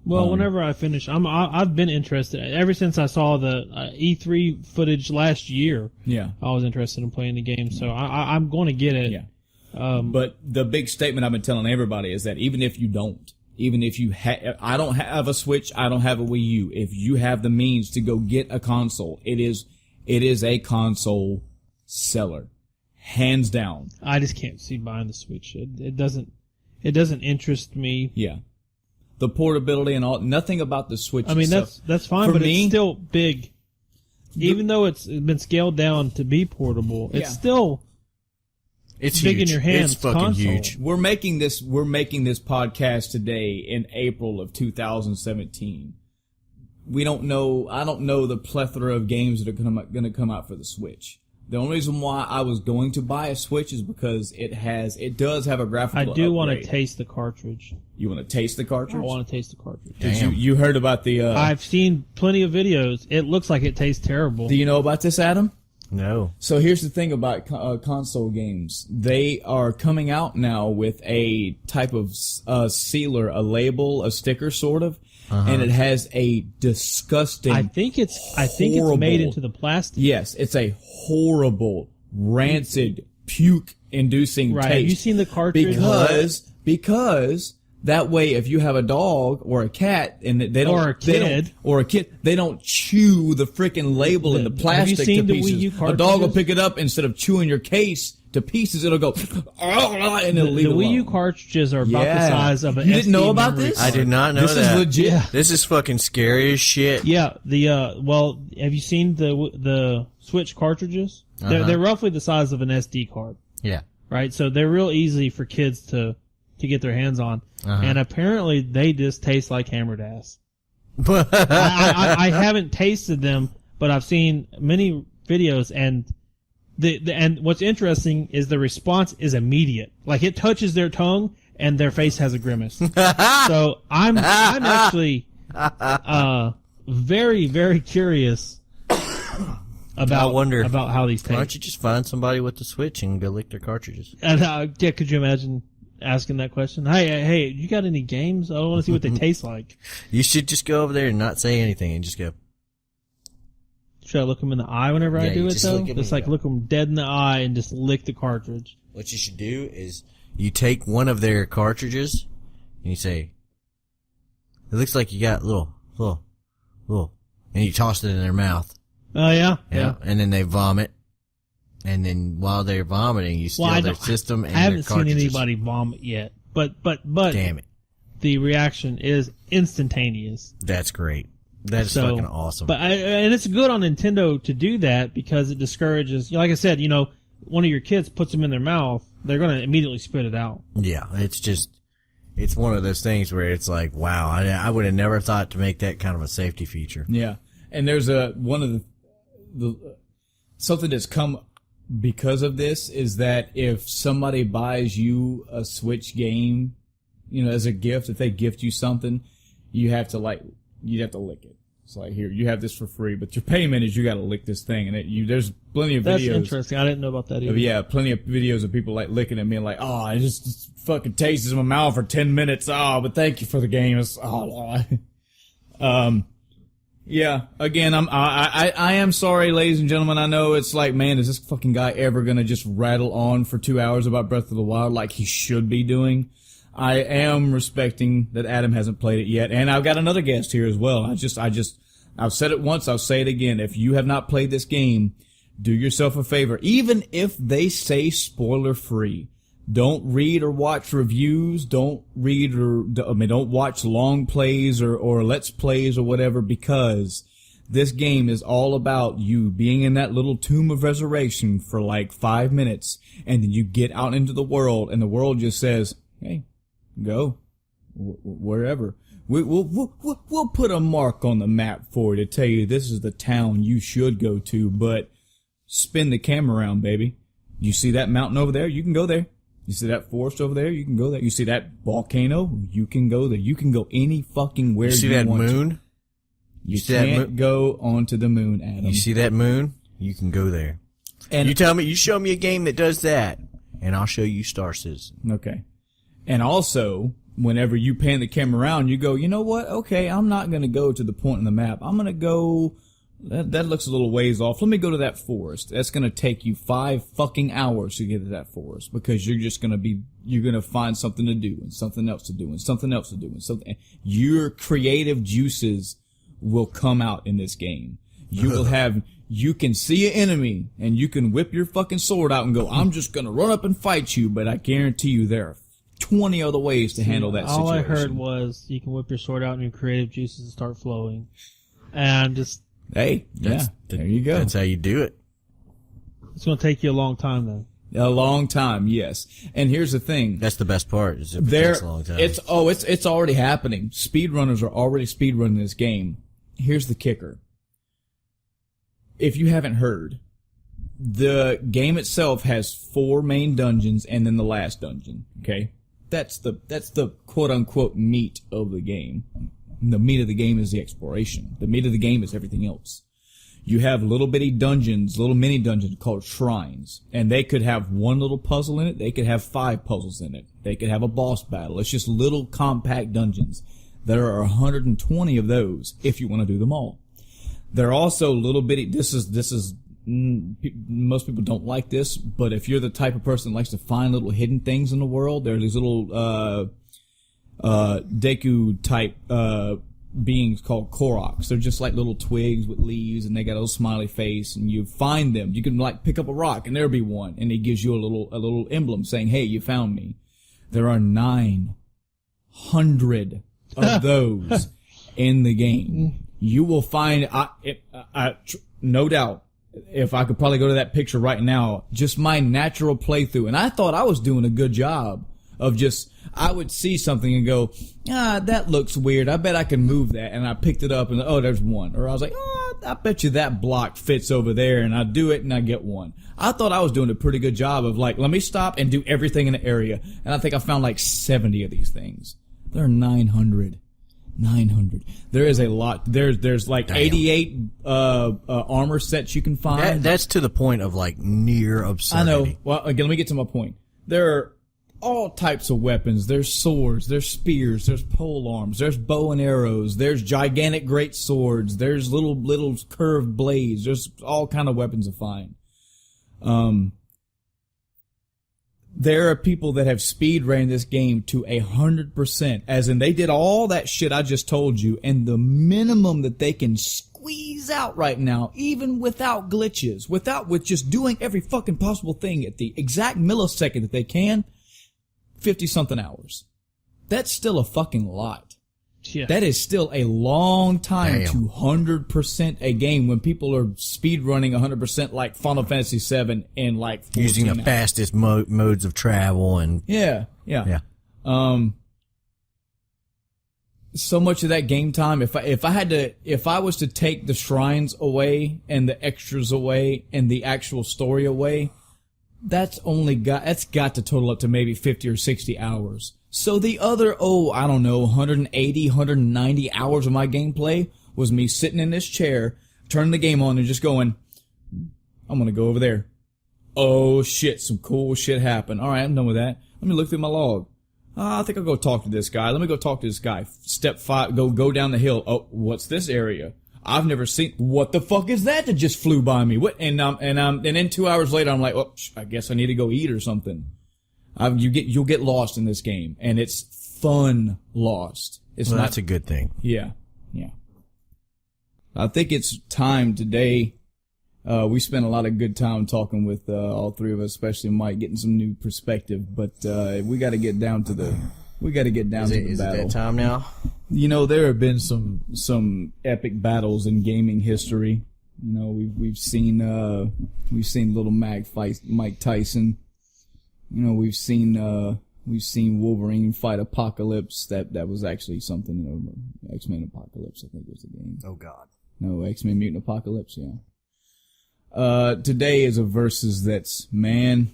Well, whenever I finish, I've been interested ever since I saw the E3 footage last year. Yeah, I was interested in playing the game, so I'm going to get it. Yeah. But the big statement I've been telling everybody is that even if you don't, even if you I don't have a Switch, I don't have a Wii U. If you have the means to go get a console, it is a console seller, hands down. I just can't see buying the Switch. It doesn't interest me. Yeah. The portability and all, nothing about the Switch. I mean, that's fine, but it's still big. Even though it's been scaled down to be portable, it's still big huge. In your hands. It's fucking console. huge. We're making this podcast today in April of 2017. I don't know the plethora of games that are going to come out for the Switch. The only reason why I was going to buy a Switch is because it does have a graphical I do upgrade. want to taste the cartridge. You want to taste the cartridge? I want to taste the cartridge. Damn. You heard about the... I've seen plenty of videos. It looks like it tastes terrible. Do you know about this, Adam? No. So here's the thing about console games. They are coming out now with a type of sealer, a label, a sticker sort of. And it has a disgusting. I think it's made into the plastic. Yes, it's a horrible, rancid, puke-inducing taste. Have you seen the cartridge? Because that way, if you have a dog or a cat and they don't, or a kid, they don't chew the freaking label and the plastic have you seen to the pieces. Wii U cartridges? A dog will pick it up instead of chewing your case to pieces. It'll go, and it'll leave it alone. The Wii U cartridges are about the size of an SD You didn't know about memory this? card. I did not know this that. This is legit. Yeah. This is fucking scary as shit. Yeah. Well, have you seen the Switch cartridges? They're roughly the size of an SD card. Yeah. Right. So they're real easy for kids to get their hands on. And apparently they just taste like hammered ass. I haven't tasted them, but I've seen many videos, and and what's interesting is the response is immediate. Like it touches their tongue and their face has a grimace. So I'm actually very, very curious about how these taste. Why don't you just find somebody with the Switch and go lick their cartridges? And yeah, could you imagine asking that question? Hey, you got any games? I want to see what they taste like. You should just go over there and not say anything and just go. Should I look them in the eye whenever I do it, though? Just look them dead in the eye and just lick the cartridge. What you should do is you take one of their cartridges and you say, it looks like you got little, and you toss it in their mouth. Oh, yeah? Yeah. And then they vomit. And then while they're vomiting, you steal their system and their cartridges. I haven't seen anybody vomit yet. But. Damn it. The reaction is instantaneous. That's great. That's fucking awesome. And it's good on Nintendo to do that because it discourages, like I said, one of your kids puts them in their mouth, they're going to immediately spit it out. Yeah, it's one of those things where it's like, wow, I would have never thought to make that kind of a safety feature. Yeah. And there's one of the something that's come because of this is that if somebody buys you a Switch game, as a gift, if they gift you something, you'd have to lick it. It's like, here, you have this for free, but your payment is you got to lick this thing. And there's plenty of videos. That's interesting. I didn't know about that either. Yeah, plenty of videos of people like licking it and being like, oh, it just fucking tastes in my mouth for 10 minutes. Oh, but thank you for the game. Yeah, again, I am sorry, ladies and gentlemen. I know it's like, man, is this fucking guy ever gonna just rattle on for 2 hours about Breath of the Wild like he should be doing? I am respecting that Adam hasn't played it yet, and I've got another guest here as well. I've said it once, I'll say it again. If you have not played this game, do yourself a favor. Even if they say spoiler free, don't read or watch reviews. Don't watch long plays or let's plays or whatever, because this game is all about you being in that little tomb of resurrection for like 5 minutes, and then you get out into the world, and the world just says, hey, go wherever. We'll put a mark on the map for you to tell you this is the town you should go to, but spin the camera around, baby. You see that mountain over there? You can go there. You see that forest over there? You can go there. You see that volcano? You can go there. You can go any fucking where you want. You see that moon? You can't go onto the moon, Adam. You see that moon? You can go there. And you show me a game that does that, and I'll show you Star Citizen. Okay. And also, whenever you pan the camera around, you go, you know what? Okay, I'm not going to go to the point on the map. I'm going to go, that looks a little ways off. Let me go to that forest. That's going to take you 5 fucking hours to get to that forest, because you're going to find something to do and something else to do and something else to do and something. Your creative juices will come out in this game. You can see an enemy and you can whip your fucking sword out and go, I'm just going to run up and fight you, but I guarantee you there are 20 other ways to handle that situation. All I heard was you can whip your sword out and your creative juices start flowing. And just... Hey, there you go. That's how you do it. It's going to take you a long time, though. A long time, yes. And here's the thing. That's the best part. Is it takes a long time. It's already happening. Speedrunners are already speedrunning this game. Here's the kicker. If you haven't heard, the game itself has 4 main dungeons and then the last dungeon. Okay, that's the quote unquote meat of the game. The meat of the game is the exploration. The meat of the game is everything else. You have little bitty dungeons, little mini dungeons called shrines, and they could have 1 little puzzle in it. They could have 5 puzzles in it. They could have a boss battle. It's just little compact dungeons. There are 120 of those if you want to do them all. They're also little bitty. Most people don't like this, but if you're the type of person that likes to find little hidden things in the world, there are these little Deku type beings called Koroks. They're just like little twigs with leaves, and they got a little smiley face, and you find them. You can like pick up a rock, and there'll be one, and it gives you a little emblem saying, "Hey, you found me." There are 900 of those in the game. You will find, no doubt, if I could probably go to that picture right now, just my natural playthrough. And I thought I was doing a good job of I would see something and go, that looks weird. I bet I can move that. And I picked it up and, oh, there's one. Or I was like, I bet you that block fits over there, and I do it and I get one. I thought I was doing a pretty good job of like, let me stop and do everything in the area. And I think I found like 70 of these things. There are 900. 900. There is a lot. There's like 88 armor sets you can find. That's to the point of like near absurdity. I know. Well, again, let me get to my point. There are all types of weapons. There's swords, there's spears, there's pole arms, there's bow and arrows, there's gigantic great swords, there's little curved blades. There's all kind of weapons to find. There are people that have speed ran this game to 100%, as in they did all that shit I just told you, and the minimum that they can squeeze out right now, even without glitches, with just doing every fucking possible thing at the exact millisecond that they can, 50-something hours. That's still a fucking lot. Yeah. That is still a long time Damn. to 100% a game when people are speed running 100% like Final Fantasy VII in like 14 Using the hours. fastest modes of travel and Yeah. So much of that game time, if I was to take the shrines away and the extras away and the actual story away, that's got to total up to maybe 50 or 60 hours. So the other, 180, 190 hours of my gameplay was me sitting in this chair, turning the game on and just going, I'm gonna go over there. Oh shit, some cool shit happened. Alright, I'm done with that. Let me look through my log. I think I'll go talk to this guy. Let me go talk to this guy. Step 5, go down the hill. Oh, what's this area? I've never seen. What the fuck is that just flew by me? What? And then 2 hours later, I'm like, I guess I need to go eat or something. You'll get lost in this game, and it's fun lost. It's well, not. that's a good thing. Yeah. I think it's time today. We spent a lot of good time talking with all three of us, especially Mike, getting some new perspective. But we got to get down to the. We got to get down to the Is battle. it that time now? You know, there have been some epic battles in gaming history. You know, we've seen Little Mac fight Mike Tyson. You know, we've seen Wolverine fight Apocalypse. That was actually something. You know, X-Men Apocalypse, I think was the game. Oh God. No, X-Men Mutant Apocalypse. Yeah. Today is a versus that's, man,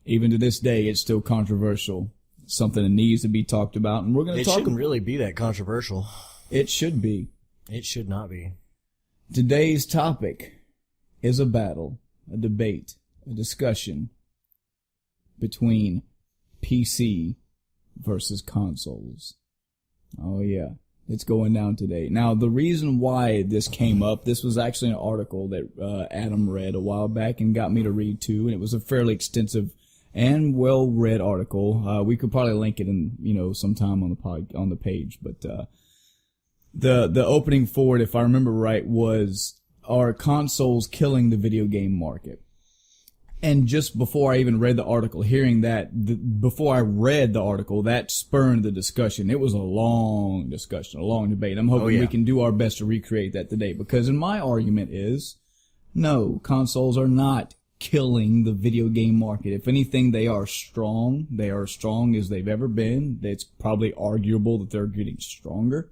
even to this day, it's still controversial. Something that needs to be talked about, and we're going to talk. It shouldn't really be that controversial. It should be. It should not be. Today's topic is a battle, a debate, a discussion between PC versus consoles. Oh yeah, it's going down today. Now, the reason why this came up, this was actually an article that Adam read a while back and got me to read too, and it was a fairly extensive and well-read article. We could probably link it in, sometime on the page, but the opening for it, if I remember right, was, are consoles killing the video game market? And just before I even read the article, hearing that, before I read the article, that spurred the discussion. It was a long discussion, a long debate. I'm hoping we can do our best to recreate that today, because my argument is, no, consoles are not killing the video game market. If anything, they are strong. They are as strong as they've ever been. It's probably arguable that they're getting stronger.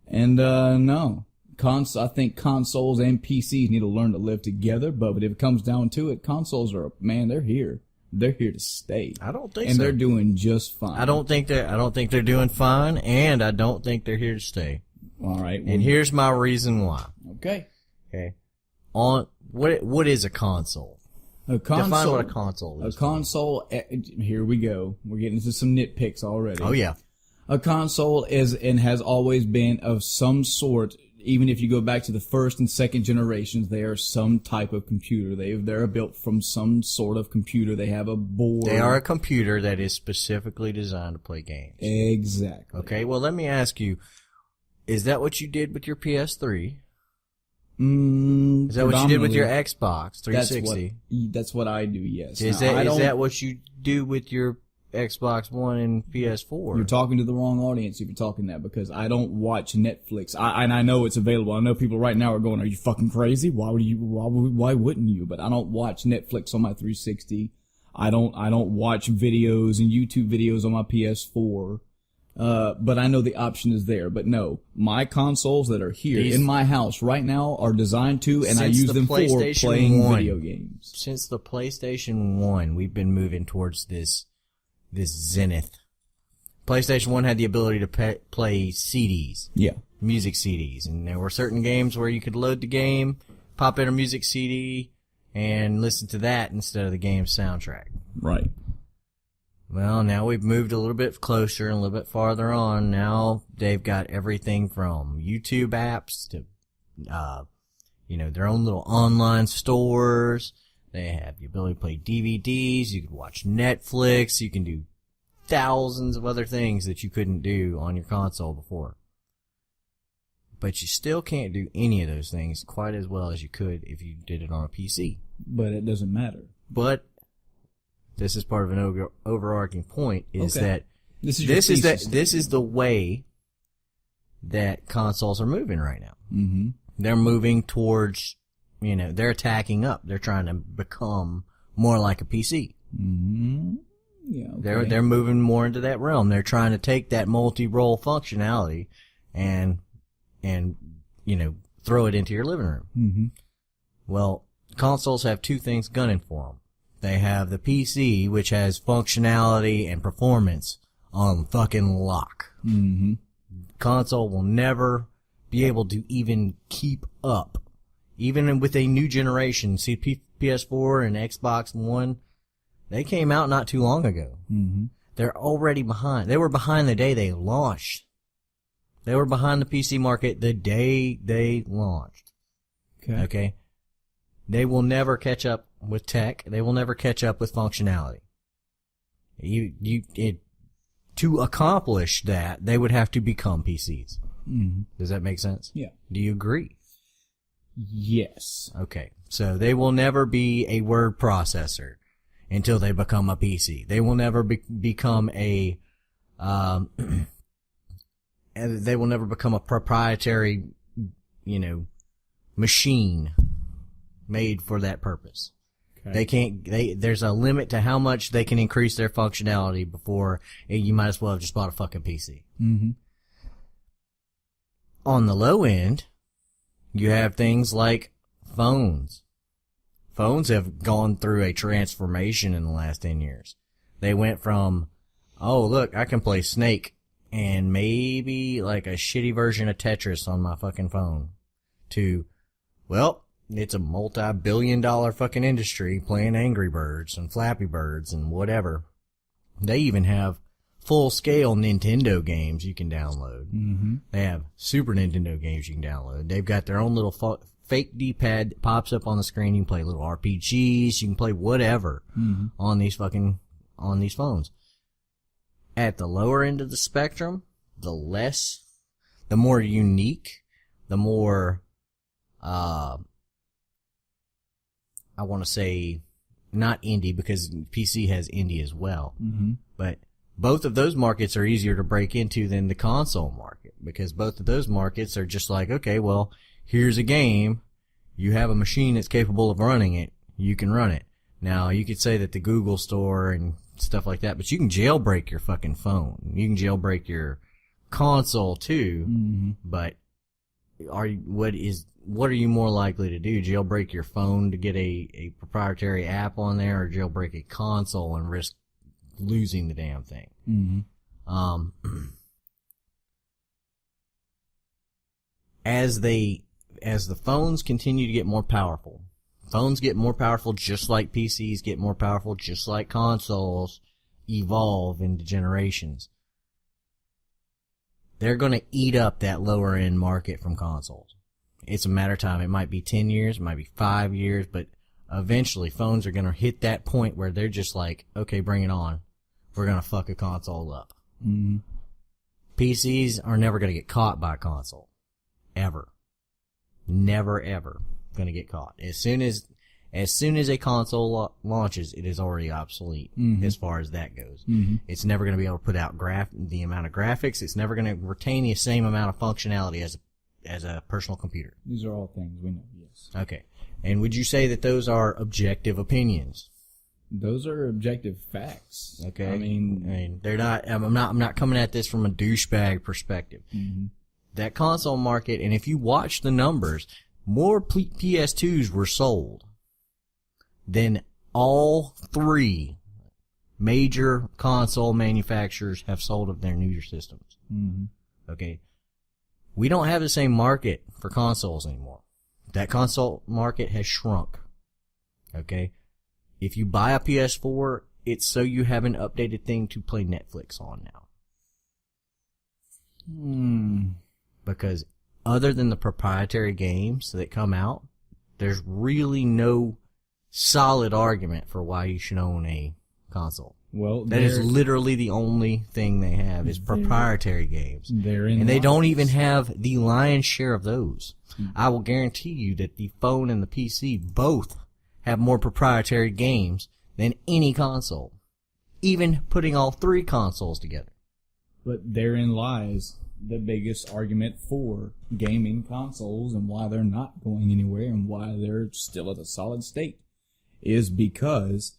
And no, I think consoles and PCs need to learn to live together. But if it comes down to it, consoles are, man, they're here. They're here to stay. I don't think and so. They're doing just fine. I don't think they're doing fine, and I don't think they're here to stay. All right. And here's my reason why. Okay. What is a console? A console. Define what a console is. A console. Here we go. We're getting into some nitpicks already. Oh yeah. A console is and has always been of some sort. Even if you go back to the first and second generations, they are some type of computer. They're built from some sort of computer. They have a board. They are a computer that is specifically designed to play games. Exactly. Okay. Well, let me ask you: is that what you did with your PS3? Is that what you did with your Xbox 360? That's what I do, yes. Is that what you do with your Xbox One and PS4? You're talking to the wrong audience if you're talking that, because I don't watch Netflix. And I know it's available. I know people right now are going, "Are you fucking crazy? Why wouldn't you?" But I don't watch Netflix on my 360. I don't watch videos and YouTube videos on my PS4. But I know the option is there. But no, my consoles that are here in my house right now are designed to, and I use them for playing video games. Since the PlayStation 1, we've been moving towards this zenith. PlayStation 1 had the ability to play CDs. Yeah. Music CDs. And there were certain games where you could load the game, pop in a music CD, and listen to that instead of the game's soundtrack. Right. Well, now we've moved a little bit closer and a little bit farther on. Now they've got everything from YouTube apps to, their own little online stores. They have the ability to play DVDs. You can watch Netflix. You can do thousands of other things that you couldn't do on your console before. But you still can't do any of those things quite as well as you could if you did it on a PC. But it doesn't matter. But this is part of an overarching point is that this is the way that consoles are moving right now. Mm-hmm. They're moving towards, they're attacking up. They're trying to become more like a PC. Mm-hmm. Yeah. Okay. They're moving more into that realm. They're trying to take that multi-role functionality and throw it into your living room. Mm-hmm. Well, consoles have two things gunning for them. They have the PC, which has functionality and performance on fucking lock. Mm-hmm. Console will never be able to even keep up. Even with a new generation, see PS4 and Xbox One, they came out not too long ago. Mm-hmm. They're already behind. They were behind the day they launched. They were behind the PC market the day they launched. Okay? They will never catch up with tech. They will never catch up with functionality. To accomplish that, they would have to become PCs. Mm-hmm. Does that make sense? Yeah. Do you agree? Yes. Okay. So they will never be a word processor until they become a PC. They will never become a, they will never become a proprietary, machine made for that purpose. Okay. There's a limit to how much they can increase their functionality before you might as well have just bought a fucking PC. Mm-hmm. On the low end, you have things like phones. Phones have gone through a transformation in the last 10 years. They went from, oh, look, I can play Snake and maybe like a shitty version of Tetris on my fucking phone, to, well, it's a multi-billion-dollar fucking industry playing Angry Birds and Flappy Birds and whatever. They even have full-scale Nintendo games you can download. Mm-hmm. They have Super Nintendo games you can download. They've got their own little fake D-pad that pops up on the screen. You can play little RPGs. You can play whatever on these phones. At the lower end of the spectrum, the more unique, the more, I want to say not indie, because PC has indie as well. Mm-hmm. But both of those markets are easier to break into than the console market, because both of those markets are just like, okay, well, here's a game. You have a machine that's capable of running it. You can run it. Now, you could say that the Google Store and stuff like that, but you can jailbreak your fucking phone. You can jailbreak your console too. Mm-hmm. But what are you more likely to do? Jailbreak your phone to get a proprietary app on there, or jailbreak a console and risk losing the damn thing? Mm-hmm. As the phones continue to get more powerful, phones get more powerful just like PCs get more powerful, just like consoles evolve into generations. They're going to eat up that lower end market from consoles. It's a matter of time. It might be 10 years, it might be 5 years, but eventually phones are going to hit that point where they're just like, okay, bring it on. We're going to fuck a console up. Mm-hmm. PCs are never going to get caught by a console. Ever. Never ever going to get caught. As soon as a console launches, it is already obsolete as far as that goes. Mm-hmm. It's never going to be able to put out the amount of graphics. It's never going to retain the same amount of functionality as a personal computer. These are all things we know, yes. Okay. And would you say that those are objective opinions? Those are objective facts. Okay. I mean, they're not, I'm not coming at this from a douchebag perspective. Mm-hmm. That console market, and if you watch the numbers, more PS2s were sold than all 3 major console manufacturers have sold of their new systems. Mm-hmm. Okay. We don't have the same market for consoles anymore. That console market has shrunk. Okay. If you buy a PS4, it's so you have an updated thing to play Netflix on now. Because other than the proprietary games that come out, there's really no solid argument for why you should own a console. Well, that is literally the only thing they have is proprietary games. And they don't even have the lion's share of those. I will guarantee you that the phone and the PC both have more proprietary games than any console. Even putting all 3 consoles together. But therein lies the biggest argument for gaming consoles and why they're not going anywhere and why they're still at a solid state is because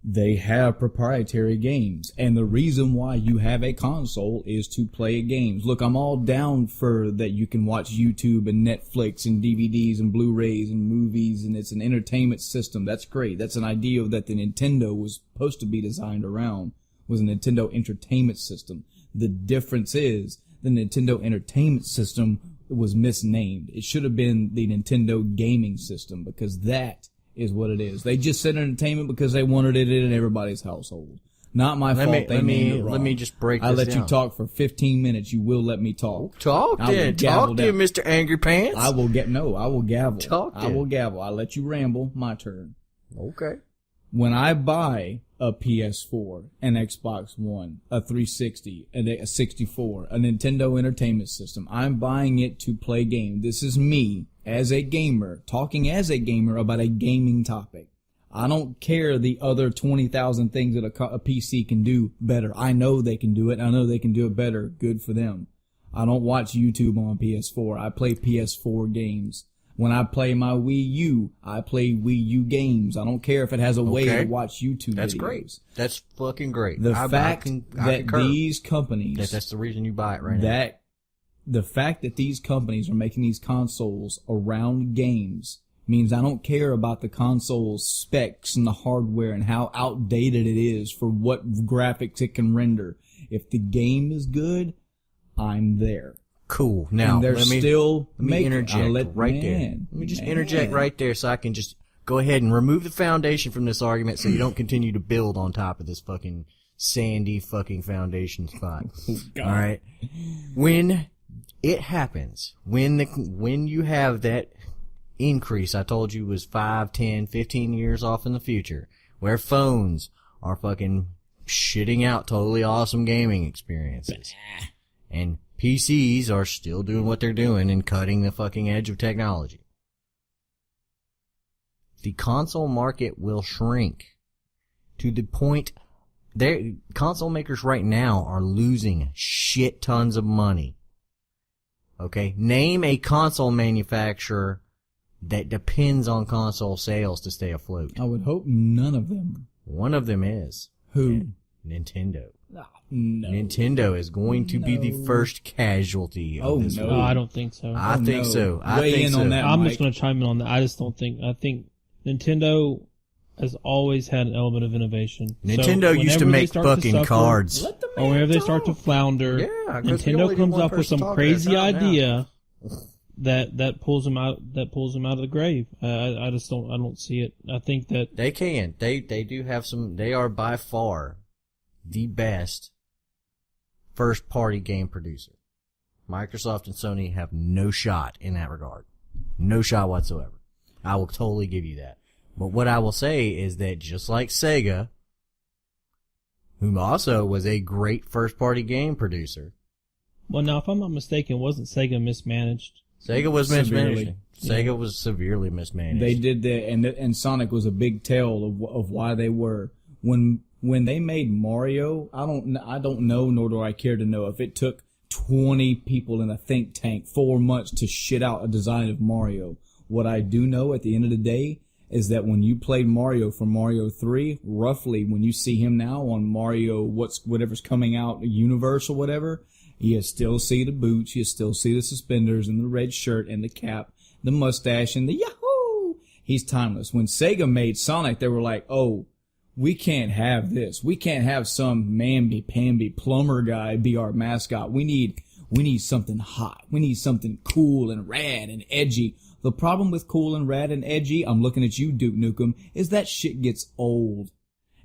they have proprietary games. And the reason why you have a console is to play games. Look, I'm all down for that you can watch YouTube and Netflix and DVDs and Blu-rays and movies, and it's an entertainment system. That's great. That's an idea that the Nintendo was supposed to be designed around, was a Nintendo entertainment system. The difference is the Nintendo entertainment system was misnamed. It should have been the Nintendo gaming system, because that is what it is. They just said entertainment because they wanted it in everybody's household. Not my fault. Let me just break this down. I let you talk for 15 minutes. You will let me talk. Talk then. Talk then, Mr. Angry Pants. I will gavel. Talk then. I will gavel. I let you ramble. My turn. Okay. When I buy a PS4, an Xbox One, a 360, a 64, a Nintendo Entertainment System, I'm buying it to play games. This is me, as a gamer, talking as a gamer about a gaming topic. I don't care the other 20,000 things that a PC can do better. I know they can do it. I know they can do it better. Good for them. I don't watch YouTube on PS4. I play PS4 games. When I play my Wii U, I play Wii U games. I don't care if it has a way to watch YouTube That's videos. Great. That's fucking great. The fact that these companies... That's the reason you buy it right now. The fact that these companies are making these consoles around games means I don't care about the console's specs and the hardware and how outdated it is for what graphics it can render. If the game is good, I'm there. Cool. Now, and let me interject right there. Let me just interject right there so I can just go ahead and remove the foundation from this argument so you don't continue to build on top of this fucking sandy fucking foundation spot. All right. When it happens, when you have that increase I told you was 5, 10, 15 years off in the future, where phones are fucking shitting out totally awesome gaming experiences. And PCs are still doing what they're doing and cutting the fucking edge of technology. The console market will shrink to the point console makers right now are losing shit tons of money. Okay? Name a console manufacturer that depends on console sales to stay afloat. I would hope none of them. One of them is. Who? Nintendo. No. Nintendo is going to be the first casualty of this. No, I don't think so. I think so. I'm just going to chime in on that. I think Nintendo has always had an element of innovation. Nintendo used to make fucking cards. Or whenever they start to flounder, Nintendo comes up with some crazy idea that pulls them out of the grave. I don't see it. I think that they can. They do have some. They are by far the best first party game producer. Microsoft and Sony have no shot in that regard. No shot whatsoever. I will totally give you that. But what I will say is that just like Sega, whom also was a great first party game producer. Well, now if I'm not mistaken, wasn't Sega mismanaged? Sega was mismanaged. Sega was severely mismanaged. They did that, and Sonic was a big tell of why they were. When they made Mario, I don't know, nor do I care to know if it took 20 people in a think tank 4 months to shit out a design of Mario. What I do know at the end of the day is that when you played Mario for Mario 3, roughly when you see him now on Mario, whatever's coming out, Universe or whatever, you still see the boots, you still see the suspenders and the red shirt and the cap, the mustache and the yahoo! He's timeless. When Sega made Sonic, they were like, oh, we can't have this. We can't have some mamby-pamby plumber guy be our mascot. We need something hot. We need something cool and rad and edgy. The problem with cool and rad and edgy, I'm looking at you, Duke Nukem, is that shit gets old.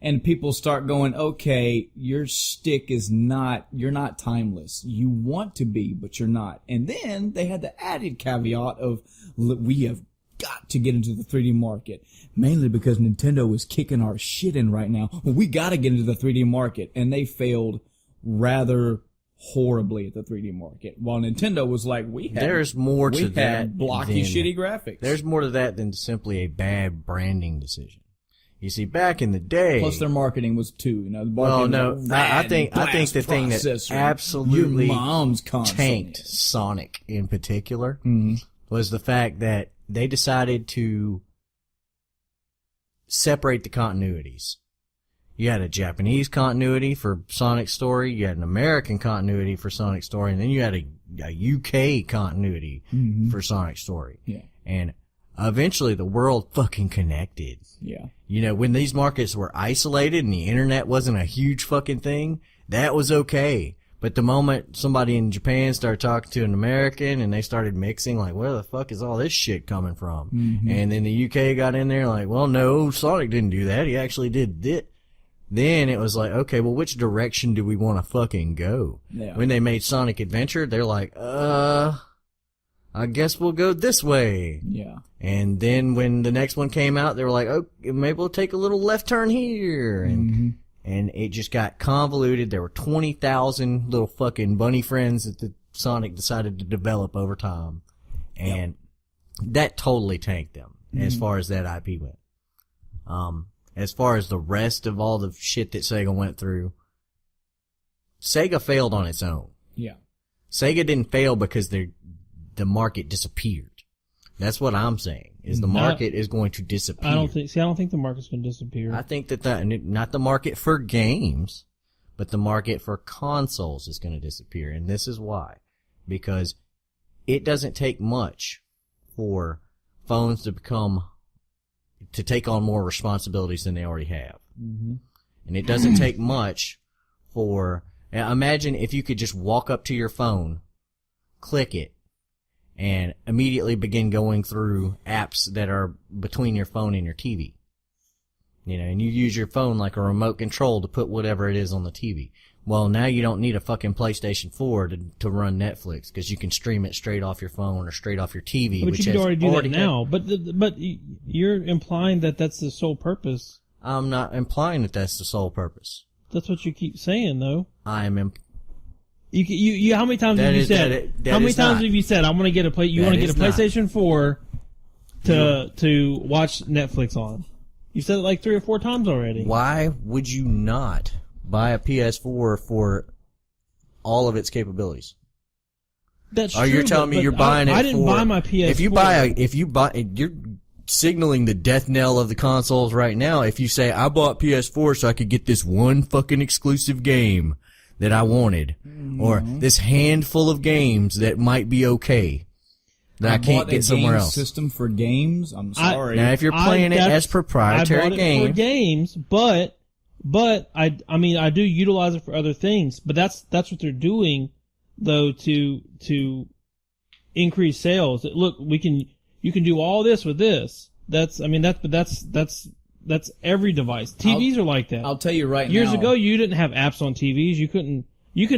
And people start going, okay, your stick is you're not timeless. You want to be, but you're not. And then they had the added caveat of, we have got to get into the 3D market. Mainly because Nintendo is kicking our shit in right now. Well, we gotta get into the 3D market. And they failed rather horribly at the 3D market. While Nintendo was like, there's more to that blocky, shitty graphics. There's more to that than simply a bad branding decision. You see, back in the day, plus their marketing was too. You know, the well, no, I think the thing that absolutely your mom's tanked Sonic in particular mm-hmm. was the fact that they decided to separate the continuities. You had a Japanese continuity for Sonic's story, you had an American continuity for Sonic's story, and then you had a UK continuity mm-hmm. for Sonic's story. Yeah. And eventually the world fucking connected. Yeah. You know, when these markets were isolated and the internet wasn't a huge fucking thing, that was okay. But the moment somebody in Japan started talking to an American and they started mixing, like, where the fuck is all this shit coming from? Mm-hmm. And then the UK got in there like, well, no, Sonic didn't do that. He actually did this. Then it was like, okay, well, which direction do we want to fucking go? Yeah. When they made Sonic Adventure, they're like, I guess we'll go this way. Yeah. And then when the next one came out, they were like, oh, maybe we'll take a little left turn here. And it just got convoluted. There were 20,000 little fucking bunny friends that the Sonic decided to develop over time. And that totally tanked them as far as that IP went. As far as the rest of all the shit that Sega went through, Sega failed on its own. Yeah. Sega didn't fail because the market disappeared. That's what I'm saying, is the market is going to disappear. I don't think the market's going to disappear. I think that not the market for games, but the market for consoles is going to disappear. And this is why. Because it doesn't take much for phones to take on more responsibilities than they already have. Mm-hmm. And it doesn't take much for, imagine if you could just walk up to your phone, click it, and immediately begin going through apps that are between your phone and your TV. You know, and you use your phone like a remote control to put whatever it is on the TV. Well, now you don't need a fucking PlayStation 4 to run Netflix, because you can stream it straight off your phone or straight off your TV. But you can already do that now. But you're implying that that's the sole purpose. I'm not implying that that's the sole purpose. That's what you keep saying, though. You how many times have you said? How many times have you said I want to get a You want to get a PlayStation 4 to watch Netflix on? You've said it like 3 or 4 times already. Why would you not buy a PS4 for all of its capabilities? That's true. You're telling me you're buying it for... I didn't buy my PS4. You're signaling the death knell of the consoles right now. If you say, I bought PS4 so I could get this one fucking exclusive game that I wanted, or this handful of games that might be okay, that I can't get somewhere else. System for games. I'm sorry. Now, if you're playing it as proprietary game, for games, but I mean I do utilize it for other things. But that's what they're doing, though, to increase sales. Look, you can do all this with this. That's every device. TVs are like that. I'll tell you right now. Years ago, you didn't have apps on TVs. You couldn't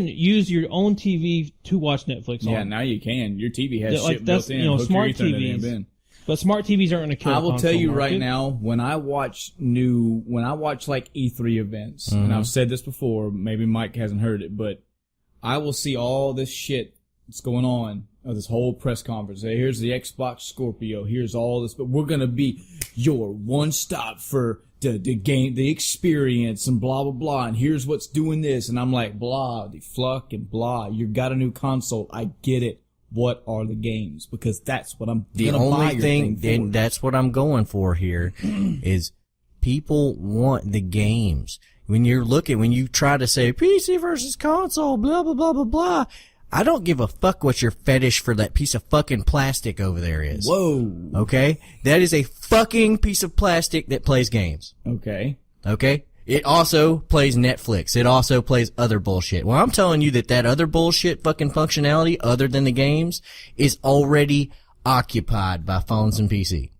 use your own TV to watch Netflix on. Yeah, now you can. Your TV has shit built in. Smart TVs. But smart TVs aren't going to kill. I will tell you right now, when I watch like E3 events, and I've said this before, maybe Mike hasn't heard it, but I will see all this shit that's going on. This whole press conference. Hey, here's the Xbox Scorpio. Here's all this, but we're gonna be your one stop for the game, the experience, and blah blah blah. And here's what's doing this. And I'm like, blah, the fluck and blah. You got a new console. I get it. what are the games? Because that's what I'm The gonna buy only your thing, for. and that's what I'm going for here, is people want the games. When you try to say PC versus console, blah, blah, blah, blah, blah, I don't give a fuck what your fetish for that piece of fucking plastic over there is. Whoa. Okay? That is a fucking piece of plastic that plays games. Okay. Okay? It also plays Netflix. It also plays other bullshit. Well, I'm telling you that other bullshit fucking functionality, other than the games, is already occupied by phones and PC.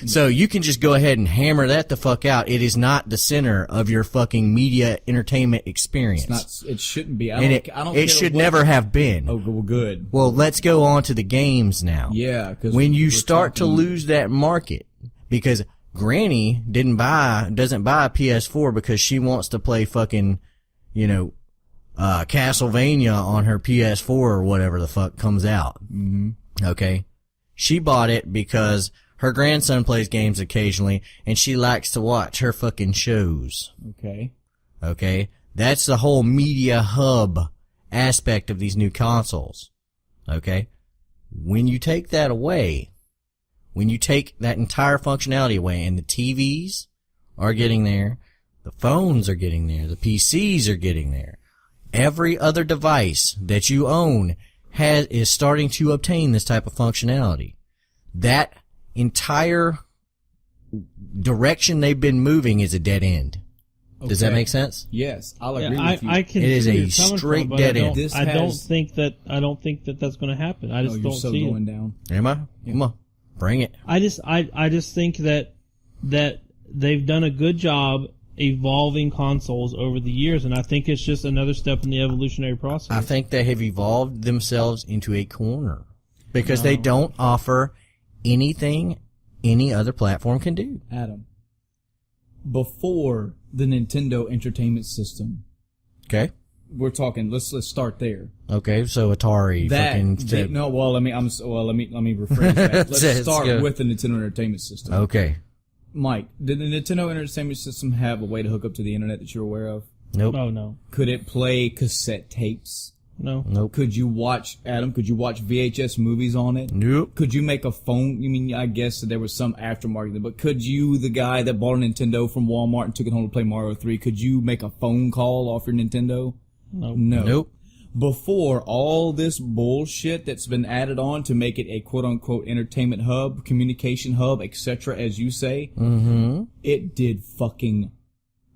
So you can just go ahead and hammer that the fuck out. It is not the center of your fucking media entertainment experience. It's not. It shouldn't be. It should never have been. Oh, well, good. Well, let's go on to the games now. Yeah, because when you start to lose that market, because Granny doesn't buy a PS4 because she wants to play fucking, Castlevania on her PS4 or whatever the fuck comes out. Mm-hmm. Okay. She bought it because her grandson plays games occasionally and she likes to watch her fucking shows. Okay. Okay. That's the whole media hub aspect of these new consoles. Okay. When you take that away, when you take that entire functionality away, and the TVs are getting there, the phones are getting there, the PCs are getting there, every other device that you own is starting to obtain this type of functionality. That entire direction they've been moving is a dead end. Does that make sense? Yes, I'll agree with you. It is a straight dead end. I don't think that that's going to happen. I just don't see it. Down. Am I? Yeah. Come on, bring it. I just think that they've done a good job evolving consoles over the years, and I think it's just another step in the evolutionary process. I think they have evolved themselves into a corner because they don't offer anything any other platform can do. Adam, before the Nintendo Entertainment System, okay, we're talking. Let's start there. Okay, so Atari. Let me rephrase that. Let's start with the Nintendo Entertainment System. Okay. Mike, did the Nintendo Entertainment System have a way to hook up to the internet that you're aware of? Nope. Oh, no. Could it play cassette tapes? No. Nope. Could you watch VHS movies on it? Nope. Could you make a phone? I guess there was some aftermarket, but could you, the guy that bought a Nintendo from Walmart and took it home to play Mario 3, could you make a phone call off your Nintendo? No. No. Nope. Before all this bullshit that's been added on to make it a quote-unquote entertainment hub, communication hub, etc., as you say, it did fucking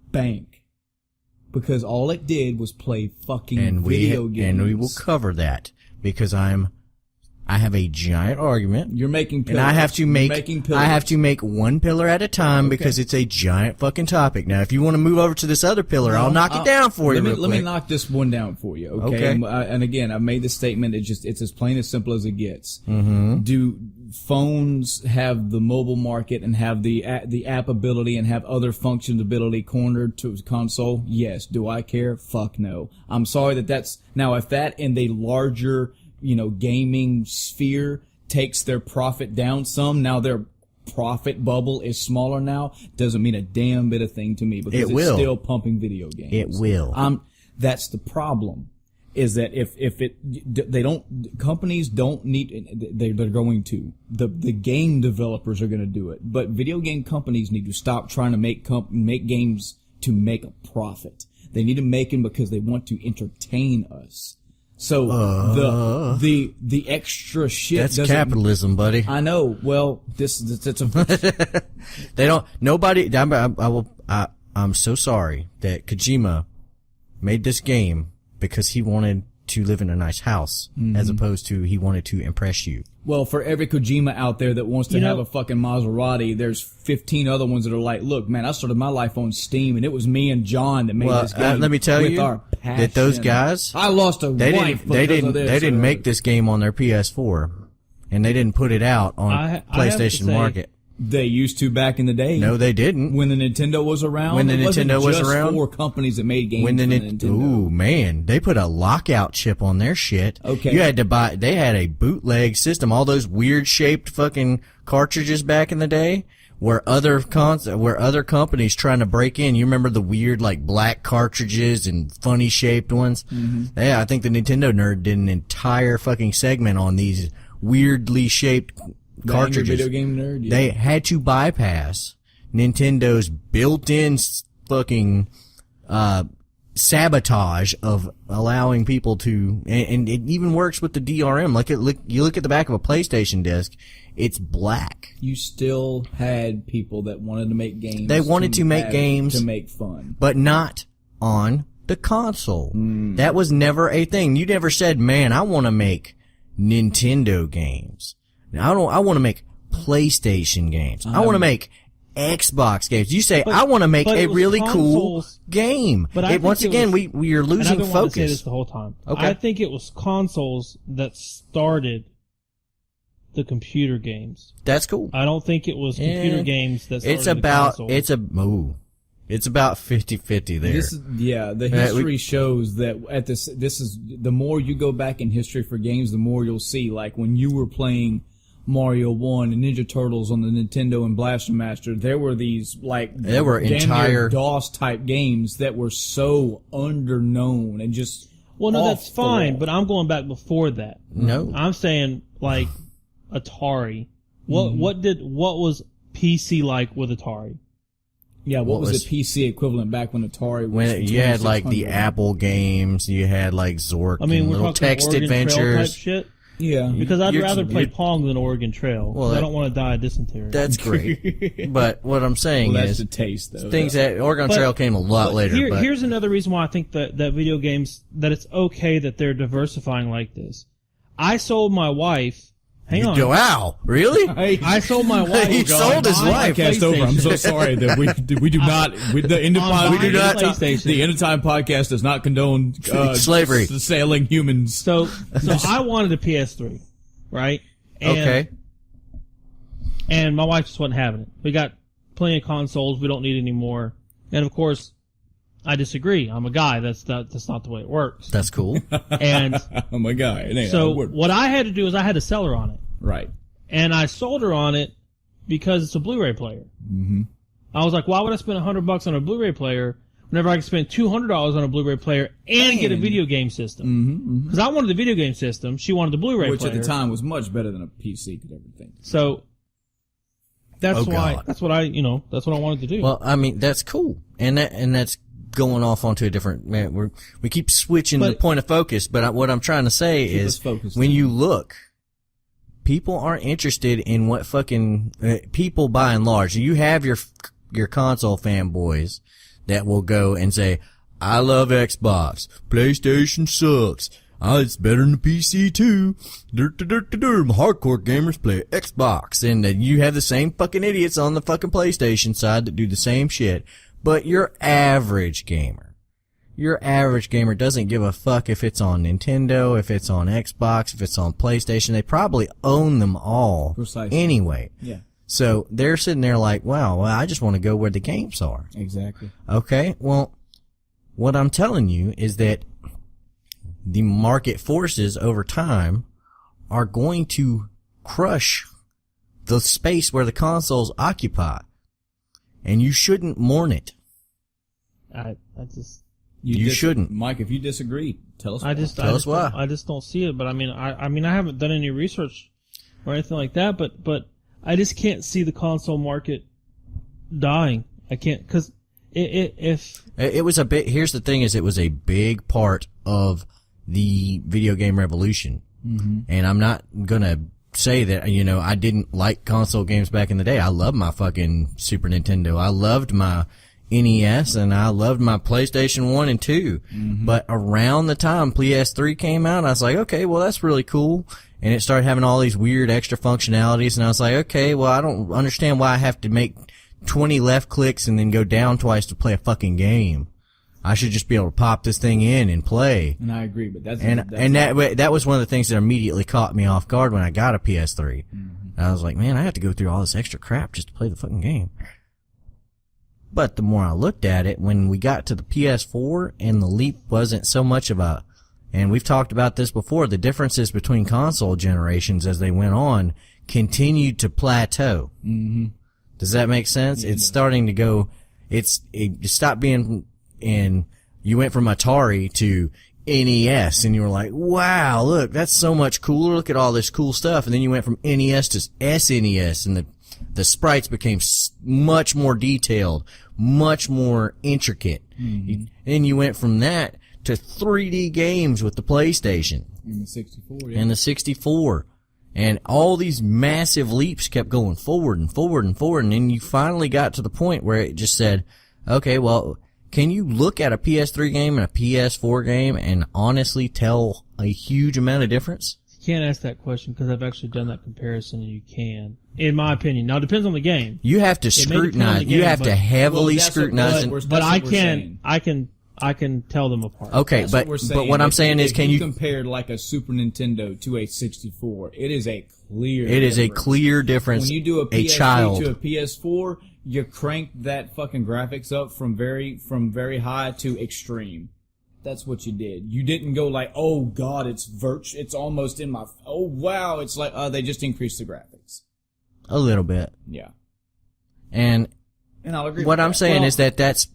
bank. Because all it did was play fucking video games. And we will cover that because I have a giant argument. You're making pillars. And I have to make one pillar at a time because it's a giant fucking topic. Now, if you want to move over to this other pillar, I'll knock it down for you. Let me knock this one down for you, okay? And again, I've made this statement. It's as plain as simple as it gets. Mm-hmm. Do phones have the mobile market and have the app ability and have other functionality cornered to console? Yes. Do I care? Fuck no. I'm sorry that's now if that in the larger gaming sphere takes their profit down some. Now their profit bubble is smaller now. Doesn't mean a damn bit of thing to me because it's still pumping video games. It will. That's the problem. Is that companies don't need, they're going to. The game developers are going to do it. But video game companies need to stop trying to make games to make a profit. They need to make them because they want to entertain us. So the extra shit. That's capitalism, buddy. I know. Well, that's a. They don't. Nobody. I'm so sorry that Kojima made this game because he wanted to live in a nice house as opposed to he wanted to impress you. Well, for every Kojima out there that wants to have a fucking Maserati, there's 15 other ones that are like, look, man, I started my life on Steam, and it was me and John that made this game. Let me tell with you our passion. that those guys, I lost a wife. They didn't make this game on their PS4, and they didn't put it out on PlayStation Market. They used to back in the day. No, they didn't. When the Nintendo was around. When the Nintendo was around. 4 companies that made games for the Nintendo. Ooh, man. They put a lockout chip on their shit. Okay. You had to they had a bootleg system. All those weird shaped fucking cartridges back in the day. where other companies trying to break in. You remember the weird like black cartridges and funny shaped ones? Mm-hmm. Yeah, I think the Nintendo Nerd did an entire fucking segment on these weirdly shaped cartridges. Video game nerd. Yeah. They had to bypass Nintendo's built-in fucking sabotage of allowing people to, and it even works with the DRM. You look at the back of a PlayStation disc, it's black. You still had people that wanted to make games. They wanted to make games to make fun, but not on the console. That was never a thing. You never said, "Man, I want to make Nintendo games. I want to make PlayStation games. I want to make Xbox games." You say, "I want to make a really cool game." But once again, we are losing and I've been wanting to say this focus. the whole time. Okay. I think it was consoles that started the computer games. That's cool. I don't think it was computer games that started It's the about console. it's about 50-50 there. The history shows that this is the more you go back in history for games, the more you'll see. Like when you were playing Mario 1 and Ninja Turtles on the Nintendo and Blaster Master, there were these there were entire DOS type games that were so underknown and just well, no, that's the fine. wall. But I'm going back before that. No. I'm saying like Atari. What was PC like with Atari? Yeah, what was the PC equivalent back when Atari was? You had like the Apple games, you had like Zork, I mean, and we're little talking text Oregon Trail adventures. type shit. Yeah, Because I'd rather play you're- Pong than Oregon Trail. Well, I don't want to die of dysentery. That's great. But what I'm saying well, that's is the taste though. things that Oregon But- Trail came a lot later. But Here's another reason why I think that video games, that it's okay that they're diversifying like this. I sold my wife. Hang on. Wow, really? I sold my wife. He sold his wife. Podcast over. I'm so sorry that we do not the end of On do not- PlayStation. the End of Time podcast does not condone Slavery. selling humans. So I wanted a PS3, right? And, Okay. And my wife just wasn't having it. We got plenty of consoles. We don't need any more. And of course, I disagree. I'm a guy. That's not the way it works. That's cool. And Oh my god! It ain't so how it works. what I had to do is I had to sell her on it. Right. And I sold her on it because it's a Blu-ray player. Mm-hmm. I was like, why would I spend $100 on a Blu-ray player whenever I can spend $200 on a Blu-ray player and get a video game system? Because I wanted the video game system, she wanted the Blu-ray Which player. at the time was much better than a PC could ever think. So that's Oh, why. God. That's what that's what I wanted to do. Well, I mean, that's cool. And that's going off onto a different, man, we keep switching the But- point of focus, but what I'm trying to say Keep is us focused. when you look, people aren't interested in what fucking, people by and large, you have your console fanboys that will go and say, I love Xbox, PlayStation sucks, it's better than the PC too. Hardcore gamers play Xbox. And you have the same fucking idiots on the fucking PlayStation side that do the same shit. But your average gamer doesn't give a fuck if it's on Nintendo, if it's on Xbox, if it's on PlayStation. They probably own them all. Precisely. Anyway. Yeah. So they're sitting there like, wow, well, I just want to go where the games are. Exactly. Okay, well, what I'm telling you is that the market forces over time are going to crush the space where the consoles occupy. And you shouldn't mourn it. I just You shouldn't. Mike, if you disagree, tell us why. Tell us why. I just don't see it. But I mean, I haven't done any research or anything like that. But I just can't see the console market dying. I can't, because It was a bit, here's the thing is it was a big part of the video game revolution. Mm-hmm. And I'm not gonna say that, I didn't like console games back in the day. I loved my fucking Super Nintendo. I loved my NES and I loved my PlayStation 1 and 2. Mm-hmm. But around the time PS3 came out, I was like, okay, well that's really cool. And it started having all these weird extra functionalities and I was like, okay, well I don't understand why I have to make 20 left clicks and then go down twice to play a fucking game. I should just be able to pop this thing in and play. And I agree, but that's that was one of the things that immediately caught me off guard when I got a PS3. Mm-hmm. I was like, man, I have to go through all this extra crap just to play the fucking game. But the more I looked at it, when we got to the PS4 and the leap wasn't so much of a, and we've talked about this before, the differences between console generations as they went on continued to plateau. Mm-hmm. Does that make sense? Yeah, It's starting to go, it stopped being you went from Atari to NES and you were like, wow, look, that's so much cooler. Look at all this cool stuff. And then you went from NES to SNES and the sprites became much more detailed, much more intricate. Then you went from that to 3D games with the PlayStation. In the 64, yeah. And the 64. And all these massive leaps kept going forward and forward and forward. And then you finally got to the point where it just said, okay, well, can you look at a PS3 game and a PS4 game and honestly tell a huge amount of difference? You can't ask that question because I've actually done that comparison and you can. In my opinion. Now, it depends on the game. You have to scrutinize. You have to heavily scrutinize. But I can tell them apart. Okay, but what I'm saying is, can you compared like a Super Nintendo to a 64? It is a clear. It is a clear difference. When you do a PS3 child to a PS4, you crank that fucking graphics up from very high to extreme. That's what you did. You didn't go like, oh god, it's almost in my. Oh wow, it's like they just increased the graphics a little bit. Yeah, and I'll agree. What with I'm that. saying is that's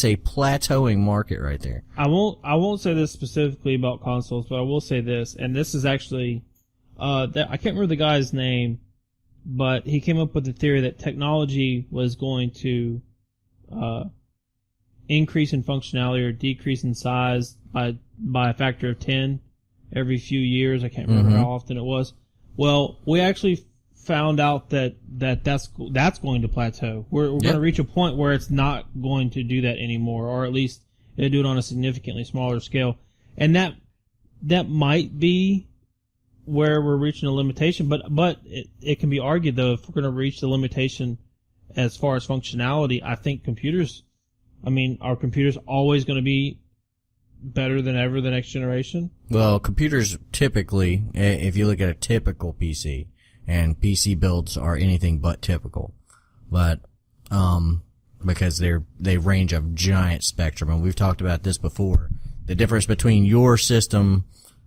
a plateauing market right there. I won't say this specifically about consoles, but I will say this, and this is actually, I can't remember the guy's name, but he came up with the theory that technology was going to, increase in functionality or decrease in size by a factor of 10 every few years. I can't remember how often it was. Well, we actually found out that's going to plateau. We're going to reach a point where it's not going to do that anymore, or at least it'll do it on a significantly smaller scale. And that might be where we're reaching a limitation, but it can be argued though, if we're going to reach the limitation as far as functionality, I think our computers always going to be better than ever the next generation? Well, computers typically, if you look at a typical PC, and PC builds are anything but typical, but because they range a giant spectrum, and we've talked about this before. The difference between your system,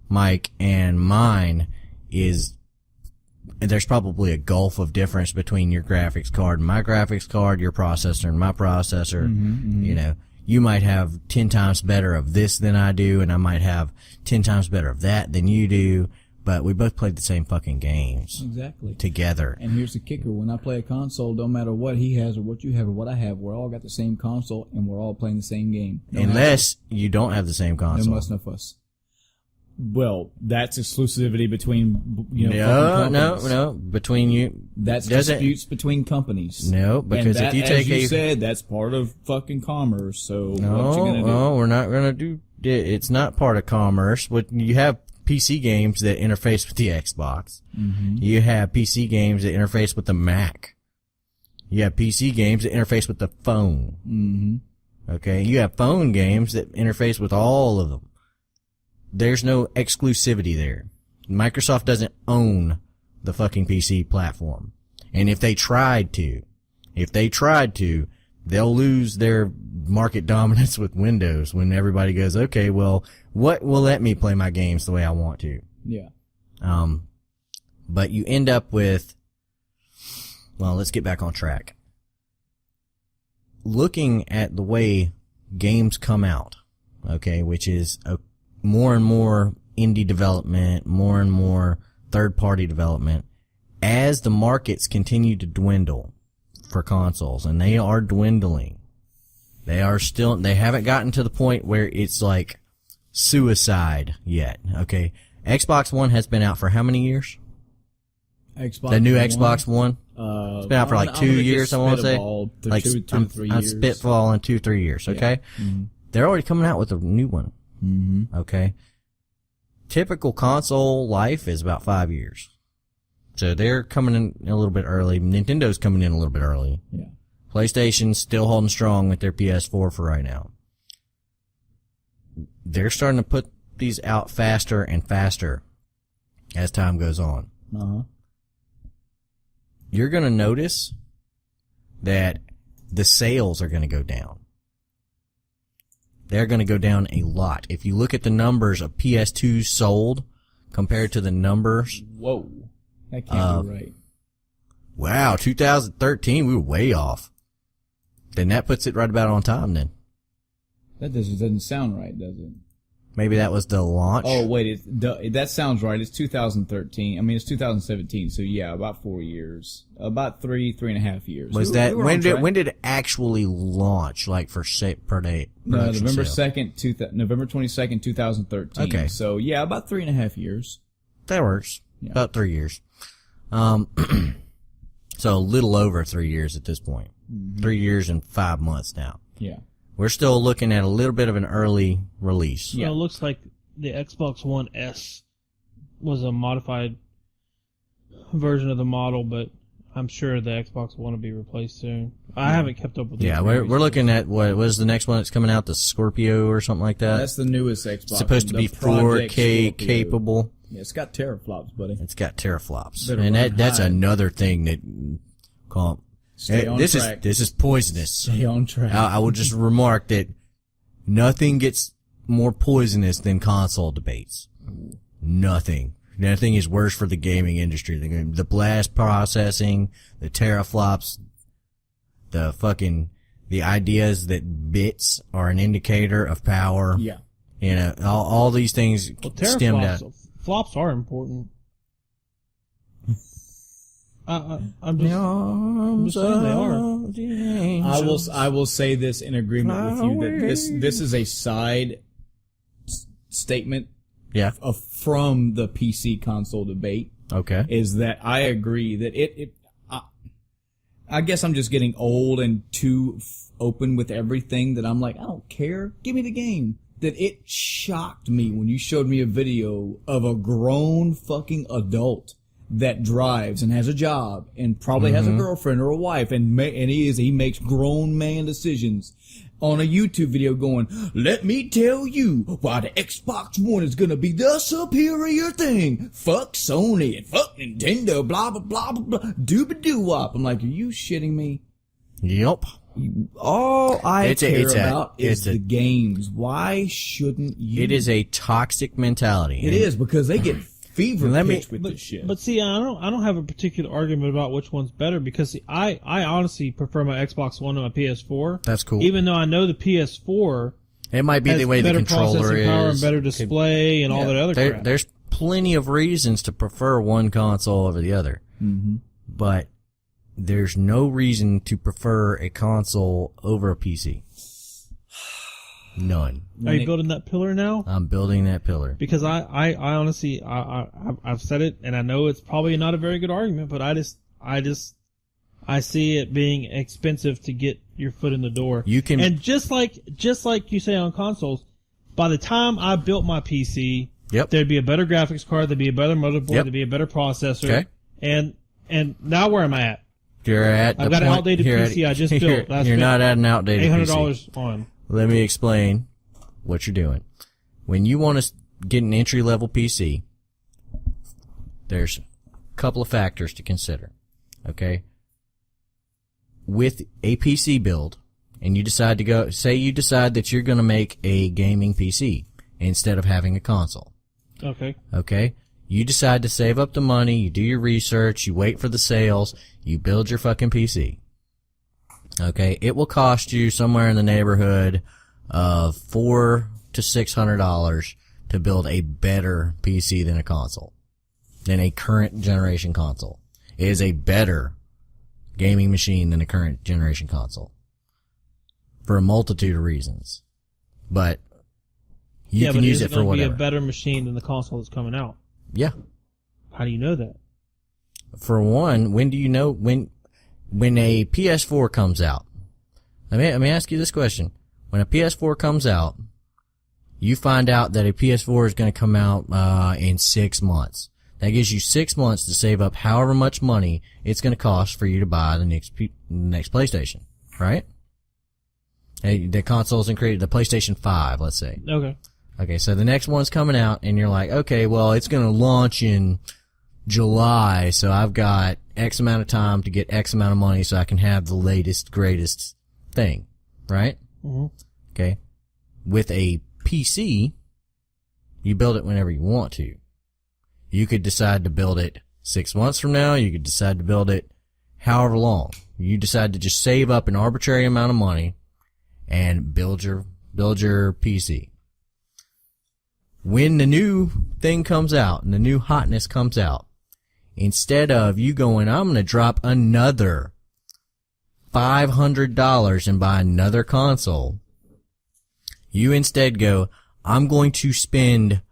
Mike, and mine is there's probably a gulf of difference between your graphics card and my graphics card, your processor and my processor. You know, you might have 10 times better of this than I do, and I might have 10 times better of that than you do. But we both played the same fucking games. Exactly. Together. And here's the kicker. When I play a console, don't matter what he has or what you have or what I have, we're all got the same console and we're all playing the same game. Unless you don't have the same console. No must no fuss. Well, that's exclusivity between, No. Between you. That's disputes between companies. No, because if you take as you said, that's part of fucking commerce. So what you gonna do? No, we're not gonna do. It's not part of commerce. What you have PC games that interface with the Xbox. You have PC games that interface with the Mac. You have PC games that interface with the phone. Okay, you have phone games that interface with all of them. There's no exclusivity there. Microsoft doesn't own the fucking PC platform. And if they tried to, they'll lose their market dominance with Windows when everybody goes, okay, well, what will let me play my games the way I want to? Yeah. But you end up with, well, let's get back on track. Looking at the way games come out, okay, which is more and more indie development, more and more third-party development, as the markets continue to dwindle for consoles, and they are dwindling. They haven't gotten to the point where it's like suicide yet, okay? Xbox One has been out for how many years? The new Xbox One? It's been out for like 2 years, I want to say. Like, two to 3 years. I'm spitballing 2-3 years, okay? Yeah. They're already coming out with a new one. Okay. Typical console life is about 5 years. So they're coming in a little bit early. Nintendo's coming in a little bit early. Yeah. PlayStation's still holding strong with their PS4 for right now. They're starting to put these out faster and faster as time goes on. You're going to notice that the sales are going to go down. They're going to go down a lot. If you look at the numbers of PS2 sold compared to the numbers that can't be right. Wow, 2013, we were way off. Then that puts it right about on time then. That doesn't sound right, does it? Maybe that was the launch. Oh, wait, that sounds right. It's 2013. I mean, it's 2017, so yeah, about 4 years. About 3.5 years. Was that, when did it actually launch, like for per day? No, November 22nd, 2013. Okay. So yeah, about 3.5 years. That works. Yeah. About 3 years. So a little over 3 years at this point. 3 years and 5 months now. Yeah. We're still looking at a little bit of an early release. So it looks like the Xbox One S was a modified version of the model, but I'm sure the Xbox One will be replaced soon. I haven't kept up with it. Yeah, we're looking at what was the next one that's coming out, the Scorpio or something like that. That's the newest Xbox. It's supposed to be Project 4K Scorpio. capable. Yeah, it's got teraflops, buddy. It's got teraflops, Better and run that's high. another thing that call. Stay on track. This is poisonous. Stay on track. I will just remark that nothing gets more poisonous than console debates. Nothing. Nothing is worse for the gaming industry. The blast processing, the teraflops, the ideas that bits are an indicator of power. Yeah. You know, all these things stem teraflops, down. flops are important. I'm just saying they are. I will say this in agreement with you that this is a side statement Yeah. from the PC console debate. Okay. Is that I agree that I guess I'm just getting old and too open with everything that I'm like, I don't care. Give me the game. That it shocked me when you showed me a video of a grown fucking adult that drives and has a job and probably has a girlfriend or a wife and he makes grown man decisions on a YouTube video going, let me tell you why the Xbox One is gonna be the superior thing. Fuck Sony and fuck Nintendo, blah, blah, blah, blah, blah, dooba-doo-wop. I'm like, are you shitting me? Yep. All I care about is the games. Why shouldn't you? It is a toxic mentality. It is because they get fever pitch with this shit. But see, I don't have a particular argument about which one's better because see, I honestly prefer my Xbox One to my PS4. That's cool. Even though I know the PS4 It might be has the way the better controller processing power and is. better display and all that other crap. There's plenty of reasons to prefer one console over the other. Mm-hmm. But there's no reason to prefer a console over a PC. None. Are you building that pillar now? I'm building that pillar. Because I honestly, I've said it, and I know it's probably not a very good argument, but I see it being expensive to get your foot in the door. You can, and just like you say on consoles, by the time I built my PC, Yep. there'd be a better graphics card, there'd be a better motherboard, Yep. there'd be a better processor. Okay. And now where am I at? You're at I've got an outdated PC I just built. You're not at an outdated PC. $800 on. Let me explain what you're doing. When you want to get an entry-level PC, there's a couple of factors to consider. Okay? With a PC build, and you decide that you're going to make a gaming PC instead of having a console. Okay. Okay? You decide to save up the money, you do your research, you wait for the sales, you build your fucking PC. Okay? It will cost you somewhere in the neighborhood of $400 to $600 to build a better PC than a console, than a current generation console. It is a better gaming machine than a current generation console for a multitude of reasons. But you can use it for whatever. Be a better machine than the console that's coming out. Yeah. How do you know that? For one, when do you know when a PS4 comes out? Let me ask you this question. When a PS4 comes out, you find out that a PS4 is going to come out in 6 months. That gives you 6 months to save up however much money it's going to cost for you to buy the next PlayStation, right? The console's included, the PlayStation 5, let's say. Okay. Okay, so the next one's coming out, and you're like, okay, well, it's going to launch in July, so I've got X amount of time to get X amount of money so I can have the latest, greatest thing, right? Mm-hmm. Okay. With a PC, you build it whenever you want to. You could decide to build it 6 months from now. You could decide to build it however long. You decide to just save up an arbitrary amount of money and build your PC. When the new thing comes out and the new hotness comes out, instead of you going, I'm going to drop another $500 and buy another console, you instead go, I'm going to spend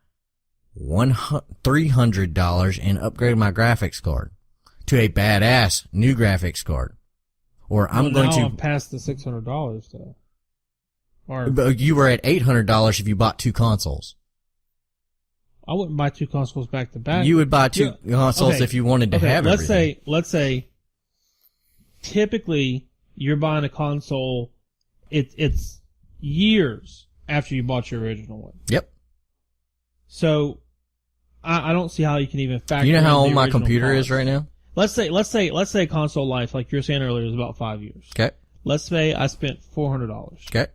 $300 and upgrade my graphics card to a badass new graphics card. Or I'm going to I'm past the $600 though. Or you were at $800 if you bought two consoles. I wouldn't buy two consoles back to back. You would buy two consoles if you wanted to have everything. Let's say typically you're buying a console, it's years after you bought your original one. Yep. So I don't see how you can even factor. You know how in old the my original computer cost. is right now? Let's say console life, like you were saying earlier, is about 5 years. Okay. Let's say I spent $400. Okay.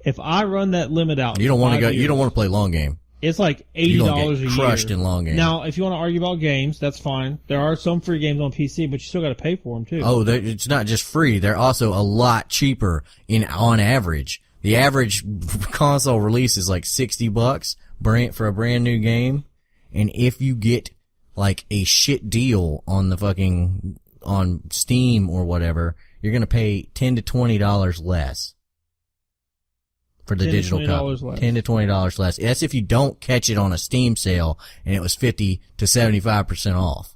If I run that limit out, You don't want to go. You don't want to play long game. It's like You're $80 gonna a get year. crushed in long game. Now, if you want to argue about games, that's fine. There are some free games on PC, but you still got to pay for them too. Oh, it's not just free. They're also a lot cheaper on average. The average console release is like $60 for a brand new game. And if you get like a shit deal on on Steam or whatever, you're going to pay $10 to $20 less for the digital copy. $10 to $20 less. That's if you don't catch it on a Steam sale and it was 50 to 75% off.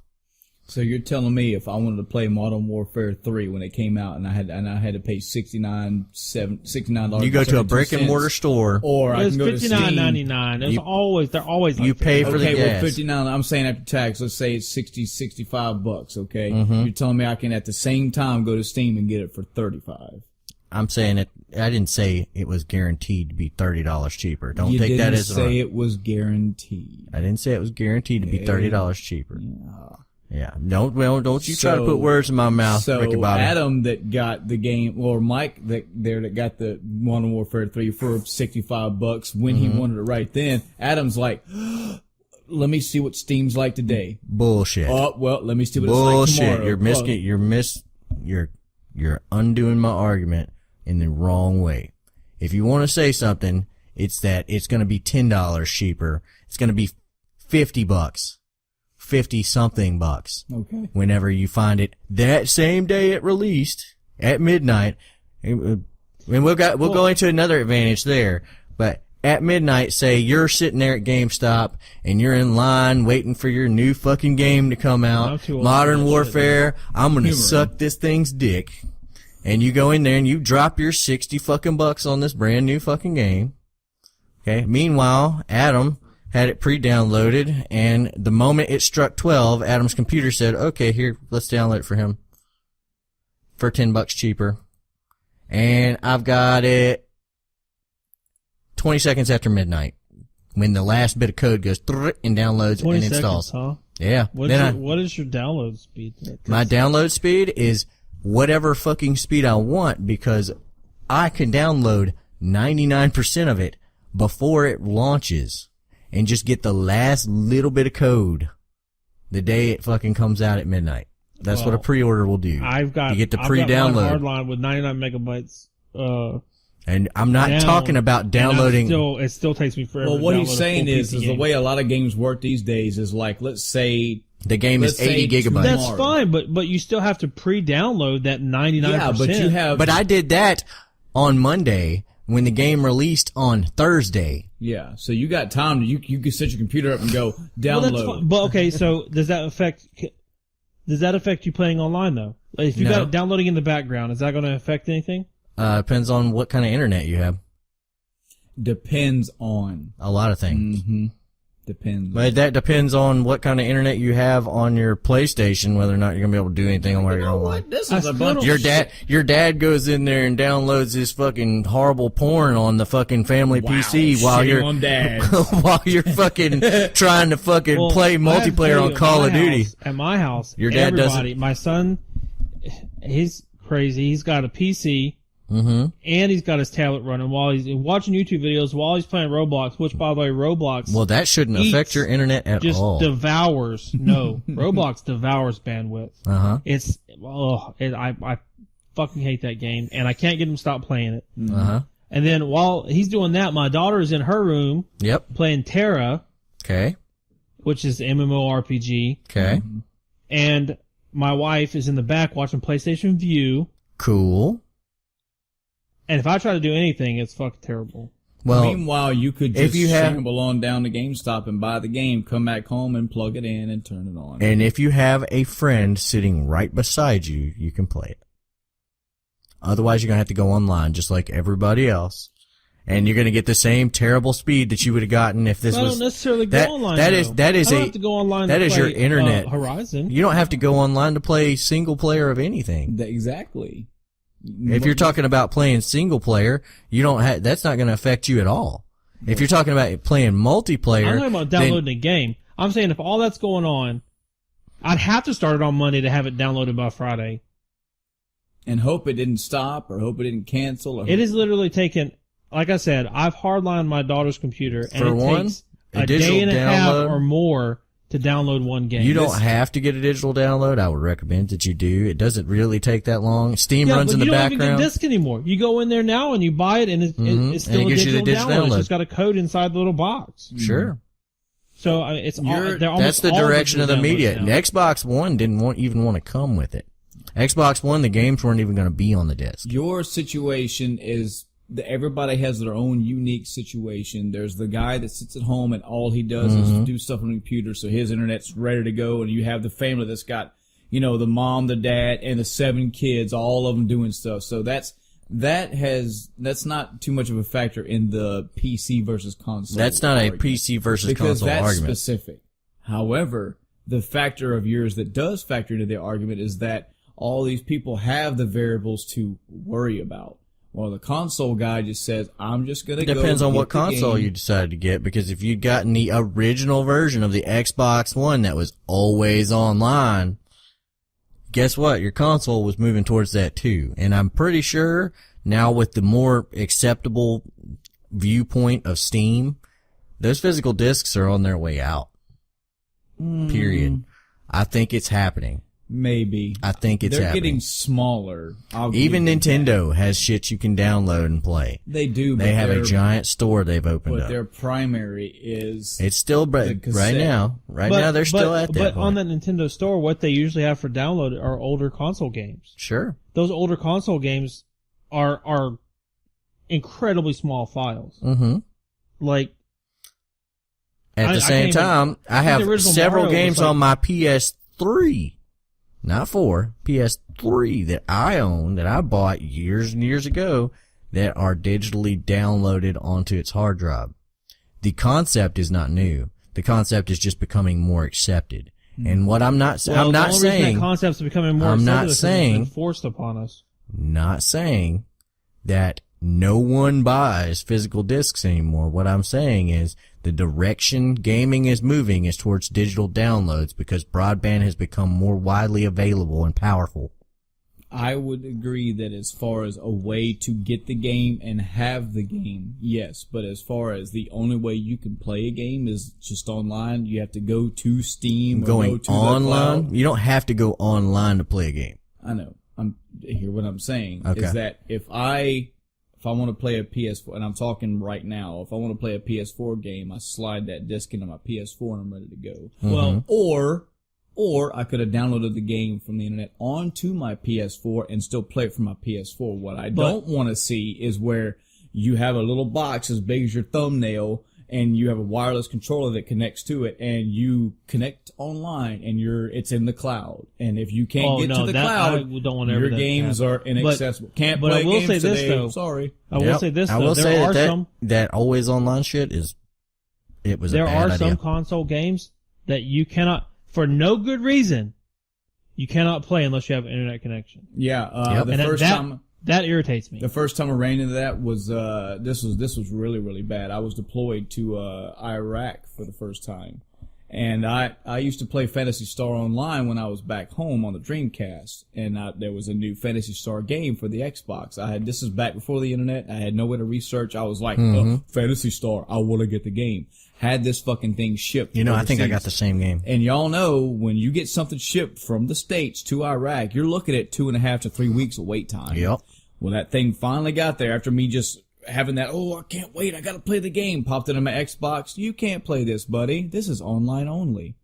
So you're telling me if I wanted to play Modern Warfare 3 when it came out and I had to pay $69, You go to a brick and mortar store, or it I was can go to Steam. $59.99. They're always like you pay for the Okay, gas. well, $59. I'm saying after tax, let's say it's $65. Okay, Mm-hmm. you're telling me I can at the same time go to Steam and get it for $35. I'm saying it. I didn't say it was guaranteed to be $30 cheaper. Don't You take didn't that as say it was guaranteed. I didn't say it was guaranteed to be $30 cheaper. Yeah. Yeah. Don't you try to put words in my mouth, So Ricky Bobby. Adam that got the game, or Mike that got the Modern Warfare 3 for $65 when he wanted it right then. Adam's like, let me see what Steam's like today. Bullshit. Oh, well, let me see what it's like tomorrow. You're undoing my argument in the wrong way. If you want to say something, it's that it's going to be $10 cheaper. It's going to be $50. 50 something bucks. Okay. Whenever you find it that same day it released at midnight. And we'll go into another advantage there, but at midnight, say you're sitting there at GameStop and you're in line waiting for your new fucking game to come out. Modern Warfare. I'm going to suck this thing's dick. And you go in there and you drop your 60 fucking bucks on this brand new fucking game. Okay. Meanwhile, Adam had it pre-downloaded, and the moment it struck 12, Adam's computer said, okay, here, let's download it for him for $10 cheaper. And I've got it 20 seconds after midnight when the last bit of code goes and downloads and installs. Seconds, huh? Yeah. What is your download speed? My download speed is whatever fucking speed I want, because I can download 99% of it before it launches and just get the last little bit of code the day it fucking comes out at midnight. That's what a pre-order will do. You get the pre-download. I've got my hardline with 99 megabytes. And I'm not talking about downloading. It still takes me forever. Well, what to he's download saying is PC the way a lot of games work these days is like, let's say the game is 80 gigabytes. That's fine, but you still have to pre-download that 99%. Yeah, but you have. But I did that on Monday when the game released on Thursday. Yeah, so you got time. You can set your computer up and go download. Well, that's fine. But okay, so does that affect you playing online though? Like if you got it downloading in the background, is that going to affect anything? Depends on what kind of internet you have. Depends on a lot of things. Mm-hmm. Depends. But that depends on what kind of internet you have on your PlayStation, whether or not you're gonna be able to do anything while you're online. This is a bunch your dad goes in there and downloads this fucking horrible porn on the fucking family PC while you're on dad. while you're fucking trying to fucking play multiplayer on Call of Duty. At my house, Your dad everybody, doesn't. my son, he's crazy. He's got a PC and he's got his tablet running while he's watching YouTube videos while he's playing Roblox, which, by the way, Roblox... Well, that shouldn't affect your internet at all. Just devours... No, Roblox devours bandwidth. It's... I fucking hate that game, and I can't get him to stop playing it. And then while he's doing that, my daughter is in her room playing Terra, which is MMORPG. And my wife is in the back watching PlayStation View. Cool. And if I try to do anything, it's fucking terrible. Well, meanwhile, you could just shamble on down to GameStop and buy the game, come back home and plug it in and turn it on. And if you have a friend sitting right beside you, you can play it. Otherwise, you're going to have to go online just like everybody else. And you're going to get the same terrible speed that you would have gotten if this was... I don't necessarily go online, that is I don't have to go online to play, your internet. Horizon. You don't have to go online to play single player of anything. Exactly. If you're talking about playing single player, you don't have, that's not going to affect you at all. If you're talking about playing multiplayer... I'm talking about downloading a game. I'm saying if all that's going on, I'd have to start it on Monday to have it downloaded by Friday. And hope it didn't stop or hope it didn't cancel. It is literally taken... Like I said, I've hardlined my daughter's computer, and it takes a day and a half or more to download one game. You don't have to get a digital download. I would recommend that you do. It doesn't really take that long. Steam runs in the background. You don't even get a disc anymore. You go in there now and you buy it, and it's still a digital download. It's just got a code inside the little box. Sure. So it's that's the direction of the media. And Xbox One didn't even want to come with it. Xbox One, the games weren't even going to be on the disc. Your situation is... Everybody has their own unique situation. There's the guy that sits at home and all he does is do stuff on the computer, so his internet's ready to go. And you have the family that's got, the mom, the dad, and the 7 kids, all of them doing stuff. So that's not too much of a factor in the PC versus console. That's not argument. A PC versus console argument. Because that's specific. However, the factor of yours that does factor into the argument is that all these people have the variables to worry about. Well, the console guy just says, I'm just going to go. It depends on what console you decide to get, because if you'd gotten the original version of the Xbox One that was always online, guess what? Your console was moving towards that too. And I'm pretty sure now with the more acceptable viewpoint of Steam, those physical discs are on their way out. Period. I think it's happening. Maybe. I think it's happening. They're getting smaller. Even Nintendo has shit you can download and play. They do. They have a giant store they've opened up. But their primary is... It's still right now. Now they're still at that But point. on the Nintendo store, what they usually have for download are older console games. Sure. Those older console games are incredibly small files. Like... At the same time, I have several games on my PS3. Not 4, PS3 that I own, that I bought years and years ago, that are digitally downloaded onto its hard drive. The concept is not new. The concept is just becoming more accepted. And what I'm not saying, that concept's becoming more accepted, I'm not saying, it's been forced upon us. Not saying that no one buys physical discs anymore. What I'm saying is the direction gaming is moving is towards digital downloads because broadband has become more widely available and powerful. I would agree that as far as a way to get the game and have the game, yes. But as far as the only way you can play a game is just online, you have to go to Steam or go to online. The cloud. You don't have to go online to play a game. I know. Hear what I'm saying is that if I want to play a PS4, and I'm talking right now, if I want to play a PS4 game, I slide that disc into my PS4 and I'm ready to go. Well, or I could have downloaded the game from the internet onto my PS4 and still play it from my PS4. What I don't want to see is where you have a little box as big as your thumbnail and you have a wireless controller that connects to it and you connect online and it's in the cloud. And if you can't get to the cloud, your games are inaccessible. Can't play games today. This, though, sorry. I will say this, though. I will say that always online shit was a bad idea. There are some console games that you cannot, for no good reason, you cannot play unless you have an internet connection. Yeah. The first time... That irritates me. The first time I ran into that was this was really, really bad. I was deployed to Iraq for the first time. And I used to play Phantasy Star Online when I was back home on the Dreamcast, and there was a new Phantasy Star game for the Xbox. This is back before the internet. I had nowhere to research. I was like, Phantasy Star, I want to get the game. Had this fucking thing shipped. You know, overseas. I think I got the same game. And y'all know, when you get something shipped from the States to Iraq, you're looking at 2.5 to 3 weeks of wait time. Yep. Well, that thing finally got there after me just having that, I can't wait, I gotta play the game, popped into my Xbox. You can't play this, buddy. This is online only.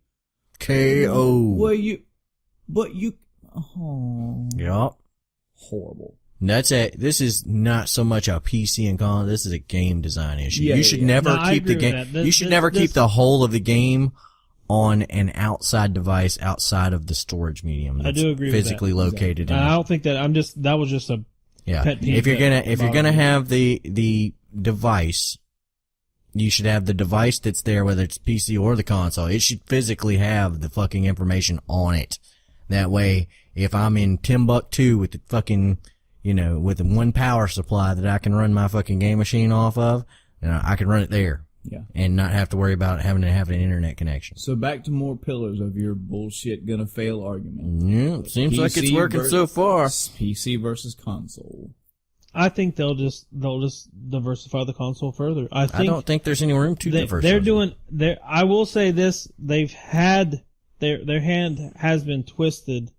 KO. Well, Yep. Horrible. That's it. This is not so much a PC and console. This is a game design issue. Yeah, you should yeah. never No, I keep the agree with game. that. You should never keep the whole of the game on an outside device outside of the storage medium. I do agree with physically that. located in I it. don't think that was just a Yeah. pet peeve If you're that gonna bothers me. have the device, you should have the device that's there, whether it's PC or the console. It should physically have the fucking information on it. That way, if I'm in Timbuktu with the fucking, with the one power supply that I can run my fucking game machine off of, I can run it there. Yeah. And not have to worry about having to have an internet connection. So back to more pillars of your bullshit gonna fail argument. Yeah, seems like it's working so far. PC versus console. I think they'll just diversify the console further. I don't think there's any room to diversify. They're doing. I will say this: they've had their hand has been twisted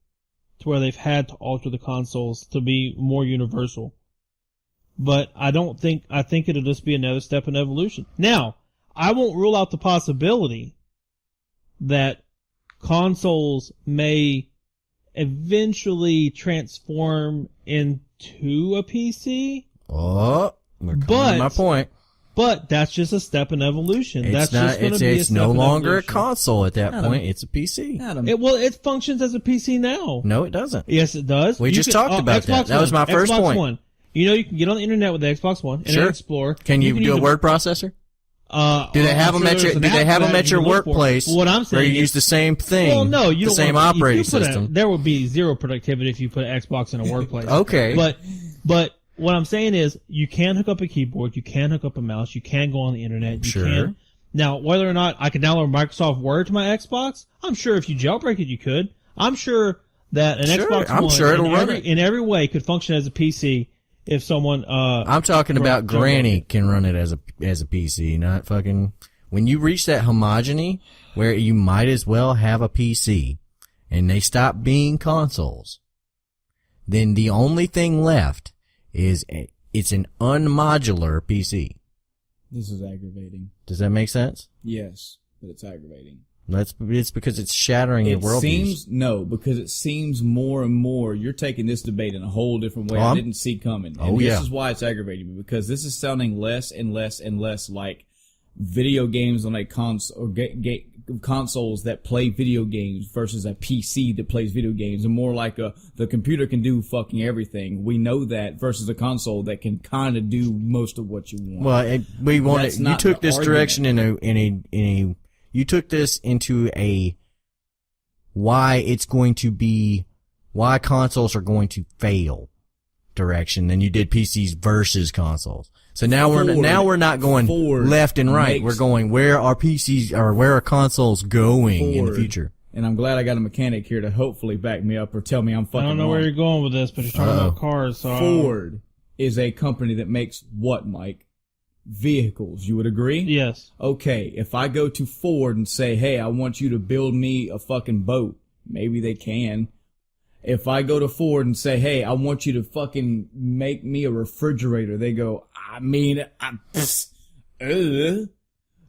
to where they've had to alter the consoles to be more universal. But I think it'll just be another step in evolution. Now, I won't rule out the possibility that consoles may eventually transform into a PC. Oh, we're coming to my point. But that's just a step in evolution. It's no longer a console at that point. It's a PC. It functions as a PC now. No, it doesn't. Yes, it does. We just talked about that. That was my first point. One. You can get on the internet with the Xbox One, Internet Explorer. Can you do a word processor? Do they have them at your workplace? What I'm saying where you use the same thing? Well, no, you don't. The same operating system. There would be zero productivity if you put an Xbox in a workplace. Okay. But what I'm saying is, you can hook up a keyboard, you can hook up a mouse, you can go on the internet. You can. Now, whether or not I can download Microsoft Word to my Xbox, I'm sure if you jailbreak it, you could. I'm sure that an Xbox One in every way could function as a PC. If someone, I'm talking about Granny can run it as a PC, not fucking, when you reach that homogeny where you might as well have a PC and they stop being consoles, then the only thing left is it's an unmodular PC. This is aggravating. Does that make sense? Yes, but it's aggravating. It's because it's shattering your worldviews. No, because it seems more and more you're taking this debate in a whole different way I didn't see coming. And this is why it's aggravating me, because this is sounding less and less and less like video games on a console or consoles that play video games versus a PC that plays video games, and more like the computer can do fucking everything. We know that, versus a console that can kind of do most of what you want. Well, you took this direction you took this into why consoles are going to fail direction than you did PCs versus consoles. So now we're not going left and right. We're going where are PCs or where are consoles going in the future. And I'm glad I got a mechanic here to hopefully back me up or tell me I'm fucking I don't know where you're going with this, but you're talking about cars. So Ford is a company that makes what, Mike? Vehicles. You would agree? Yes. Okay, if I go to Ford and say, hey, I want you to build me a fucking boat, maybe they can. If I go to Ford and say, hey, I want you to fucking make me a refrigerator, they go,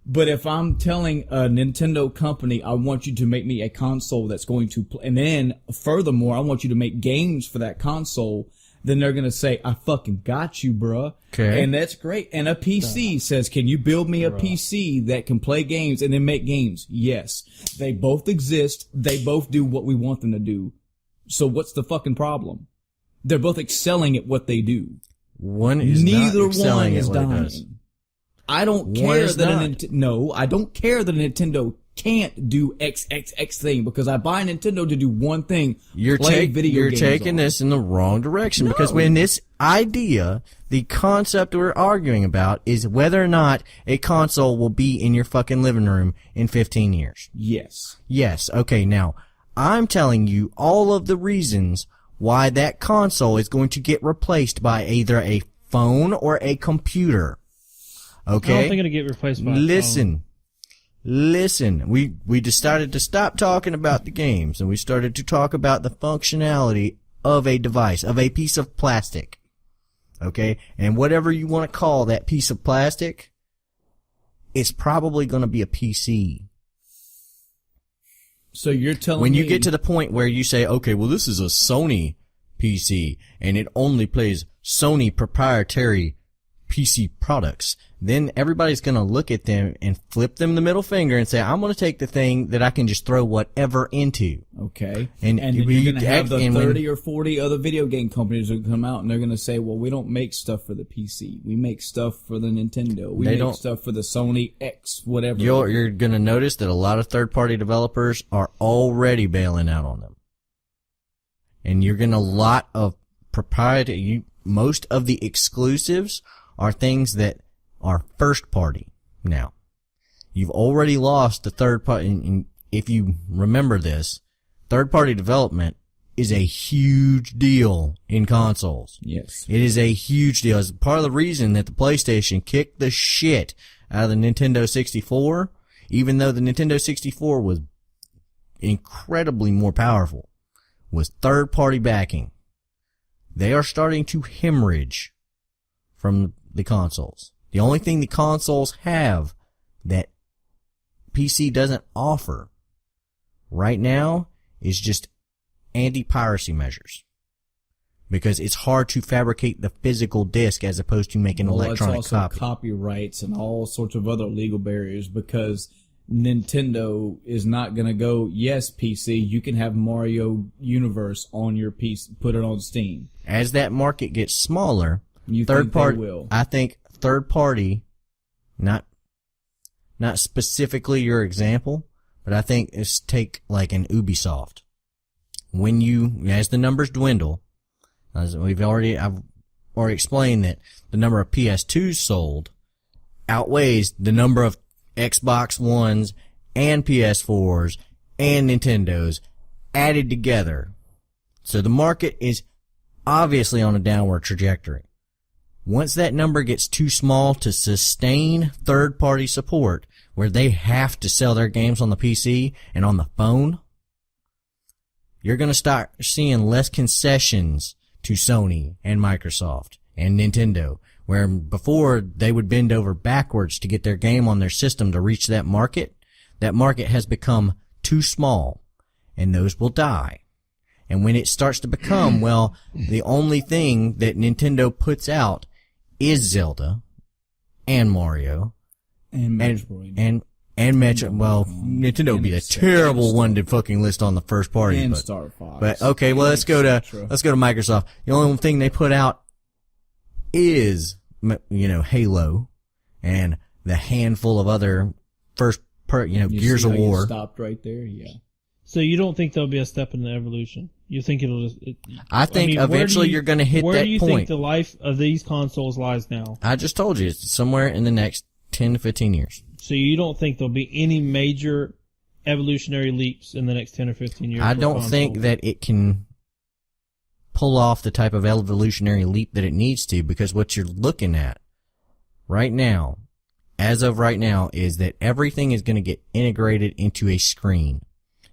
But if I'm telling a Nintendo company, I want you to make me a console that's going to and then furthermore, I want you to make games for that console, then they're going to say, I fucking got you, bruh. Okay. And that's great. And a PC says, can you build me a PC that can play games and then make games? Yes. They both exist. They both do what we want them to do. So what's the fucking problem? They're both excelling at what they do. Neither one is dying. I don't care that I don't care that a Nintendo can't do XXX thing because I buy Nintendo to do one thing. You're taking this in the wrong direction because when this idea, the concept we're arguing about is whether or not a console will be in your fucking living room in 15 years. Yes. Yes. Okay. Now, I'm telling you all of the reasons why that console is going to get replaced by either a phone or a computer. Okay? I don't think it'll get replaced by a phone. Listen, we decided to stop talking about the games and we started to talk about the functionality of a device, of a piece of plastic. Okay? And whatever you want to call that piece of plastic, it's probably going to be a PC. So you're telling me... When you get to the point where you say, okay, well, this is a Sony PC and it only plays Sony proprietary PC products, then everybody's going to look at them and flip them the middle finger and say, I'm going to take the thing that I can just throw whatever into. Okay. And you're going to have the 30 or 40 other video game companies that come out and they're going to say, well, we don't make stuff for the PC. We make stuff for the Nintendo. We make stuff for the Sony X, whatever. You're going to notice that a lot of third-party developers are already bailing out on them. And you're going to a lot of proprietary, most of the exclusives are things that are first party. Now, you've already lost the third party, and if you remember this, third party development is a huge deal in consoles. Yes. It is a huge deal. It's part of the reason that the PlayStation kicked the shit out of the Nintendo 64, even though the Nintendo 64 was incredibly more powerful, was third party backing. They are starting to hemorrhage from the consoles. The only thing the consoles have that PC doesn't offer right now is just anti-piracy measures. Because it's hard to fabricate the physical disc as opposed to making an electronic it's also copy. Copyrights and all sorts of other legal barriers because Nintendo is not going to go, yes, PC, you can have Mario Universe on your PC, put it on Steam. As that market gets smaller, I think third party, not specifically your example, but I think it's take like an Ubisoft. As the numbers dwindle, as I've already explained that the number of PS2s sold outweighs the number of Xbox Ones and PS4s and Nintendos added together. So the market is obviously on a downward trajectory. Once that number gets too small to sustain third-party support, where they have to sell their games on the PC and on the phone, you're going to start seeing less concessions to Sony and Microsoft and Nintendo, where before they would bend over backwards to get their game on their system to reach that market has become too small, and those will die. And when it starts to become, well, the only thing that Nintendo puts out is Zelda and Mario and Metroid and Metroid. Well, Nintendo would be a terrible one to fucking list on the first party. And Star Fox. But okay, well let's go to Microsoft. The only thing they put out is Halo and the handful of other Gears of War. Stopped right there, yeah. So you don't think there'll be a step in the evolution? You think it'll just... I think eventually you're going to hit that point. Where do you think the life of these consoles lies now? I just told you, it's somewhere in the next 10 to 15 years. So you don't think there'll be any major evolutionary leaps in the next 10 or 15 years? I don't think that it can pull off the type of evolutionary leap that it needs to, because what you're looking at right now, as of right now, is that everything is going to get integrated into a screen.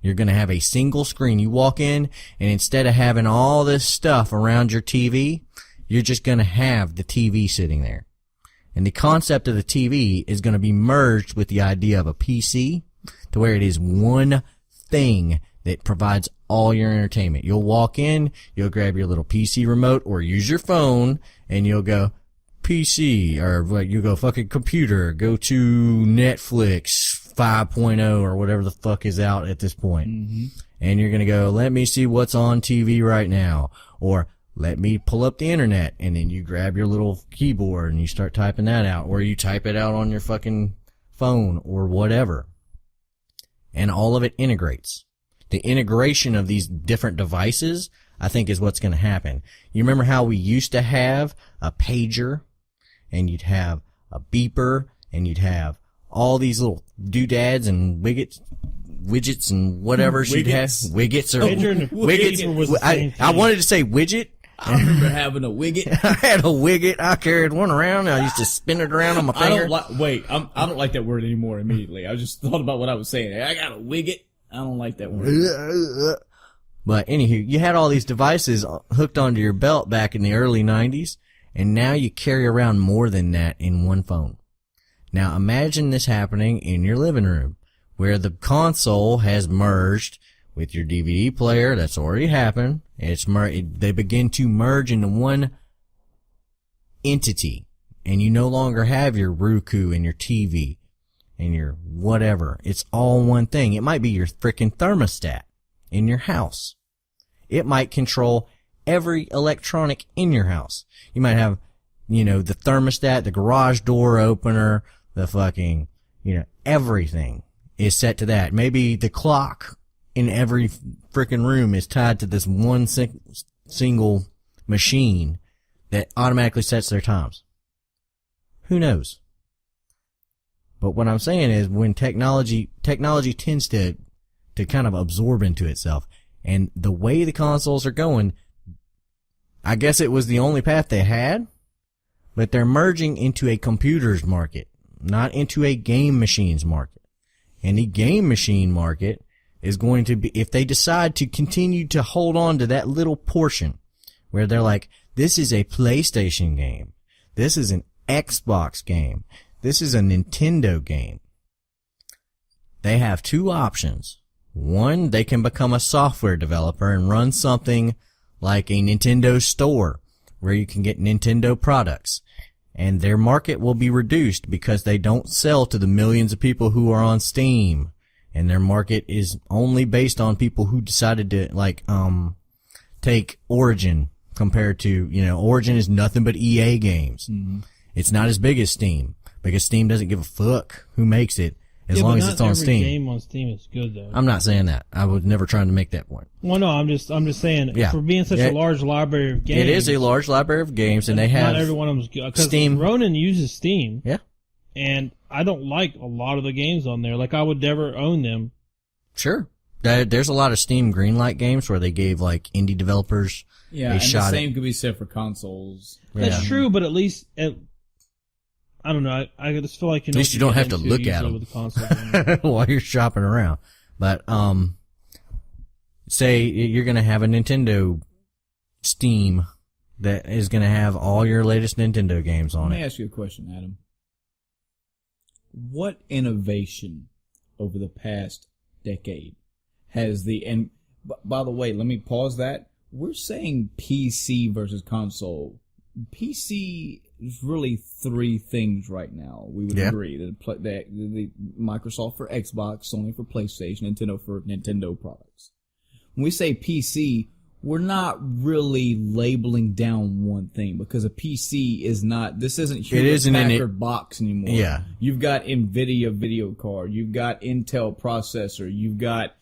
You're going to have a single screen. You walk in, and instead of having all this stuff around your TV, you're just going to have the TV sitting there. And the concept of the TV is going to be merged with the idea of a PC to where it is one thing that provides all your entertainment. You'll walk in, you'll grab your little PC remote or use your phone, and you'll go PC, or you go fucking computer, go to Netflix 5.0 or whatever the fuck is out at this point. Mm-hmm. And you're going to go, let me see what's on TV right now. Or let me pull up the internet. And then you grab your little keyboard and you start typing that out. Or you type it out on your fucking phone or whatever. and all of it integrates. The integration of these different devices, I think, is what's going to happen. You remember how we used to have a pager, and you'd have a beeper, and you'd have all these little doodads and widgets and whatever she'd have. Wigets or widgets. I wanted to say widget. I remember having a Wiget. I had a Wiget. I carried one around. I used to spin it around on my finger. I don't like that word anymore immediately. I just thought about what I was saying. I got a Wiget. I don't like that word. But anywho, you had all these devices hooked onto your belt back in the early 90s, and now you carry around more than that in one phone. Now imagine this happening in your living room, where the console has merged with your DVD player. That's already happened. They begin to merge into one entity, and you no longer have your Roku and your TV and your whatever. It's all one thing. It might be your frickin' thermostat in your house. It might control every electronic in your house. You might have, the thermostat, the garage door opener, the fucking, everything is set to that. Maybe the clock in every frickin' room is tied to this one single machine that automatically sets their times. Who knows? But what I'm saying is, when technology tends to kind of absorb into itself, and the way the consoles are going, I guess it was the only path they had, but they're merging into a computers market, not into a game machines market. And the game machine market is going to be, if they decide to continue to hold on to that little portion where they're like, this is a PlayStation game, this is an Xbox game, this is a Nintendo game, they have two options. One, they can become a software developer and run something like a Nintendo store where you can get Nintendo products, and their market will be reduced because they don't sell to the millions of people who are on Steam. And their market is only based on people who decided to, take Origin compared to, Origin is nothing but EA games. Mm-hmm. It's not as big as Steam because Steam doesn't give a fuck who makes it as long as it's on Steam. Every game on Steam is good though. I'm not saying that. I was never trying to make that point. Well, no, I'm just saying, for being such a large library of games. It is a large library of games, and they have. Not every one of them's good. Because Steam. Ronan uses Steam. Yeah. And I don't like a lot of the games on there. Like, I would never own them. Sure. There's a lot of Steam Greenlight games where they gave, indie developers a shot. The same could be said for consoles. That's true, but at least, I don't know, I just feel like, at least you don't have to look at them with the console while you're shopping around. But, say you're gonna have a Nintendo Steam that is gonna have all your latest Nintendo games on it. Let me ask you a question, Adam. What innovation over the past decade has and by the way, let me pause that. We're saying PC versus console. PC is really three things right now. We would agree that the Microsoft for Xbox, Sony for PlayStation, Nintendo for Nintendo products. When we say PC, we're not really labeling down one thing because a PC is not. This isn't Hewlett Packard box anymore. Yeah, you've got NVIDIA video card, you've got Intel processor, you've got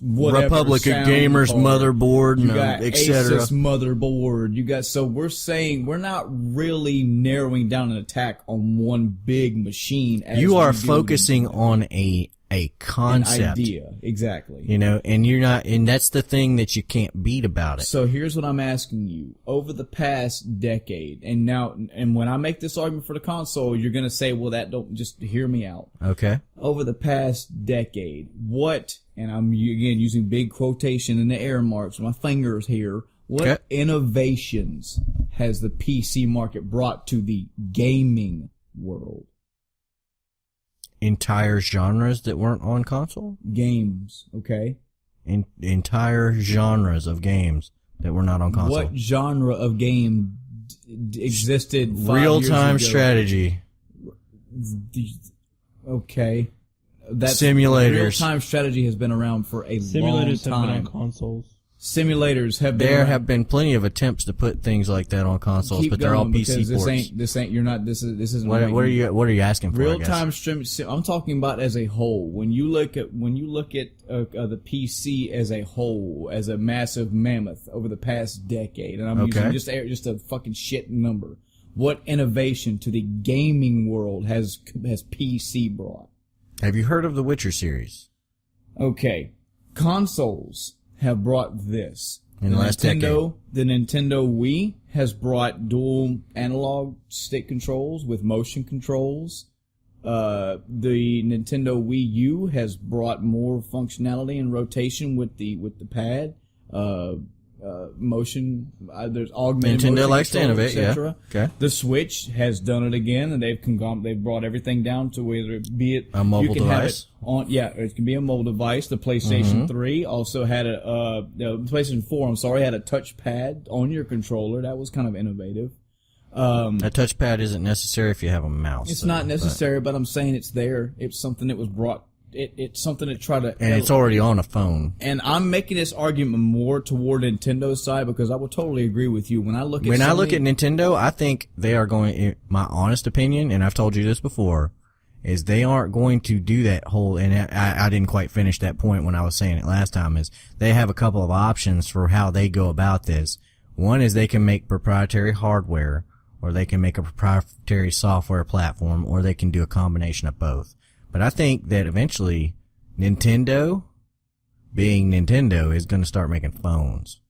Republic of Gamers card, motherboard, you got etc. Asus motherboard. You got. So we're saying we're not really narrowing down an attack on one big machine. You are focusing on a concept, an idea, exactly. And you're not, and that's the thing that you can't beat about it. So here's what I'm asking you: over the past decade, and when I make this argument for the console, you're going to say, "Well, that don't just hear me out." Okay. Over the past decade, what? And I'm again using big quotation in the air marks with my fingers here. What innovations has the PC market brought to the gaming world? Entire genres that weren't on console? Games, okay? Entire genres of games that were not on console. What genre of game existed 5 years ago? Real-time strategy. Okay. Simulators. Real-time strategy has been around for a long time. Simulators have been on consoles. Simulators have been There around. have been plenty of attempts to put things like that on consoles, Keep but they're all going, PC because ports. This isn't What are you asking for? real time streaming. I'm talking about as a whole. When you look at the PC as a whole, as a massive mammoth over the past decade, and I'm using just a fucking shit number. What innovation to the gaming world has PC brought? Have you heard of the Witcher series? Okay, consoles have brought this. In the last decade. The Nintendo Wii has brought dual analog stick controls with motion controls. The Nintendo Wii U has brought more functionality and rotation with the pad. Motion. There's augmented Nintendo motion likes to control, innovate, etc. yeah. Okay. The Switch has done it again, and they've brought everything down to whether it be it A mobile you can have device? it on, yeah, it can be a mobile device. The PlayStation 3 also had the PlayStation 4, I'm sorry, had a touchpad on your controller. That was kind of innovative. A touchpad isn't necessary if you have a mouse. It's not necessary, but I'm saying it's there. It's something that was brought. It's something to try to. And it's already on a phone. And I'm making this argument more toward Nintendo's side because I would totally agree with you. When I look at Nintendo, I think they are going, in my honest opinion, and I've told you this before, is they aren't going to do that whole, and I didn't quite finish that point when I was saying it last time, is they have a couple of options for how they go about this. One is they can make proprietary hardware, or they can make a proprietary software platform, or they can do a combination of both. But I think that eventually Nintendo, being Nintendo, is going to start making phones.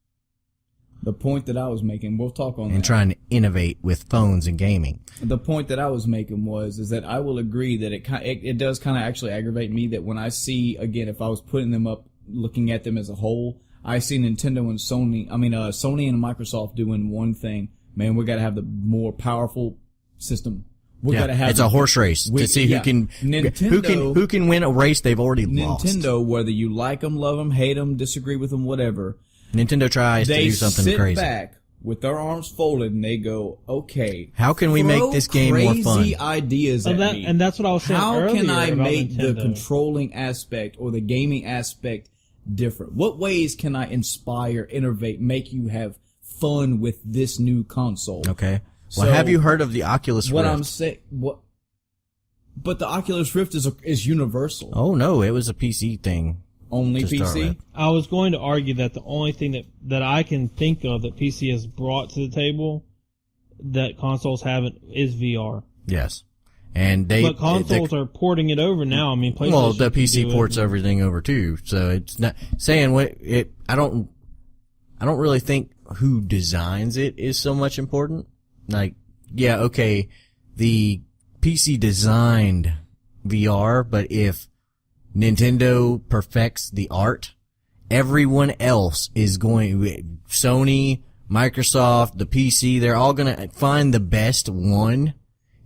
The point that I was making, we'll talk on that. And trying to innovate with phones and gaming. The point that I was making is that I will agree that it does kind of actually aggravate me that when I see, again, if I was putting them up, looking at them as a whole, I see Nintendo and Sony and Microsoft doing one thing. Man, we got to have the more powerful system. We gotta have it's a horse race to see who can win a race they've already lost. Nintendo, whether you like them, love them, hate them, disagree with them, whatever. Nintendo tries to do something crazy. They sit back with their arms folded and they go, okay, how can we make this game more fun? Crazy ideas at me. And that's what I was saying earlier. How can I about make Nintendo. the controlling aspect or the gaming aspect different? What ways can I inspire, innovate, make you have fun with this new console? Okay. Well, have you heard of the Oculus Rift? What I'm saying, but the Oculus Rift is universal. Oh no, it was a PC thing. Only to start PC? with. I was going to argue that the only thing that I can think of that PC has brought to the table that consoles haven't is VR. Yes. And But consoles are porting it over now. I mean, PlayStation. Well, the can PC do ports it. everything over too, so it's not saying I don't really think who designs it is so much important. Like, yeah, okay, the PC designed VR, but if Nintendo perfects the art, everyone else is going, Sony, Microsoft, the PC, they're all gonna find the best one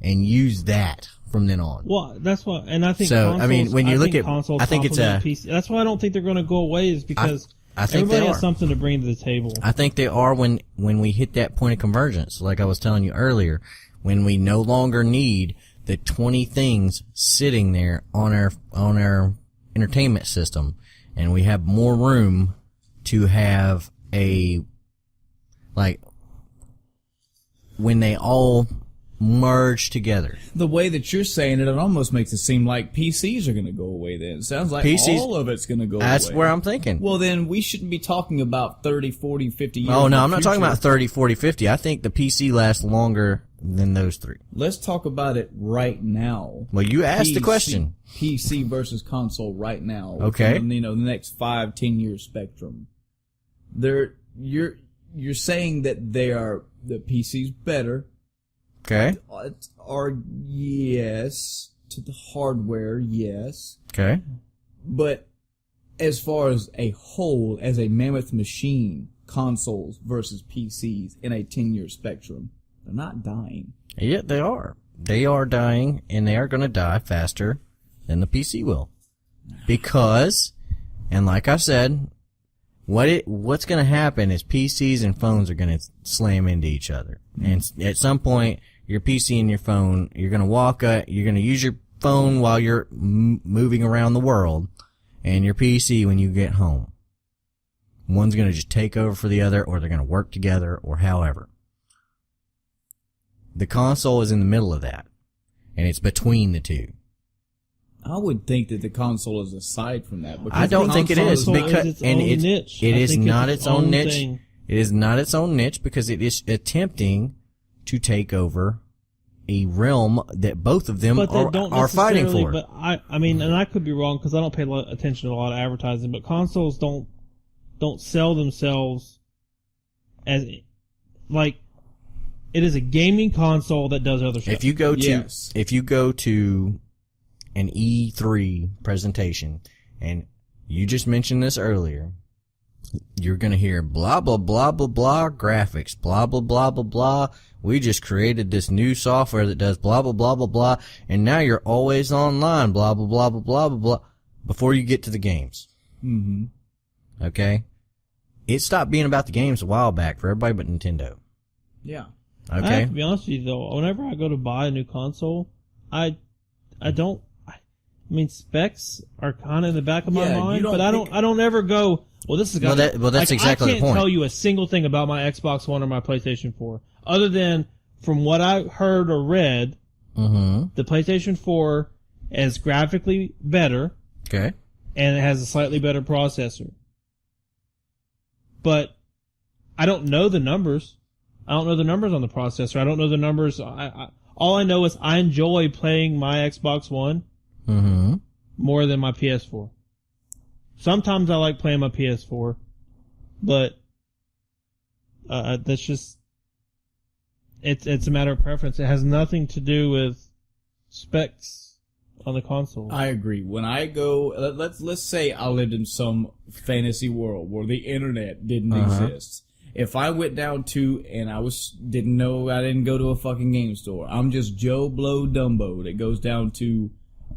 and use that from then on. Well, that's why, and I think So, consoles, I mean, when you look at, consoles I think it's a, complement PC. That's why I don't think they're going to go away is because I think everybody they has are. something to bring to the table. I think they are when we hit that point of convergence, like I was telling you earlier, when we no longer need the 20 things sitting there on our entertainment system, and we have more room to have when they all merge together. The way that you're saying it almost makes it seem like PCs are going to go away then. It sounds like PCs, all of it's going to go away. That's where I'm thinking. Well, then we shouldn't be talking about 30, 40, 50 years. Oh, in no, the I'm not talking future. about 30, 40, 50. I think the PC lasts longer than those three. Let's talk about it right now. Well, you asked the question. PC versus console right now. Okay. From, the next 5-10 year spectrum. You're saying that the PC's better. Okay. Or yes, to the hardware, yes. Okay. But as far as a whole, as a mammoth machine, consoles versus PCs in a 10-year spectrum, they're not dying. Yeah, they are. They are dying, and they are going to die faster than the PC will. Because, and like I said, what's going to happen is PCs and phones are going to slam into each other. And at some point, your PC and your phone, you're going to you're going to use your phone while you're moving around the world, and your PC when you get home. One's going to just take over for the other, or they're going to work together, or however. The console is in the middle of that, and it's between the two. I would think that the console is aside from that. I don't think it is, because it is not its own niche. Thing. It is not its own niche because it is attempting to take over a realm that both of them are fighting for. But I mean, and I could be wrong because I don't pay a lot of attention to a lot of advertising, but consoles don't sell themselves as like it is a gaming console that does other stuff. If you go to an E3 presentation, and you just mentioned this earlier, you're going to hear blah, blah, blah, blah, blah, graphics, blah, blah, blah, blah, blah. We just created this new software that does blah, blah, blah, blah, blah, and now you're always online, blah, blah, blah, blah, blah, blah, blah, before you get to the games. Mm-hmm. Okay? It stopped being about the games a while back for everybody but Nintendo. Yeah. Okay? I have to be honest with you, though. Whenever I go to buy a new console, I mean, specs are kind of in the back of my mind, but I don't ever go, well, this is well, that's exactly the point. I can't tell you a single thing about my Xbox One or my PlayStation 4, other than from what I heard or read, the PlayStation 4 is graphically better. Okay. And it has a slightly better processor. But I don't know the numbers. I don't know the numbers on the processor. I don't know the numbers. All I know is I enjoy playing my Xbox One more than my PS4. Sometimes I like playing my PS4, but that's just it's a matter of preference. It has nothing to do with specs on the console. I agree. When I go, let's say I lived in some fantasy world where the internet didn't exist. If I went down to, and I didn't go to a fucking game store. I'm just Joe Blow Dumbo that goes down to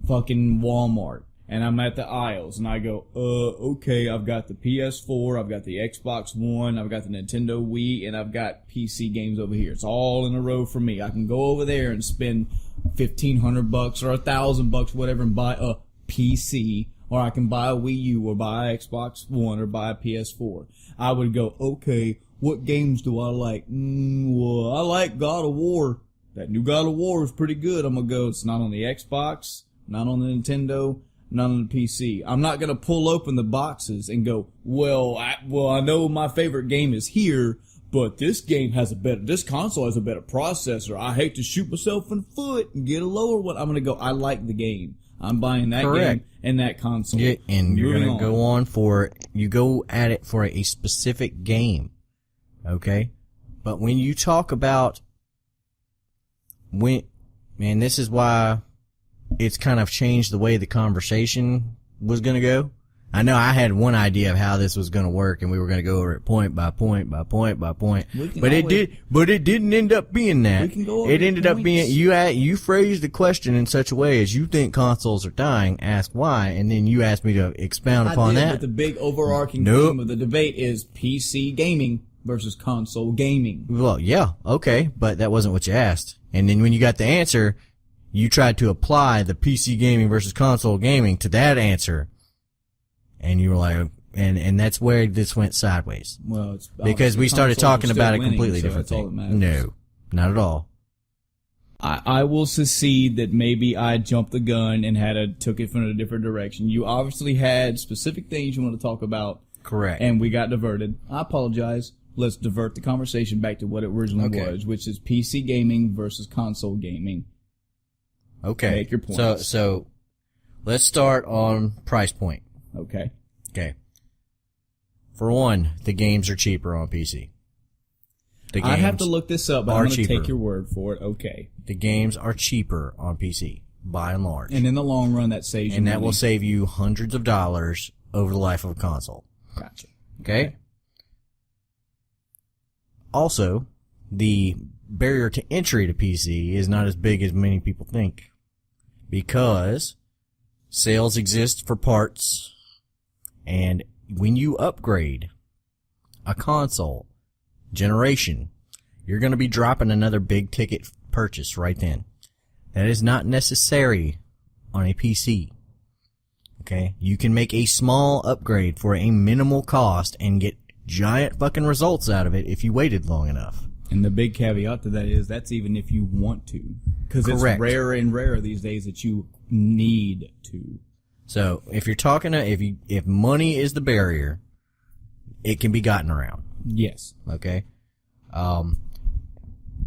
fucking Walmart, and I'm at the aisles, and I go, okay, I've got the PS4, I've got the Xbox One, I've got the Nintendo Wii, and I've got PC games over here. It's all in a row for me. I can go over there and spend $1,500 or $1,000, whatever, and buy a PC, or I can buy a Wii U, or buy an Xbox One, or buy a PS4. I would go, okay, what games do I like? Well, I like God of War. That new God of War is pretty good. I'm gonna go, it's not on the Xbox, not on the Nintendo, not on the PC. I'm not gonna pull open the boxes and go, well, I know my favorite game is here, but this console has a better processor. I hate to shoot myself in the foot and get a lower one. I'm gonna go, I like the game. I'm buying that game and that console. Yeah, and you're gonna go at it for a specific game. Okay? But when you talk about this is why it's kind of changed the way the conversation was going to go. I know I had one idea of how this was going to work, and we were going to go over it point by point by point by point. But it didn't end up being that. It ended up being you phrased the question in such a way as you think consoles are dying, ask why, and then you asked me to expound upon that. But the big overarching theme of the debate is PC gaming versus console gaming. Well, yeah, okay, but that wasn't what you asked. And then when you got the answer, you tried to apply the PC gaming versus console gaming to that answer. And you were like, and that's where this went sideways. Well, it's because we started talking about a completely so different that's all that thing. matters. No, not at all. I will secede that maybe I jumped the gun and took it from a different direction. You obviously had specific things you want to talk about. Correct. And we got diverted. I apologize. Let's divert the conversation back to what it originally was, which is PC gaming versus console gaming. Okay. Make your points. So let's start on price point. Okay. Okay. For one, the games are cheaper on PC. I have to look this up, but I'm going to cheaper. take your word for it. Okay. The games are cheaper on PC, by and large. And in the long run, that saves you And that money. will save you hundreds of dollars over the life of a console. Gotcha. Okay? Also, the barrier to entry to PC is not as big as many people think. Because sales exist for parts, and when you upgrade a console generation, you're going to be dropping another big ticket purchase right then. That is not necessary on a PC. Okay? You can make a small upgrade for a minimal cost and get giant fucking results out of it if you waited long enough. And the big caveat to that is that's even if you want to. Because it's Correct. rarer and rarer these days that you need to. So, if you're talking if money is the barrier, it can be gotten around. Yes. Okay?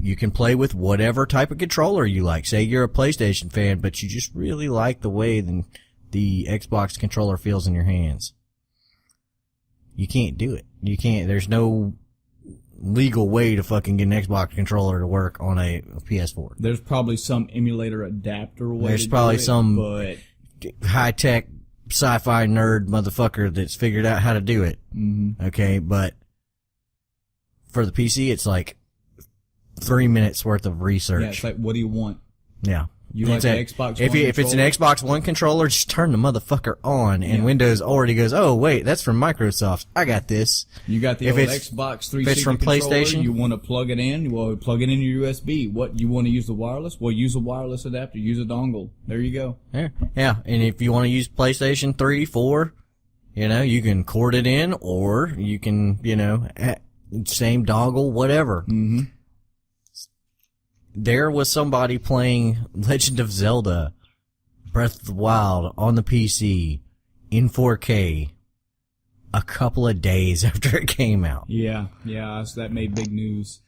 You can play with whatever type of controller you like. Say you're a PlayStation fan, but you just really like the way the Xbox controller feels in your hands. You can't do it. You can't, there's no legal way to fucking get an Xbox controller to work on a PS4. There's probably some emulator adapter way There's to probably do it, some but high-tech sci-fi nerd motherfucker that's figured out how to do it. mm-hmm. Okay, but for the PC, it's like 3 minutes worth of research. Yeah, it's like, what do you want? Yeah. You like the Xbox One if it's an controller? Xbox One controller, just turn the motherfucker on, and Windows already goes, oh wait, that's from Microsoft. I got this. You got the If old it's- Xbox if it's 360 from controller, PlayStation? you want to plug it in, well, plug it in your USB. What, you want to use the wireless? Well, use a wireless adapter, use a dongle. There you go. Yeah. And if you want to use PlayStation 3, 4, you can cord it in, or you can, same dongle, whatever. Mm-hmm. There was somebody playing Legend of Zelda Breath of the Wild on the PC in 4K a couple of days after it came out. Yeah, so that made big news.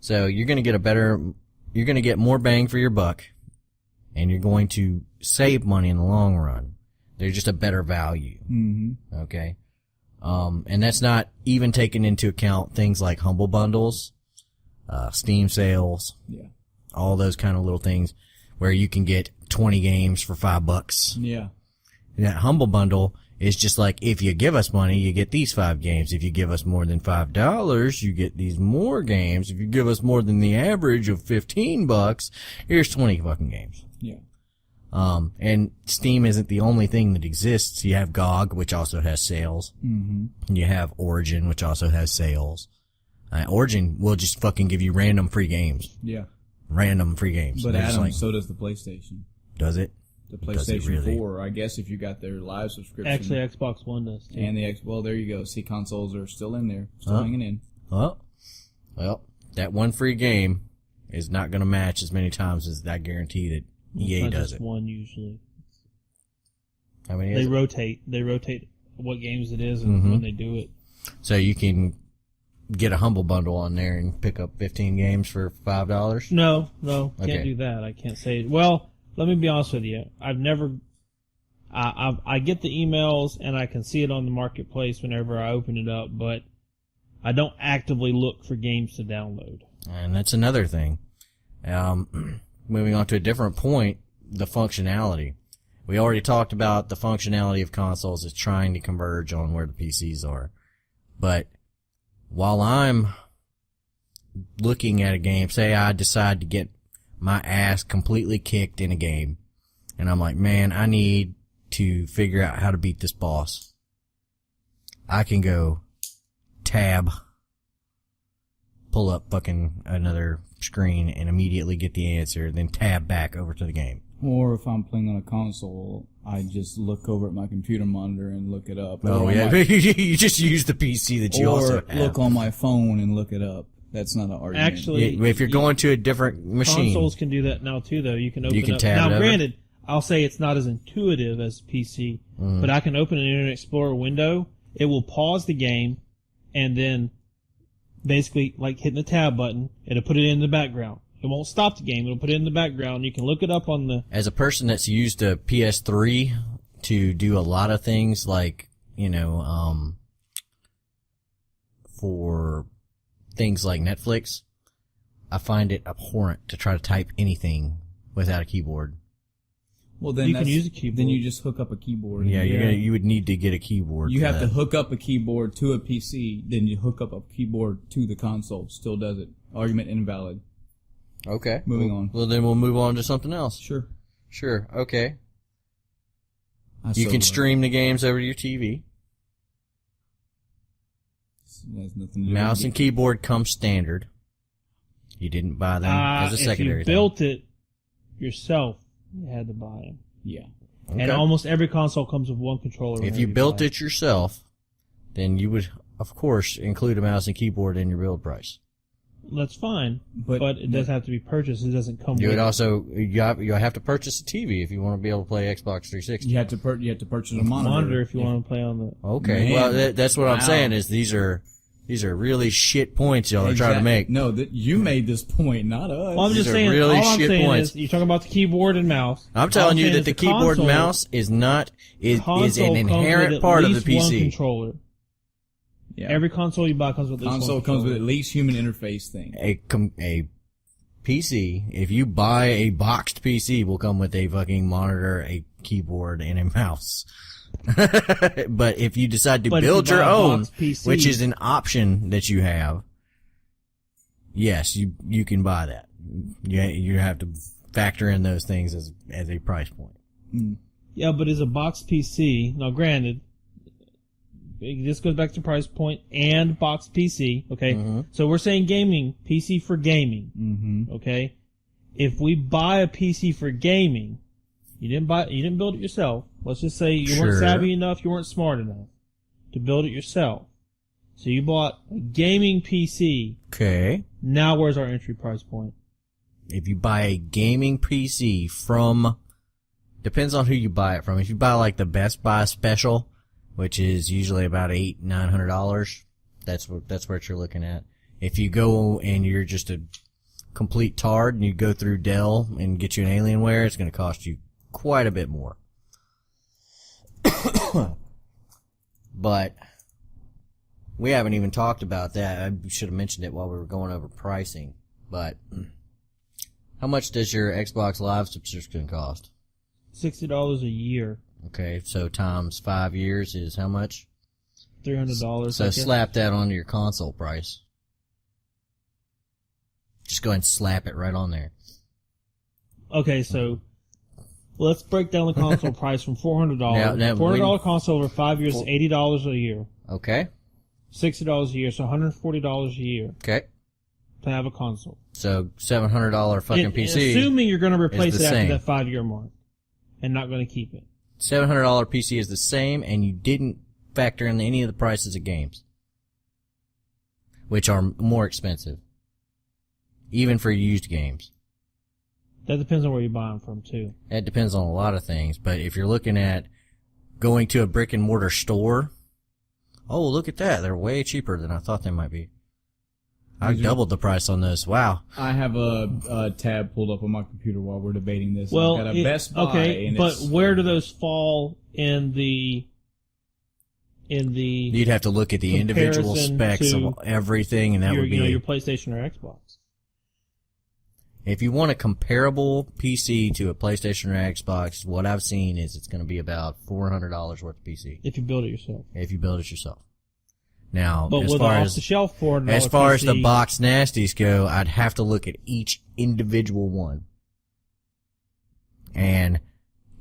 So you're gonna get more bang for your buck, and you're going to save money in the long run. They're just a better value. Mm-hmm. Okay? And that's not even taking into account things like Humble Bundles, Steam sales, all those kind of little things where you can get 20 games for $5. Yeah. And that Humble Bundle is just like, if you give us money, you get these 5 games. If you give us more than $5, you get these more games. If you give us more than the average of $15, here's 20 fucking games. Yeah. And Steam isn't the only thing that exists. You have GOG, which also has sales. Mm-hmm. You have Origin, which also has sales. Origin will just fucking give you random free games. Yeah. Random free games. But They're just Adam, like, so does the PlayStation. does it? The Does it PlayStation really? 4, I guess if you got their live subscription. Actually, Xbox One does too. And well, there you go. See, consoles are still in there. Still hanging in. Well, that one free game is not going to match as many times as I guarantee that EA Not does just it. one usually. How many They is it? rotate. They rotate what games it is and when they do it. So you can get a Humble Bundle on there and pick up 15 games for $5? No, can't Okay. do that. I can't say it. Well, let me be honest with you. I've never. I get the emails and I can see it on the marketplace whenever I open it up, but I don't actively look for games to download. And that's another thing. Moving on to a different point, the functionality. We already talked about the functionality of consoles is trying to converge on where the PCs are. But while I'm looking at a game, say I decide to get my ass completely kicked in a game, and I'm like, man, I need to figure out how to beat this boss. I can go tab, pull up fucking another screen and immediately get the answer, then tab back over to the game. Or if I'm playing on a console, I just look over at my computer monitor and look it up. Oh Or on yeah, my- you just use the PC that you also or have. look on my phone and look it up. That's not an argument. Actually, Yeah, if you're going to a different machine, consoles can do that now too. Though you can open can up. tab Now, it over. granted, I'll say it's not as intuitive as PC, but I can open an Internet Explorer window. It will pause the game, and then basically like hitting the tab button, it'll put it in the background. It won't stop the game. It'll put it in the background. You can look it up on the. as a person that's used a PS3 to do a lot of things like, for things like Netflix, I find it abhorrent to try to type anything without a keyboard. Well, then You can that's- use a keyboard. Then you just hook up a keyboard. Yeah, Yeah. you would need to get a keyboard. You for have to that. hook up a keyboard to a PC, then you hook up a keyboard to the console. Still does it. Argument invalid. Okay. Moving on. Well, then we'll move on to something else. Sure. Sure. Okay. I You so can love- stream the games over to your TV. It has nothing to do Mouse with and keyboard come standard. You didn't buy them as a if secondary you thing. built it yourself, you had to buy them. Yeah. Okay. And almost every console comes with one controller. If you built it yourself, then you would, of course, include a mouse and keyboard in your build price. That's fine, But- but it does have to be purchased. It doesn't come You with would it. also you have to purchase a TV if you want to be able to play Xbox 360. You have to purchase a monitor if you want to play on the. Okay, Man. well that's what I'm Wow. saying is these are really shit points y'all are trying to make. No, you made this point, not us. Well, I'm These just are saying. really all I'm shit saying points. is you're talking about the keyboard and mouse. I'm telling All you saying that is the keyboard and console- mouse is not is console an comes inherent with part at of the least one PC. controller. Yeah. Every console you buy comes with at least console one comes with controller. at least human interface thing. A PC, if you buy a boxed PC, will come with a fucking monitor, a keyboard, and a mouse. But if you decide to But if build you buy your a own, boxed PC, which is an option that you have, yes, you can buy that. You have to factor in those things as a price point. Yeah, but as a box PC, now granted, this goes back to price point and box PC, okay? Mhm. So we're saying gaming, PC for gaming, Mm-hmm. okay? If we buy a PC for gaming, you didn't build it yourself. Let's just say you weren't Sure. savvy enough, you weren't smart enough to build it yourself. So you bought a gaming PC. Okay. Now where's our entry price point? If you buy a gaming PC from, depends on who you buy it from. If you buy like the Best Buy special, which is usually about $900, that's what you're looking at. If you go and you're just a complete tard and you go through Dell and get you an Alienware, it's going to cost you quite a bit more. But we haven't even talked about that. I should have mentioned it while we were going over pricing. But how much does your Xbox Live subscription cost? $60 a year, Okay, so times 5 years is how much? $300. So I guess. slap that onto your console price. Just go ahead and slap it right on there. Okay, so let's break down the console price from $400. Now, $400 console over 5 years, $80 a year. Okay, $60 a year, so $140 a year okay. to have a console. So $700 fucking And PC. assuming you're going to replace the it same. after that 5 year mark and not going to keep it. $700 PC is the same, and you didn't factor in any of the prices of games, which are more expensive, even for used games. That depends on where you buy them from too. That depends on a lot of things, but if you're looking at going to a brick and mortar store, oh, look at that. They're way cheaper than I thought they might be. I doubled the price on those. Wow. I have a tab pulled up on my computer while we're debating this. Well, I've got a Best Buy. okay, and but it's, where do those fall in the You'd have to look at the individual comparison specs to of everything, and that your, would be, your PlayStation or Xbox? if you want a comparable PC to a PlayStation or Xbox, what I've seen is it's going to be about $400 worth of PC If you build it yourself. if you build it yourself. Now, But as with far an as off-the-shelf $400 as far as the PC, box nasties go, I'd have to look at each individual one. And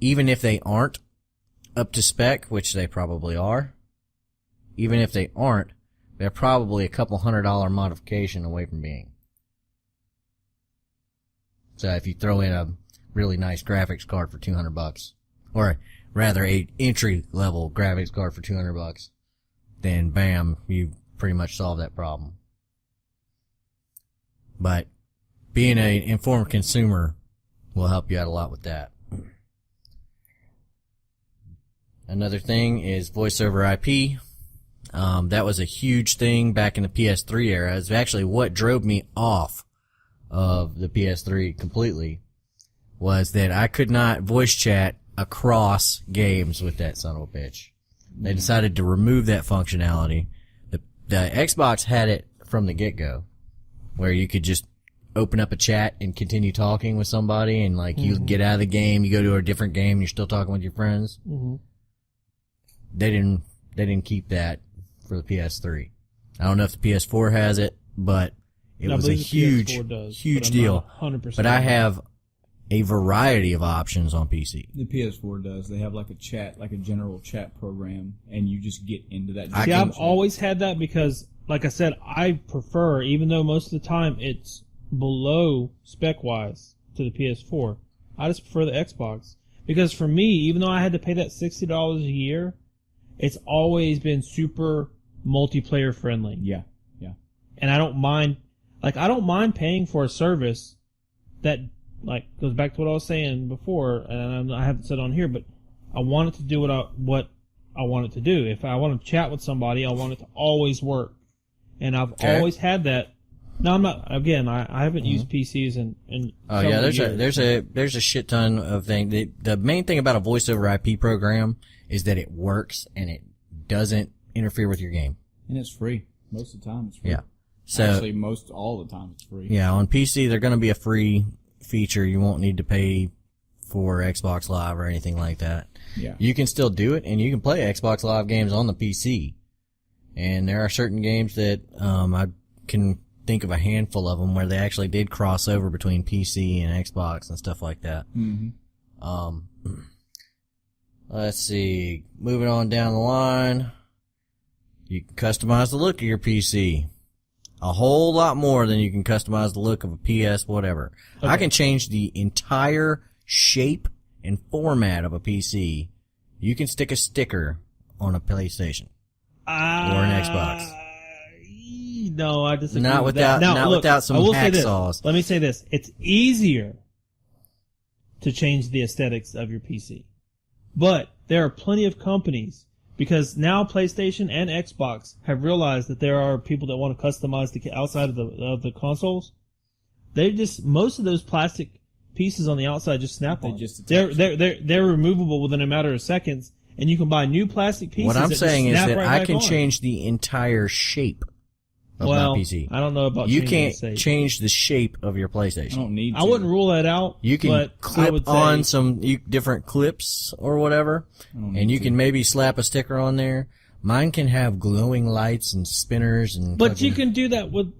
even if they aren't up to spec, which they probably are, even if they aren't, they're probably a couple $100 modification away from being. So if you throw in a really nice graphics card for $200, or rather a entry level graphics card for $200, then bam, you pretty much solve that problem. But being an informed consumer will help you out a lot with that. Another thing is voice over IP. That was a huge thing back in the PS3 era. It's actually what drove me off of the PS3 completely, was that I could not voice chat across games with that son of a bitch. They decided to remove that functionality. The Xbox had it from the get-go, where you could just open up a chat and continue talking with somebody, and like you get out of the game, you go to a different game, you're still talking with your friends. Mm-hmm. They didn't keep that for the PS3. I don't know if the PS4 has it, but it was a huge deal. 100%. Mm-hmm. But I have a variety of options on PC. The PS4 does. They have like a chat, like a general chat program, and you just get into that. See, general I've chat. always had that because, like I said, I prefer, even though most of the time it's below spec-wise to the PS4, I just prefer the Xbox Because for me, even though I had to pay that $60 a year, it's always been super multiplayer friendly. Yeah. And I don't mind paying for a service that, like, goes back to what I was saying before, and I haven't said on here, but I want it to do what I want it to do. If I want to chat with somebody, I want it to always work. And I've always had that. No, I'm not, again, I haven't used PCs in Oh yeah, years. there's a shit ton of things. The main thing about a voice over IP program is that it works and it doesn't interfere with your game. And it's free. Most of the time it's free. Yeah. So, actually, all the time it's free. Yeah, on PC, they're going to be a free feature. You won't need to pay for Xbox Live or anything like that. Yeah. You can still do it, and you can play Xbox Live games on the PC. And there are certain games that, I can think of a handful of them where they actually did cross over between PC and Xbox and stuff like that. Mm-hmm. Let's see. Moving on down the line. You can customize the look of your PC. A whole lot more than you can customize the look of a PS whatever. Okay. I can change the entire shape and format of a PC. You can stick a sticker on a PlayStation or an Xbox. No, I disagree. Not with without, that. Now, not look, without some hacksaws. Let me say this. It's easier to change the aesthetics of your PC. But there are plenty of companies, because now PlayStation and Xbox have realized that there are people that want to customize the outside of the consoles. Most of those plastic pieces on the outside just snap on. They're removable within a matter of seconds, and you can buy new plastic pieces. What I'm saying is that I can on. change the entire shape of my PC. I don't know about you can't change the shape of your PlayStation. I don't need to. I wouldn't rule that out. You can but clip on some different clips or whatever, and you can maybe slap a sticker on there. Mine can have glowing lights and spinners and. But you can do that with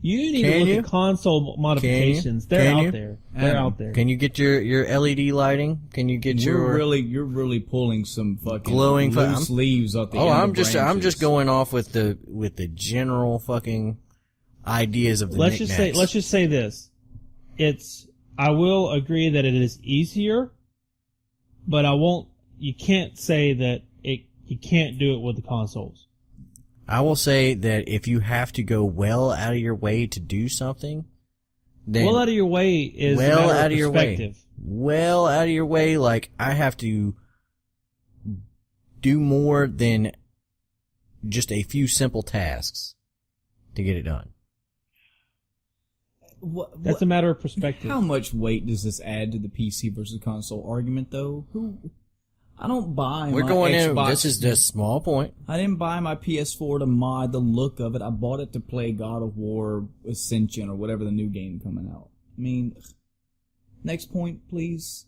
You need to look at console modifications. They're out there. They're out there. Can you get your LED lighting? Can you get you're really pulling some fucking glowing loose leaves out the end I'm of just branches. going off with the general fucking ideas of the let's just say this. I will agree that it is easier, but you can't say that you can't do it with the consoles. I will say that if you have to go well out of your way to do something, then well out of your way is well a matter out of of your perspective. way. Well out of your way, like I have to do more than just a few simple tasks to get it done. That's a matter of perspective. How much weight does this add to the PC versus console argument, though? I don't buy We're my going Xbox. in. This is just a small point. I didn't buy my PS4 to mod the look of it. I bought it to play God of War Ascension or whatever the new game coming out. I mean, next point, please.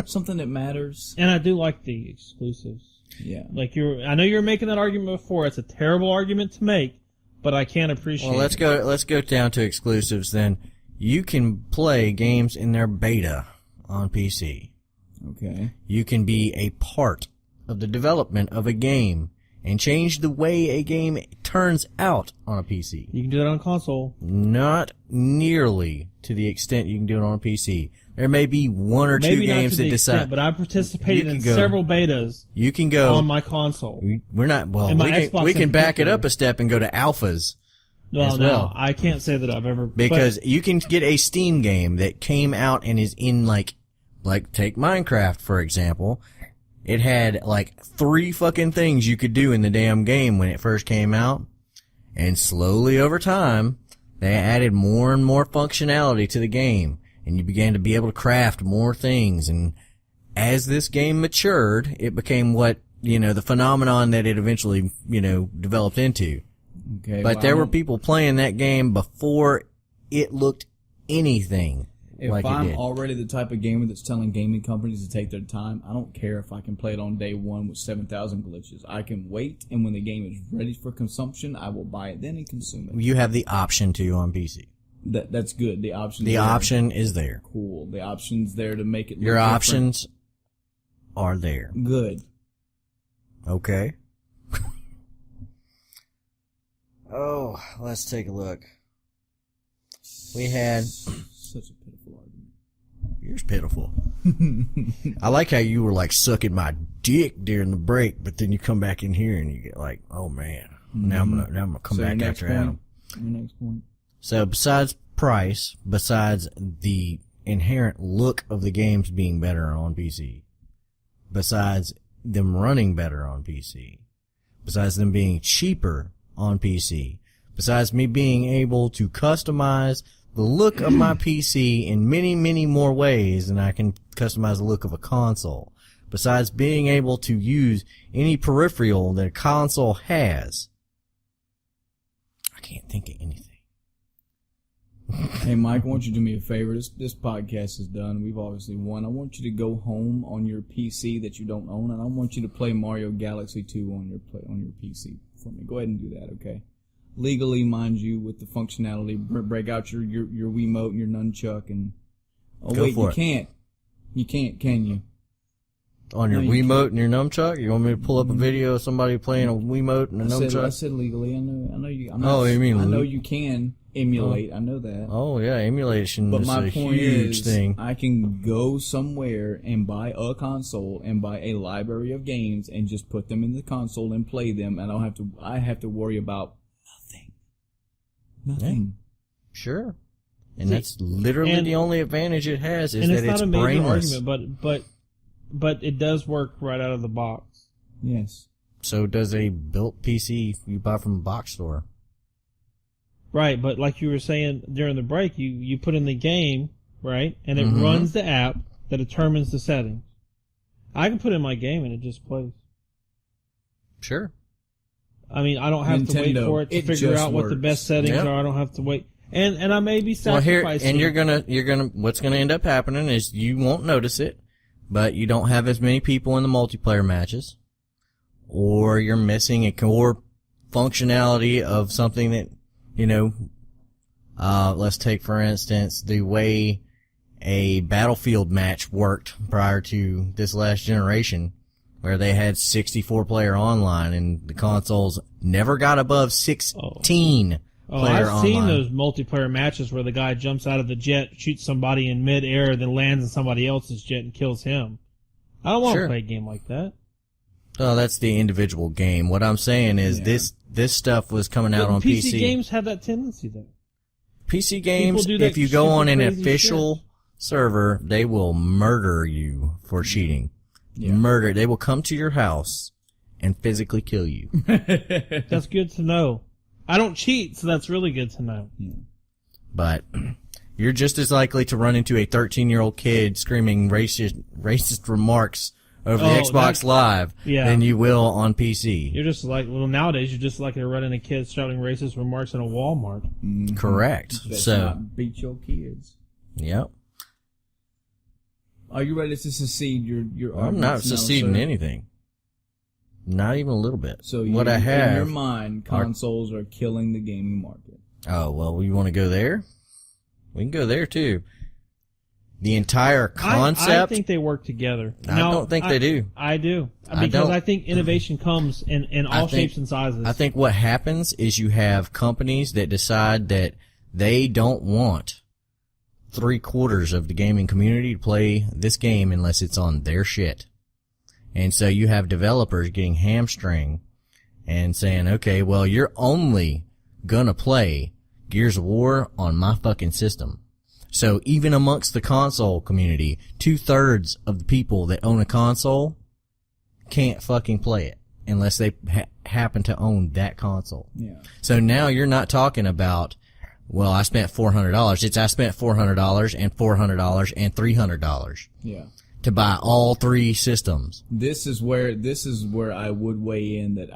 Something that matters. And I do like the exclusives. Yeah. I know you're making that argument before. It's a terrible argument to make, but I can appreciate Well, let's go down to exclusives then. You can play games in their beta on PC. Okay. You can be a part of the development of a game and change the way a game turns out on a PC. You can do that on console. Not nearly to the extent you can do it on a PC. There may be one or two games that decide. But I participated in several betas. You can go on my console. We're not. Well, we can back it up a step and go to alphas. Well, no, I can't say that I've ever because you can get a Steam game that came out and is in like take Minecraft for example. It had like 3 fucking things you could do in the damn game when it first came out, and slowly over time they added more and more functionality to the game, and you began to be able to craft more things. And as this game matured, it became what the phenomenon that it eventually developed into. Okay, but there were people playing that game before it looked anything like it did. If I'm already the type of gamer that's telling gaming companies to take their time, I don't care if I can play it on day one with 7,000 glitches. I can wait, and when the game is ready for consumption, I will buy it then and consume it. You have the option to on PC. That's good. The option is there. Cool. The option's there to make it look Your different. options are there. Good. Okay. Oh, let's take a look. We had such a pitiful argument. Yours pitiful. I like how you were like sucking my dick during the break, but then you come back in here and you get like, oh man, now I'm gonna come back after Adam. Your next point. So besides price, besides the inherent look of the games being better on PC, besides them running better on PC, besides them being cheaper on PC, besides me being able to customize the look of my PC in many, many more ways than I can customize the look of a console, besides being able to use any peripheral that a console has, I can't think of anything. Hey, Mike, I want you to do me a favor. This podcast is done. We've obviously won. I want you to go home on your PC that you don't own, and I want you to play Mario Galaxy 2 on your PC for me. Go ahead and do that, okay? Legally, mind you, with the functionality. Break out your Wiimote and your nunchuck and... Oh, Go wait, for you it. can't. You can't, can you? On your No, you Wiimote and your nunchuck? You want me to pull up a video of somebody playing a Wiimote and a I nunchuck? said legally. I know you. You mean I know le- you can emulate. I know that. Oh yeah, emulation But is my a point huge is, thing. I can go somewhere and buy a console and buy a library of games and just put them in the console and play them, and I have to worry about nothing. Sure. And See, that's literally and- the only advantage it has is And that it's not it's a major brainless. argument, but it does work right out of the box. Yes. So does a built PC you buy from a box store. Right, but like you were saying during the break, you put in the game, right, and it Mhm. runs the app that determines the settings. I can put in my game and it just plays. Sure. I mean, I don't have to wait Nintendo, for it to it figure just out what the works. best settings Yep. are. I don't have to wait. And I may be Well, here, sacrificing. and you're gonna, what's gonna end up happening is you won't notice it, but you don't have as many people in the multiplayer matches, or you're missing a core functionality of something that, let's take for instance the way a Battlefield match worked prior to this last generation, where they had 64 player online and the consoles never got above 16 Oh, player I've seen online. those multiplayer matches where the guy jumps out of the jet, shoots somebody in midair, then lands in somebody else's jet and kills him. I don't want to Sure. play a game like that. Oh, that's the individual game. What I'm saying is this stuff was coming out But on PC PC. games have that tendency, though. PC games, do that if you go on an stupid, crazy official server, they will murder you for cheating. Yeah. Murder. They will come to your house and physically kill you. That's good to know. I don't cheat, so that's really good to know. But you're just as likely to run into a 13-year-old kid screaming racist remarks over the Oh, Xbox that's- Live yeah. than you will on PC. You're just like, well, nowadays you're just like a running a kid shouting racist remarks in a Walmart. Correct. Let's So, not beat your kids. yep. Are you ready to secede your I'm not arguments now, seceding sir? anything. Not even a little bit. So what I in your have. mind, consoles are killing the gaming market. Oh, well, you want to go there? We can go there too. The entire concept. I think they work together. I don't think they do. I do. I Because don't. I think innovation comes in all shapes and sizes. I think what happens is you have companies that decide that they don't want 3/4 of the gaming community to play this game unless it's on their shit. And so you have developers getting hamstring and saying, okay, well, you're only gonna play Gears of War on my fucking system. So even amongst the console community, 2/3 of the people that own a console can't fucking play it unless they happen to own that console. Yeah. So now you're not talking about, well, I spent $400. It's I spent $400 and $400 and $300 Yeah. to buy all three systems. This is where I would weigh in that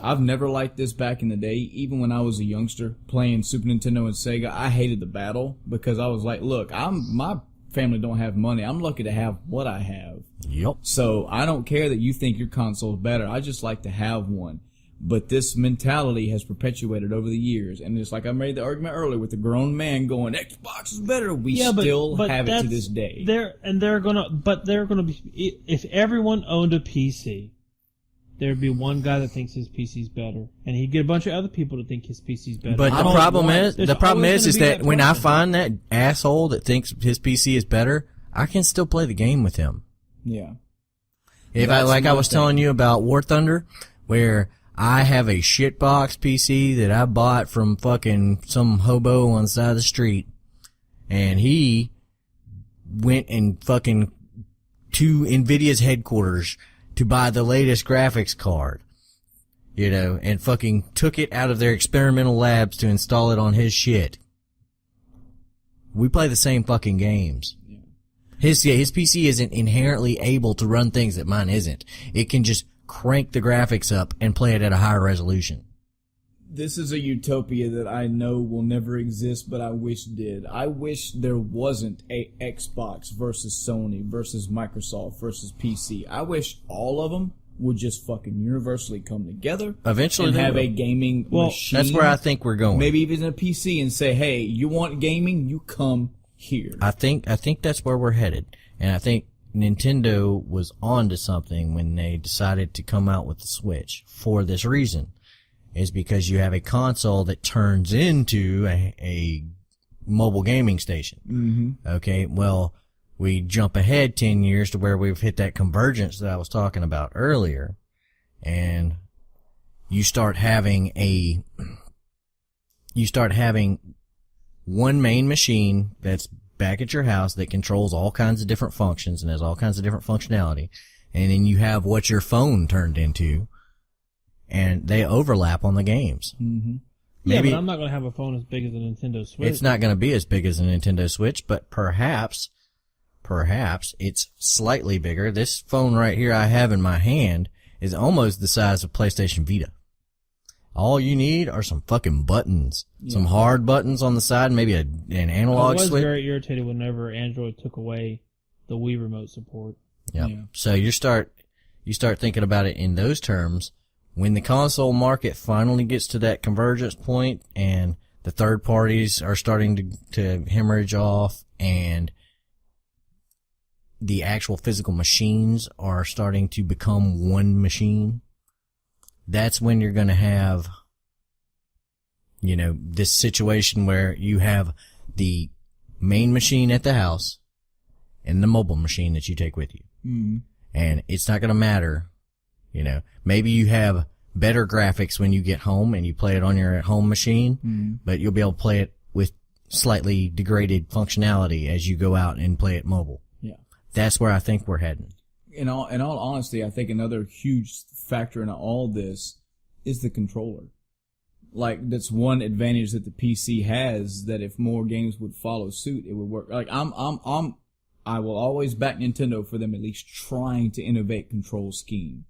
I've never liked this back in the day. Even when I was a youngster playing Super Nintendo and Sega, I hated the battle because I was like, look, my family don't have money. I'm lucky to have what I have. Yep. So I don't care that you think your console's better. I just like to have one. But this mentality has perpetuated over the years. And it's like I made the argument earlier with the grown man going, Xbox is better. We still have it to this day. They're gonna be, if everyone owned a PC, there'd be one guy that thinks his PC's better, and he'd get a bunch of other people to think his PC's better. But I the don't problem want- is, There's the problem always is gonna be that that when I person. find that asshole that thinks his PC is better, I can still play the game with him. Yeah. If That's I my was thing. telling you about War Thunder, where I have a shitbox PC that I bought from fucking some hobo on the side of the street, and he went and fucking to NVIDIA's headquarters to buy the latest graphics card, you know, and fucking took it out of their experimental labs to install it on his shit. We play the same fucking games. His PC isn't inherently able to run things that mine isn't. It can just crank the graphics up and play it at a higher resolution. This is a utopia that I know will never exist, but I wish did. I wish there wasn't a Xbox versus Sony versus Microsoft versus PC. I wish all of them would just fucking universally come together. Eventually and they have will. a gaming machine. That's where I think we're going. Maybe even a PC and say, hey, you want gaming? You come here. I think that's where we're headed. And I think Nintendo was onto something when they decided to come out with the Switch for this reason. Is because you have a console that turns into a mobile gaming station. Mm-hmm. Okay, well, we jump ahead 10 years to where we've hit that convergence that I was talking about earlier, and you start having one main machine that's back at your house that controls all kinds of different functions and has all kinds of different functionality, and then you have what your phone turned into, and they overlap on the games. Mm-hmm. Yeah, Maybe but I'm not going to have a phone as big as a Nintendo Switch. it's not going to be as big as a Nintendo Switch, but perhaps it's slightly bigger. This phone right here I have in my hand is almost the size of PlayStation Vita. All you need are some fucking buttons, some hard buttons on the side, maybe an analog I was switch. very irritated whenever Android took away the Wii remote support. Yep. Yeah. So you start thinking about it in those terms. When the console market finally gets to that convergence point and the third parties are starting to hemorrhage off and the actual physical machines are starting to become one machine, that's when you're going to have, you know, this situation where you have the main machine at the house and the mobile machine that you take with you. Mm-hmm. And it's not going to matter, you know, maybe you have better graphics when you get home and you play it on your home machine, but you'll be able to play it with slightly degraded functionality as you go out and play it mobile. Yeah. That's where I think we're heading. In all honesty, I think another huge factor in all this is the controller. Like, that's one advantage that the PC has, that if more games would follow suit, it would work. Like, I will always back Nintendo for them at least trying to innovate control scheme.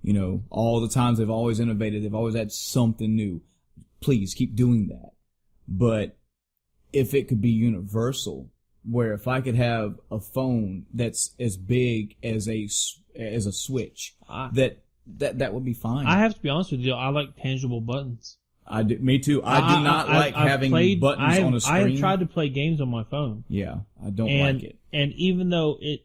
You know, all the times they've always innovated, they've always had something new. Please keep doing that. But if it could be universal, where if I could have a phone that's as big as a Switch, that would be fine. I have to be honest with you, I like tangible buttons. Me too. I do not like having buttons on a screen. I have tried to play games on my phone. Yeah, I don't like it. And even though it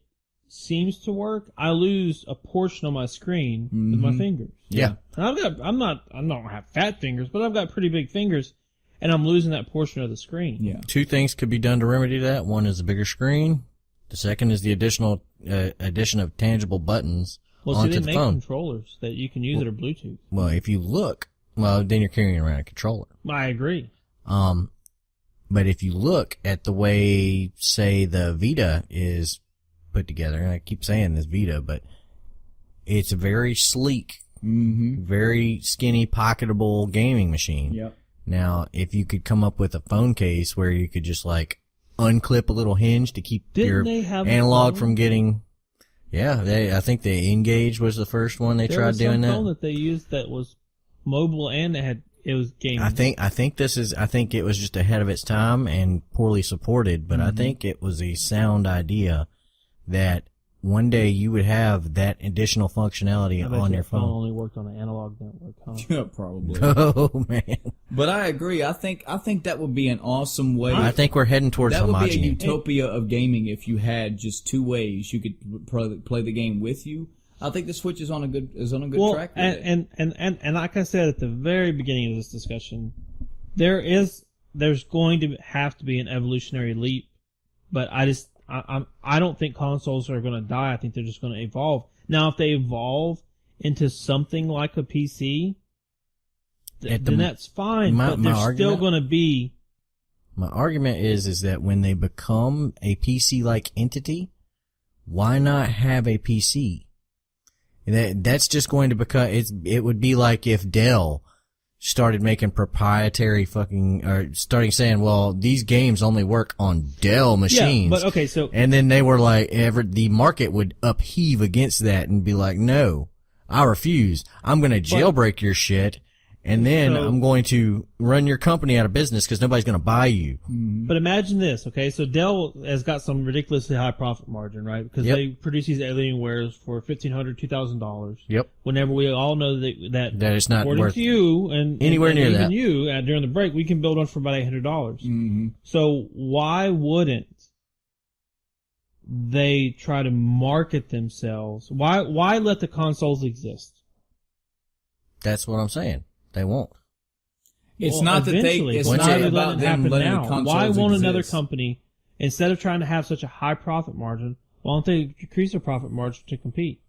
seems to work, I lose a portion of my screen with my fingers. Yeah. And I don't have fat fingers, but I've got pretty big fingers, and I'm losing that portion of the screen. Yeah. Two things could be done to remedy that. One is a bigger screen. The second is the addition of tangible buttons Well, see, onto they the make phone. controllers that you can use that are Bluetooth. Well, if you look, then you're carrying around a controller. I agree. But if you look at the way, say, the Vita is put together, and I keep saying this Vita, but it's a very sleek, very skinny, pocketable gaming machine. Yep. Now, if you could come up with a phone case where you could just like unclip a little hinge to keep your they have a analog phone? from getting, I think the Engage was the first one they There tried was doing some that. phone that they used that was mobile and it was gaming. I think it was just ahead of its time and poorly supported, but I think it was a sound idea that one day you would have that additional functionality I bet on your your phone phone. only worked on an analog network, huh? Yeah, probably. Oh man. But I agree. I think that would be an awesome way. I think we're heading towards that would be a homogeneity. utopia of gaming if you had just two ways you could play the game with you. I think the Switch is on a good track with it. And like I said at the very beginning of this discussion, there's going to have to be an evolutionary leap, but I don't think consoles are going to die. I think they're just going to evolve. Now, if they evolve into something like a PC, then that's fine. But they're still going to be. My argument is that when they become a PC-like entity, why not have a PC? That's just going to become, it would be like if Dell started making proprietary or starting saying, well, these games only work on Dell machines. Yeah, but okay, so. And then they were like, the market would upheave against that and be like, no, I refuse. I'm going to jailbreak your shit. And then I'm going to run your company out of business because nobody's going to buy you. But imagine this, okay? So Dell has got some ridiculously high profit margin, right? Because they produce these Alienwares for $1,500, $2,000. Yep. Whenever we all know that it's not according worth to you and anywhere near even that. You during the break, we can build one for about $800. Mm-hmm. So why wouldn't they try to market themselves? Why let the consoles exist? That's what I'm saying. They won't. It's not that they. It's not about them letting the consoles Why won't another exist. company, instead of trying to have such a high profit margin, why don't they decrease their profit margin to compete?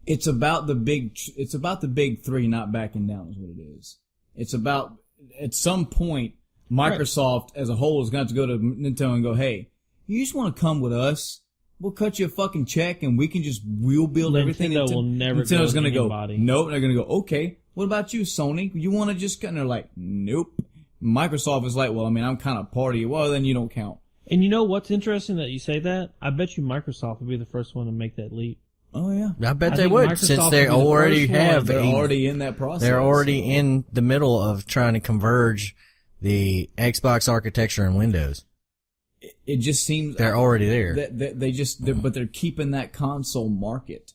It's about the big. It's about the big three not backing down. Is what it is. It's about at some point Microsoft as a whole is going to have to go to Nintendo and go, "Hey, you just want to come with us? We'll cut you a fucking check and we'll build everything." Nintendo will never. Nintendo's going to go. Nope. They're going to go. Okay. What about you, Sony? You want to just cut? And they're like, nope. Microsoft is like, well, I mean, I'm kind of part of you. Well, then you don't count. And you know what's interesting that you say that? I bet you Microsoft would be the first one to make that leap. Oh yeah, I bet they would, since they already have. They're already in that process. They're already in the middle of trying to converge the Xbox architecture and Windows. It just seems they're already there. But they're keeping that console market.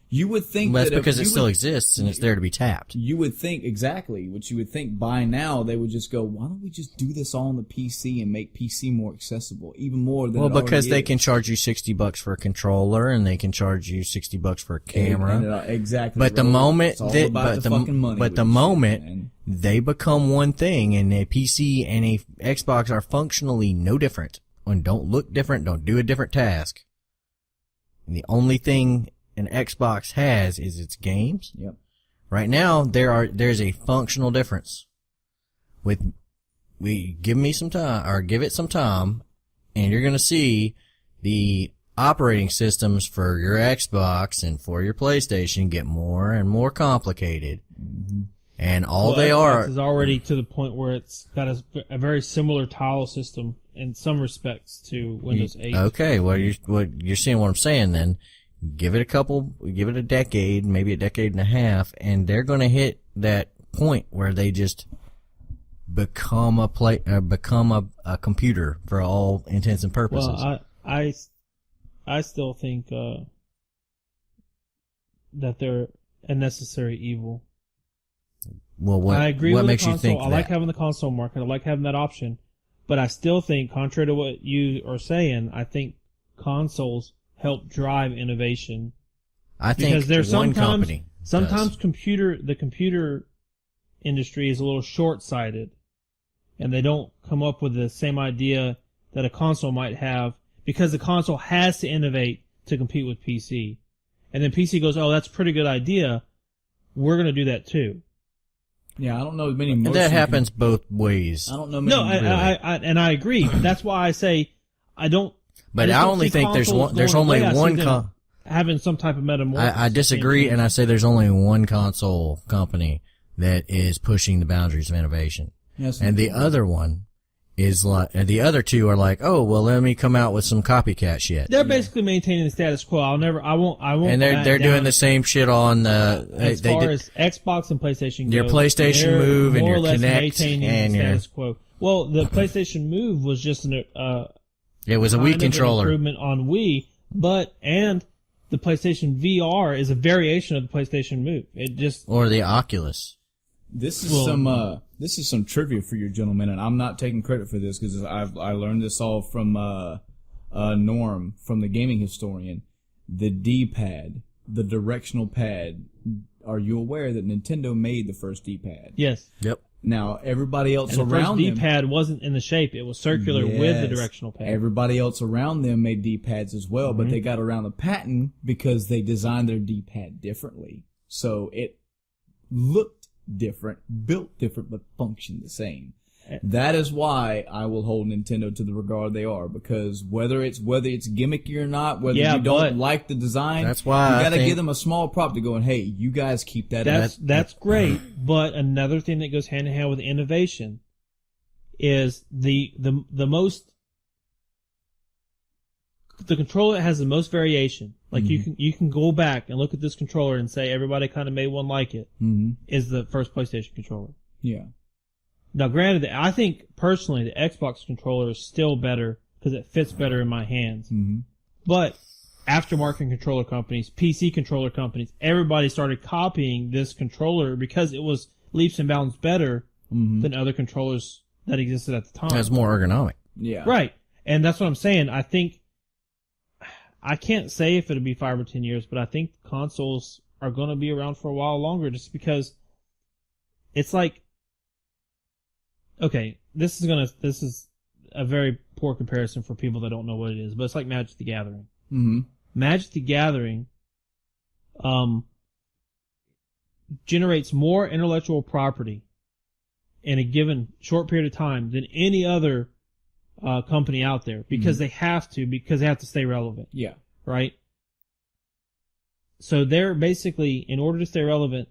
You would think that's because it still exists and it's there to be tapped. You would think exactly what you would think. By now they would just go, why don't we just do this all on the PC and make PC more accessible, even more than because they can charge you $60 for a controller and they can charge you $60 for a camera. Exactly. But the moment the moment they become one thing and a PC and a Xbox are functionally no different and don't look different, don't do a different task. And the only thing an Xbox has is its games. Yep. Right now there's a functional difference. Give it some time and you're gonna see the operating systems for your Xbox and for your PlayStation get more and more complicated. Mm-hmm. And Xbox is already to the point where it's got a very similar tile system in some respects to Windows 8. Okay, you're seeing what I'm saying then. Give it a decade, maybe a decade and a half, and they're going to hit that point where they just become a computer for all intents and purposes. Well, I still think that they're a necessary evil. Well, I agree what with makes the console. you think I like having the console market. I like having that option, but I still think, contrary to what you are saying, I think consoles help drive innovation. I think because there's one company sometimes the computer industry is a little short-sighted, and they don't come up with the same idea that a console might have, because the console has to innovate to compete with PC. And then PC goes, oh, that's a pretty good idea. We're going to do that too. Yeah, I don't know many. And that happens both ways. I don't know many. No, I agree. That's why I say I don't. But I only think there's only one having some type of metamorphosis. I disagree, and I say there's only one console company that is pushing the boundaries of innovation. Yes, and the other one is like, and the other two are like, oh, well, let me come out with some copycat shit. They're basically maintaining the status quo. I won't. And they're doing the same shit on as far as Xbox and PlayStation go. Your PlayStation Move and your Kinect and your status quo. Well, the PlayStation Move was just it was a Wii controller. Improvement on Wii, and the PlayStation VR is a variation of the PlayStation Move. Or the Oculus. This is some trivia for you gentlemen, and I'm not taking credit for this because I learned this all from Norm, from the Gaming Historian. The D-pad, the directional pad, are you aware that Nintendo made the first D-pad? Yes. Yep. Now, everybody else And the first around them... D-pad wasn't in the shape. It was circular with the directional pad. Everybody else around them made D-pads as well, but they got around the patent because they designed their D-pad differently. So it looked different, built different, but functioned the same. That is why I will hold Nintendo to the regard they are, because whether it's gimmicky or not, whether you don't like the design, that's why you got to give them a small prop to go and, hey, you guys keep that. That's great. But another thing that goes hand in hand with innovation is the controller that has the most variation. Like you can go back and look at this controller and say everybody kind of made one like it. Is the first PlayStation controller. Yeah. Now, granted, I think personally the Xbox controller is still better because it fits better in my hands. But aftermarket controller companies, PC controller companies, everybody started copying this controller because it was leaps and bounds better than other controllers that existed at the time. It's more ergonomic. Yeah. Right. And that's what I'm saying. I think, I can't say if it'll be 5 or 10 years, but I think consoles are going to be around for a while longer just because it's like, okay, this is a very poor comparison for people that don't know what it is, but it's like Magic the Gathering. Magic the Gathering, generates more intellectual property in a given short period of time than any other, company out there because they have to stay relevant. Yeah. Right? So they're basically, in order to stay relevant,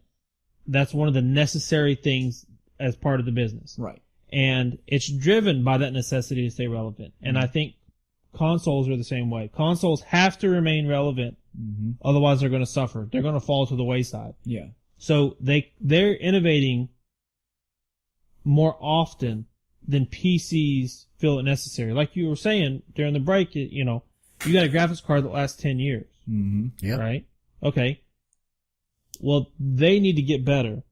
that's one of the necessary things as part of the business. Right. And it's driven by that necessity to stay relevant. And I think consoles are the same way. Consoles have to remain relevant, otherwise they're going to suffer. They're going to fall to the wayside. Yeah. So they're innovating more often than PCs feel it necessary. Like you were saying during the break, you got a graphics card that lasts 10 years. Yeah. Right? Okay. Well, they need to get better.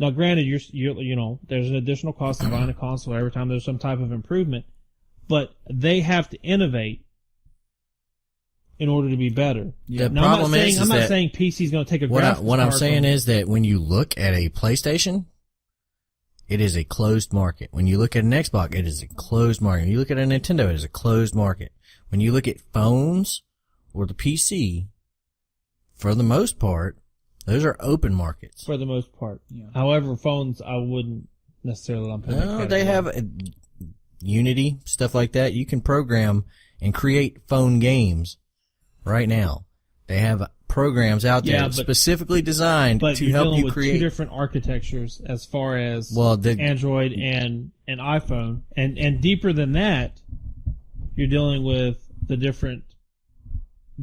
Now, granted, there's an additional cost to buying a console every time there's some type of improvement, but they have to innovate in order to be better. Yeah. The problem is I'm not saying PC is going to take a graphics card. What I'm saying is that when you look at a PlayStation, it is a closed market. When you look at an Xbox, it is a closed market. When you look at a Nintendo, it is a closed market. When you look at phones or the PC, for the most part, those are open markets. For the most part. Yeah. However, phones, I wouldn't necessarily lump in. No, they have Unity, stuff like that. You can program and create phone games right now. They have programs out there specifically designed to help you create. But you're dealing with two different architectures as far as Android and iPhone. And deeper than that, you're dealing with the different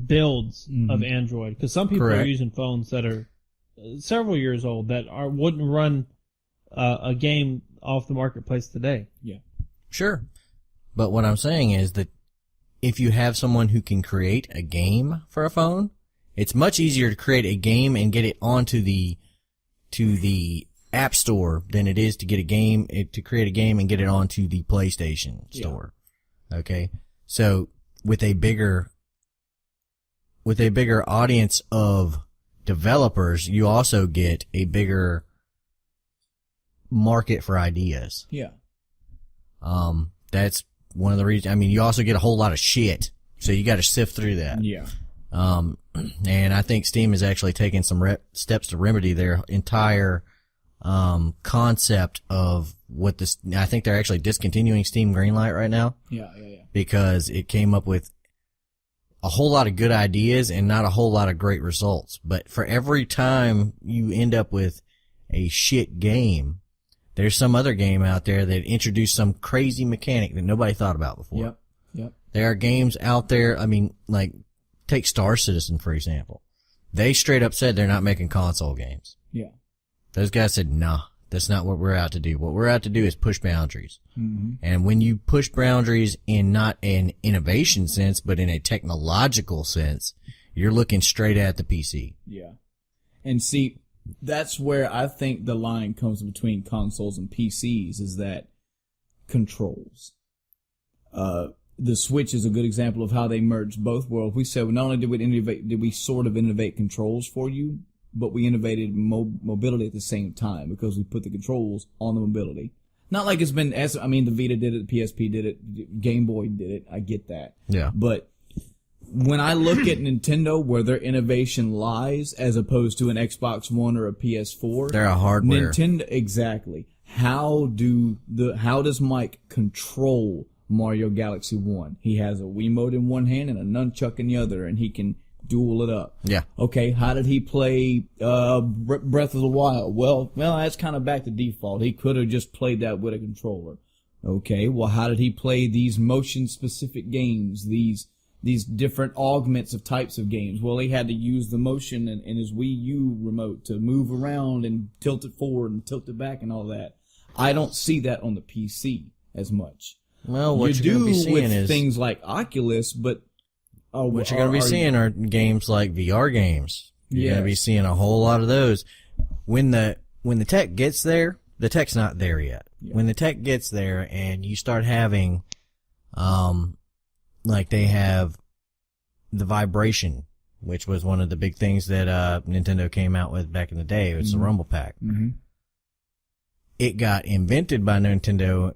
builds of Android. Because some people are using phones that are several years old that wouldn't run a game off the marketplace today. Yeah. Sure. But what I'm saying is that if you have someone who can create a game for a phone, it's much easier to create a game and get it onto the App Store than it is to get to create a game and get it onto the PlayStation Store. Okay? So with a bigger audience of developers, you also get a bigger market for ideas. Yeah. That's one of the reasons. I mean, you also get a whole lot of shit, so you got to sift through that. Yeah. And I think Steam is actually taking some steps to remedy their entire concept of what this. I think they're actually discontinuing Steam Greenlight right now. Yeah. Because it came up with a whole lot of good ideas and not a whole lot of great results. But for every time you end up with a shit game, there's some other game out there that introduced some crazy mechanic that nobody thought about before. Yep. There are games out there, I mean, like, take Star Citizen, for example. They straight up said they're not making console games. Yeah. Those guys said, nah, that's not what we're out to do. What we're out to do is push boundaries. Mm-hmm. And when you push boundaries in not an innovation sense, but in a technological sense, you're looking straight at the PC. Yeah. And see, that's where I think the line comes between consoles and PCs, is that controls. The Switch is a good example of how they merged both worlds. We said, not only did we sort of innovate controls for you, but we innovated mobility at the same time because we put the controls on the mobility. Not like it's been, the Vita did it, the PSP did it, Game Boy did it, I get that. Yeah. But when I look at Nintendo, where their innovation lies, as opposed to an Xbox One or a PS4, They're a hardware. Nintendo, exactly. How does Mike control Mario Galaxy 1? He has a Wiimote in one hand and a nunchuck in the other, and he can duel it up. Yeah. Okay, how did he play Breath of the Wild? Well, that's kind of back to default. He could have just played that with a controller. Okay, well, how did he play these motion-specific games, these different augments of types of games? Well, he had to use the motion in his Wii U remote to move around and tilt it forward and tilt it back and all that. I don't see that on the PC as much. Well, what you you're going to be do seeing with is things like Oculus, but what you're going to be seeing are games like VR games. You're going to be seeing a whole lot of those. When the tech gets there, the tech's not there yet. Yeah. When the tech gets there and you start having, like they have the vibration, which was one of the big things that Nintendo came out with back in the day. It was the Rumble Pack. Mm-hmm. It got invented by Nintendo,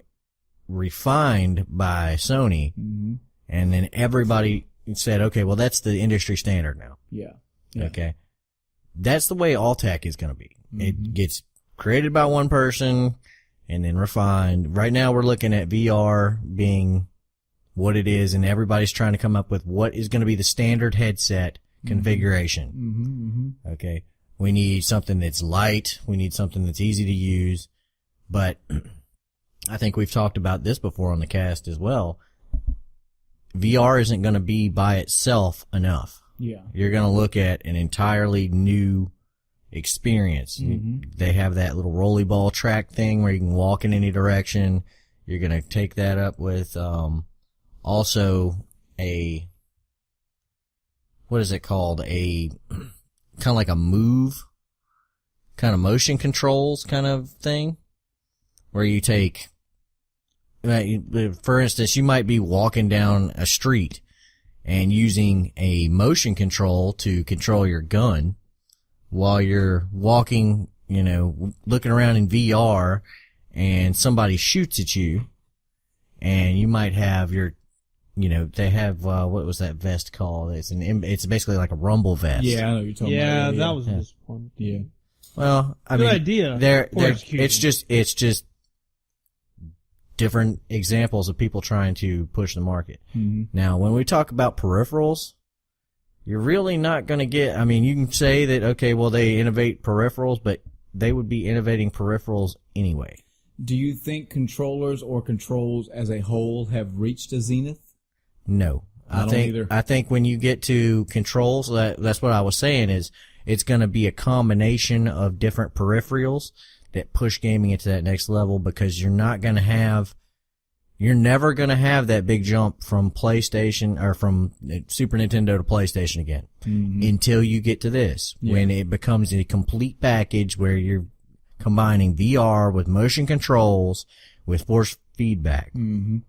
refined by Sony, and then everybody said, okay, well, that's the industry standard now. Yeah. Okay. That's the way all tech is going to be. It gets created by one person and then refined. Right now we're looking at VR being what it is, and everybody's trying to come up with what is going to be the standard headset configuration. Okay. We need something that's light. We need something that's easy to use. But I think we've talked about this before on the cast as well. VR isn't going to be by itself enough. Yeah. You're going to look at an entirely new experience. They have that little rolly ball track thing where you can walk in any direction. You're going to take that up with, also what is it called? Kind of like a move, kind of motion controls kind of thing where you take, for instance, you might be walking down a street and using a motion control to control your gun while you're walking, looking around in VR, and somebody shoots at you, and you might have your, they have, what was that vest called? It's basically like a rumble vest. Yeah, I know what you're talking about. Yeah, that was a disappointment. Yeah. Well, Good idea. It's just different examples of people trying to push the market. Now, when we talk about peripherals, you're really not going to get, you can say that, okay, well, they innovate peripherals, but they would be innovating peripherals anyway. Do you think controllers or controls as a whole have reached a zenith? No. I don't either. I think when you get to controls, that's what I was saying, is it's going to be a combination of different peripherals that push gaming into that next level, because you're never going to have that big jump from PlayStation or from Super Nintendo to PlayStation again until you get to this, when it becomes a complete package where you're combining VR with motion controls with force feedback and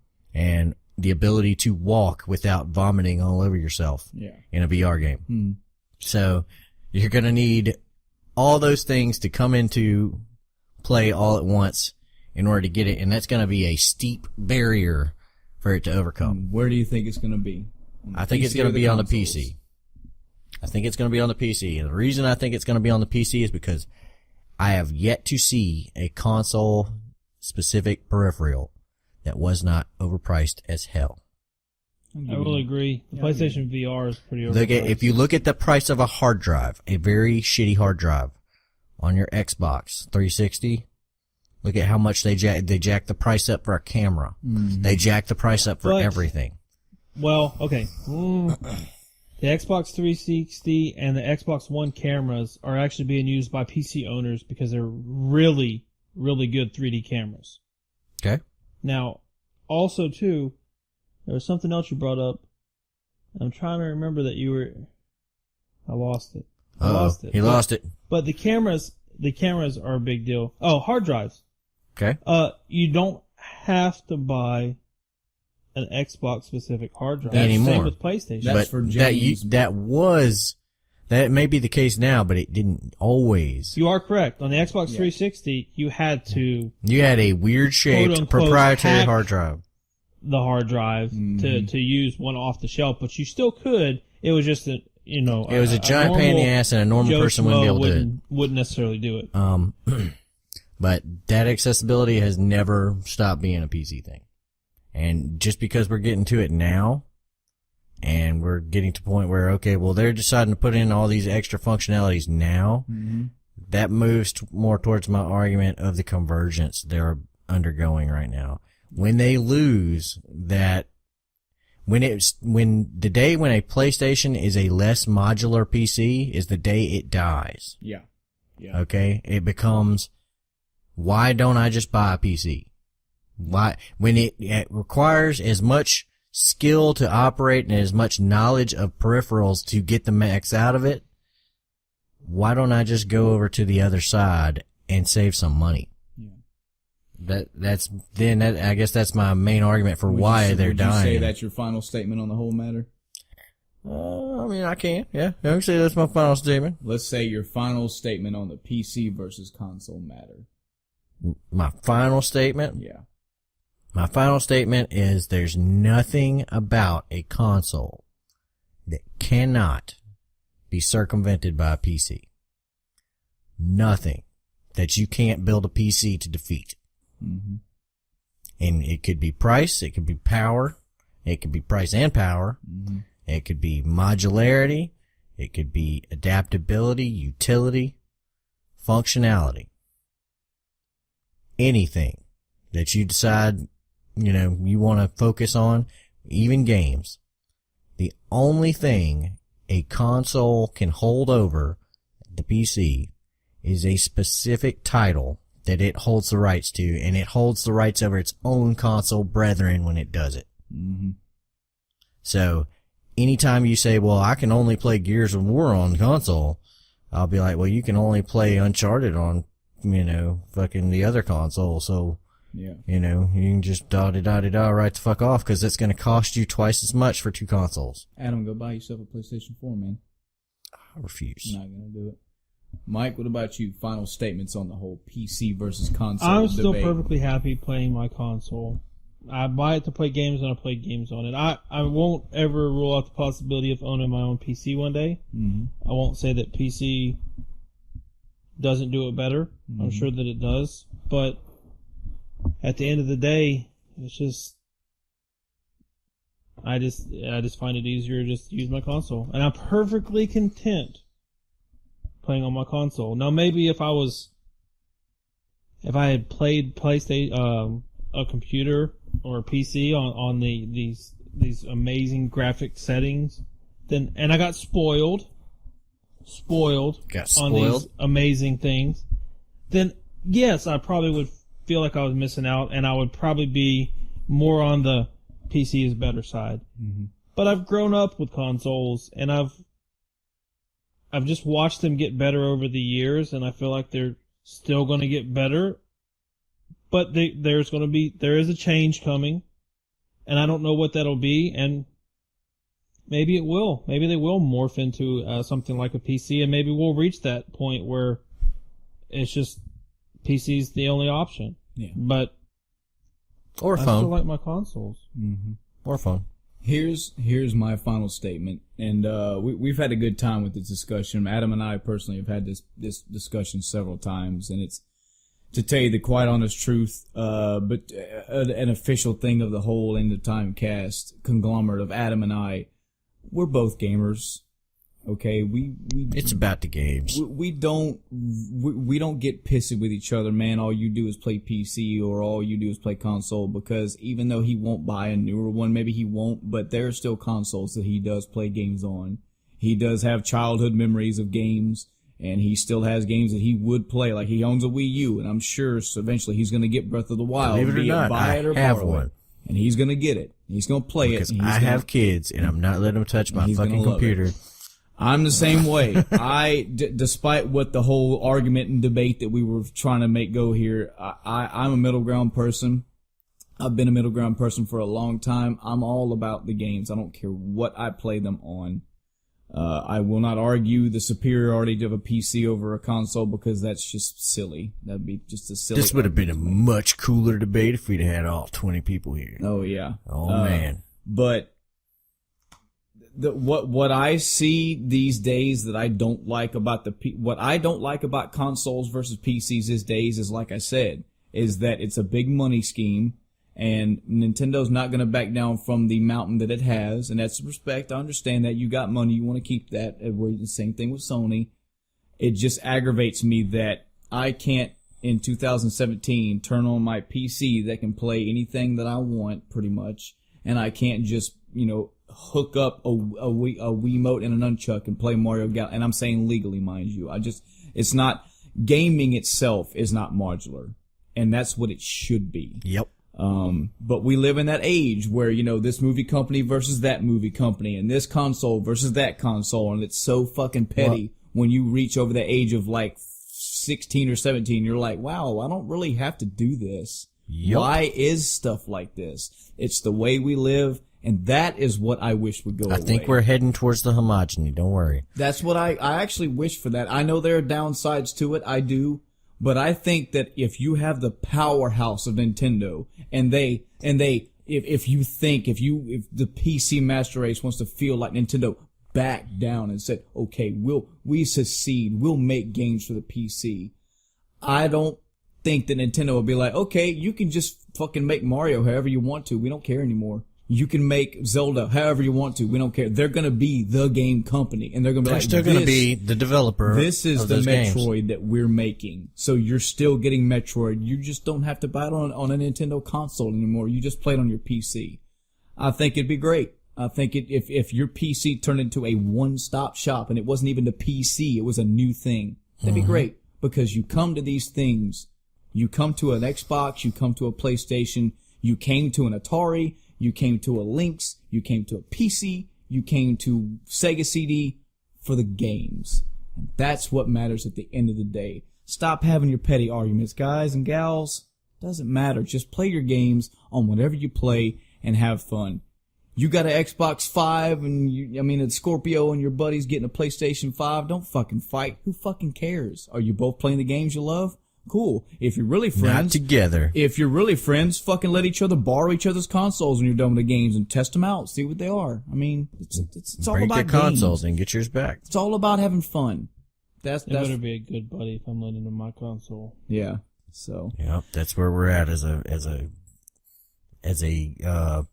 the ability to walk without vomiting all over yourself in a VR game. So you're going to need all those things to come into play all at once in order to get it, and that's going to be a steep barrier for it to overcome. Where do you think it's going to be? I think it's going to be on the PC. I think it's going to be on the PC, and the reason I think it's going to be on the PC is because I have yet to see a console-specific peripheral that was not overpriced as hell. I will agree. The PlayStation VR is pretty overpriced. If you look at the price of a hard drive, a very shitty hard drive on your Xbox 360, look at how much they jack the price up for a camera. They jack the price up for everything. Well, okay. The Xbox 360 and the Xbox One cameras are actually being used by PC owners because they're really, really good 3D cameras. Okay. Now, also too, there was something else you brought up. I'm trying to remember that you were. I lost it. He lost it. But the cameras are a big deal. Oh, hard drives. Okay. You don't have to buy an Xbox specific hard drive anymore. Same with PlayStation. That's for James. That That may be the case now, but it didn't always. You are correct. On the Xbox 360, you had to You had a weird shaped quote-unquote proprietary hack hard drive. the hard drive to use one off the shelf, but you still could. It was just a It was a giant pain in the ass, and a normal Joe person wouldn't be able to do it. Wouldn't necessarily do it. But that accessibility has never stopped being a PC thing. And just because we're getting to it now, and we're getting to the point where, okay, well, they're deciding to put in all these extra functionalities now, that moves more towards my argument of the convergence they're undergoing right now. When they lose that, when the day when a PlayStation is a less modular PC is the day it dies. Yeah. Okay? It becomes, why don't I just buy a PC? Why, when it requires as much skill to operate and as much knowledge of peripherals to get the max out of it, why don't I just go over to the other side and save some money? Yeah. I guess that's my main argument for why they're dying. Would you say that's your final statement on the whole matter? I mean, I can. Yeah. I can say that's my final statement. Let's say your final statement on the PC versus console matter. My final statement? Yeah. My final statement is there's nothing about a console that cannot be circumvented by a PC. Nothing that you can't build a PC to defeat. Mm-hmm. And it could be price, it could be power, it could be price and power, it could be modularity, it could be adaptability, utility, functionality. Anything that you decide you want to focus on, even games. The only thing a console can hold over the PC is a specific title that it holds the rights to, and it holds the rights over its own console brethren when it does it. Mm-hmm. So, anytime you say, well, I can only play Gears of War on console, I'll be like, well, you can only play Uncharted on, fucking the other console, so... Yeah. You can just right the fuck off, because it's going to cost you twice as much for two consoles. Adam, go buy yourself a PlayStation 4, man. I refuse. Not going to do it. Mike, what about you? Final statements on the whole PC versus console I'm still debate. perfectly happy playing my console. I buy it to play games, and I play games on it. I won't ever rule out the possibility of owning my own PC one day. Mm-hmm. I won't say that PC doesn't do it better. Mm-hmm. I'm sure that it does. But at the end of the day, it's just, I just find it easier just to use my console. And I'm perfectly content playing on my console. Now maybe if I had played PlayStation, a computer or a PC on these amazing graphic settings, then, and I got spoiled on these amazing things, then yes, I probably would feel like I was missing out, and I would probably be more on the PC is better side. Mm-hmm. But I've grown up with consoles, and I've just watched them get better over the years, and I feel like they're still going to get better. But there is a change coming, and I don't know what that'll be, and maybe it will. Maybe they will morph into something like a PC, and maybe we'll reach that point where it's just PC's the only option. Yeah. But or I phone. still like my consoles. Mm-hmm. Or phone. Here's my final statement, and we've had a good time with this discussion. Adam and I personally have had this discussion several times, and it's, to tell you the quite honest truth, but an official thing of the whole End of Time cast conglomerate of Adam and I, we're both gamers. Okay, it's about the games. We don't get pissy with each other, man. All you do is play PC, or all you do is play console, because even though he won't buy a newer one, maybe he won't, but there are still consoles that he does play games on. He does have childhood memories of games, and he still has games that he would play. Like, he owns a Wii U, and I'm sure eventually he's going to get Breath of the Wild. Believe it or not, I have one. And he's going to get it. He's going to play it. Because I have kids, and I'm not letting them touch my fucking computer. I'm the same way. Despite what the whole argument and debate that we were trying to make go here, I'm a middle ground person. I've been a middle ground person for a long time. I'm all about the games. I don't care what I play them on. I will not argue the superiority of a PC over a console because that's just silly. That'd be just a silly. This would have been a much cooler debate if we'd had all 20 people here. Oh yeah. Oh man. But what I see these days that I don't like about what I don't like about consoles versus PCs these days is, like I said, is that it's a big money scheme. And Nintendo's not going to back down from the mountain that it has, and that's respect. I understand that. You got money, you want to keep that. The same thing with Sony. It just aggravates me that I can't, in 2017, turn on my PC that can play anything that I want, pretty much, and I can't just, hook up a Wiimote and an Nunchuck and play Mario Galaxy. And I'm saying legally, mind you. It's not, gaming itself is not modular, and that's what it should be. Yep. But we live in that age where, this movie company versus that movie company and this console versus that console. And it's so fucking petty when you reach over the age of like 16 or 17. You're like, wow, I don't really have to do this. Yep. Why is stuff like this? It's the way we live. And that is what I wish would go away. I think we're heading towards the homogeny. Don't worry. That's what I actually wish for that. I know there are downsides to it. I do. But I think that if you have the powerhouse of Nintendo and if the PC master race wants to feel like Nintendo backed down and said, okay, we secede, we'll make games for the PC. I don't think that Nintendo will be like, okay, you can just fucking make Mario however you want to. We don't care anymore. You can make Zelda however you want to. We don't care. They're going to be the game company, and they're going to be They're still going to be the developer. This is of the those Metroid games that we're making. So you're still getting Metroid. You just don't have to buy it on a Nintendo console anymore. You just play it on your PC. I think it'd be great. I think if your PC turned into a one-stop shop and it wasn't even the PC, it was a new thing, that'd be great. Because you come to these things, you come to an Xbox, you come to a PlayStation, you came to an Atari, you came to a Lynx, you came to a PC, you came to Sega CD for the games. And that's what matters at the end of the day. Stop having your petty arguments, guys and gals. Doesn't matter. Just play your games on whatever you play and have fun. You got an Xbox 5 and a Scorpio and your buddy's getting a PlayStation 5. Don't fucking fight. Who fucking cares? Are you both playing the games you love? Cool. If you're really friends, not together. If you're really friends, fucking let each other borrow each other's consoles when you're done with the games and test them out, see what they are. I mean, it's all Break about their consoles games. And get yours back. It's all about having fun. That's better be a good buddy if I'm letting him my console. Yeah. So. Yep, that's where we're at as a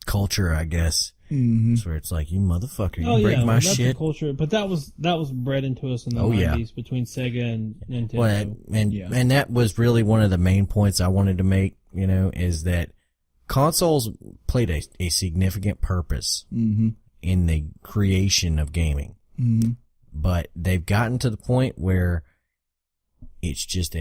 culture, I guess. Mm-hmm. That's where it's like, you motherfucker, you break my that's shit. The culture, but that was bred into us in the 90s between Sega and Nintendo. Well, and that was really one of the main points I wanted to make, is that consoles played a significant purpose in the creation of gaming. Mm-hmm. But they've gotten to the point where it's just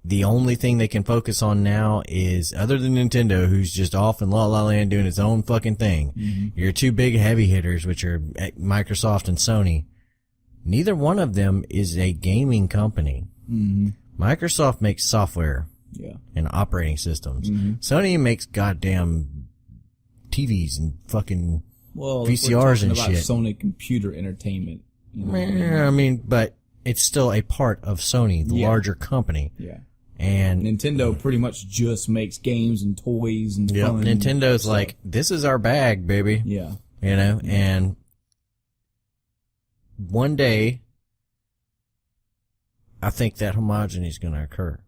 the only thing they can focus on now is, other than Nintendo, who's just off in La La Land doing its own fucking thing, your two big heavy hitters, which are Microsoft and Sony, neither one of them is a gaming company. Mm-hmm. Microsoft makes software and operating systems. Sony makes goddamn TVs and fucking VCRs and about shit. Sony Computer Entertainment. But it's still a part of Sony, the larger company. Yeah. And Nintendo pretty much just makes games and toys and fun. Nintendo's like, this is our bag, baby. Yeah. And one day, I think that homogeny is going to occur.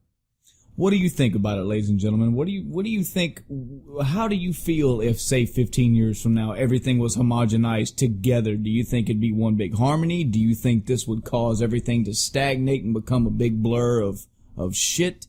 What do you think about it, ladies and gentlemen? What do you think, how do you feel if, say, 15 years from now, everything was homogenized together? Do you think it'd be one big harmony? Do you think this would cause everything to stagnate and become a big blur of shit?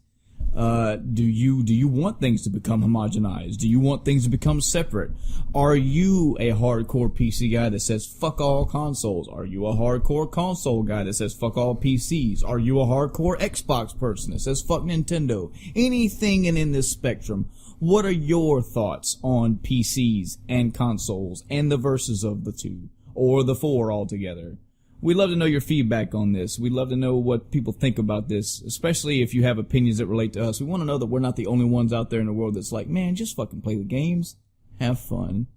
Do you want things to become homogenized? Do you want things to become separate? Are you a hardcore PC guy that says fuck all consoles? Are you a hardcore console guy that says fuck all PCs? Are you a hardcore Xbox person that says fuck Nintendo? Anything in this spectrum. What are your thoughts on PCs and consoles and the versus of the two, or the four altogether? We'd love to know your feedback on this. We'd love to know what people think about this, especially if you have opinions that relate to us. We want to know that we're not the only ones out there in the world that's like, man, just fucking play the games. Have fun.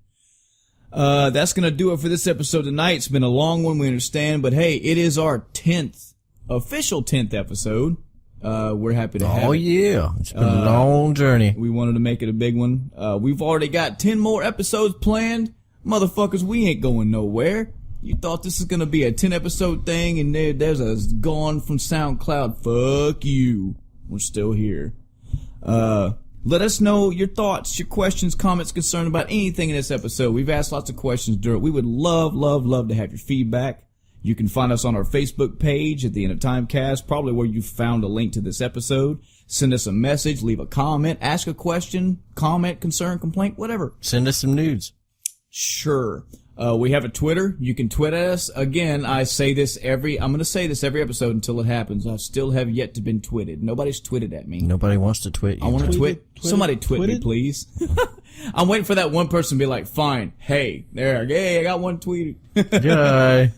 That's gonna do it for this episode tonight. It's been a long one, we understand, but hey, it is our official 10th episode. We're happy to have it. Oh yeah, it's been a long journey. We wanted to make it a big one. We've already got 10 more episodes planned. Motherfuckers, we ain't going nowhere. You thought this is gonna be a 10 episode thing and there's a gone from SoundCloud. Fuck you. We're still here. Let us know your thoughts, your questions, comments, concern about anything in this episode. We've asked lots of questions during it. We would love to have your feedback. You can find us on our Facebook page at the End of Timecast, probably where you found a link to this episode. Send us a message, leave a comment, ask a question, comment, concern, complaint, whatever. Send us some nudes. Sure. We have a Twitter. You can tweet at us. Again, I'm going to say this every episode until it happens. I still have yet to been twitted. Nobody's twitted at me. Nobody wants to twit you. I want to twit. Somebody twit me, twitted? please. I'm waiting for that one person to be like, fine. Hey, I got one tweeted. Yay.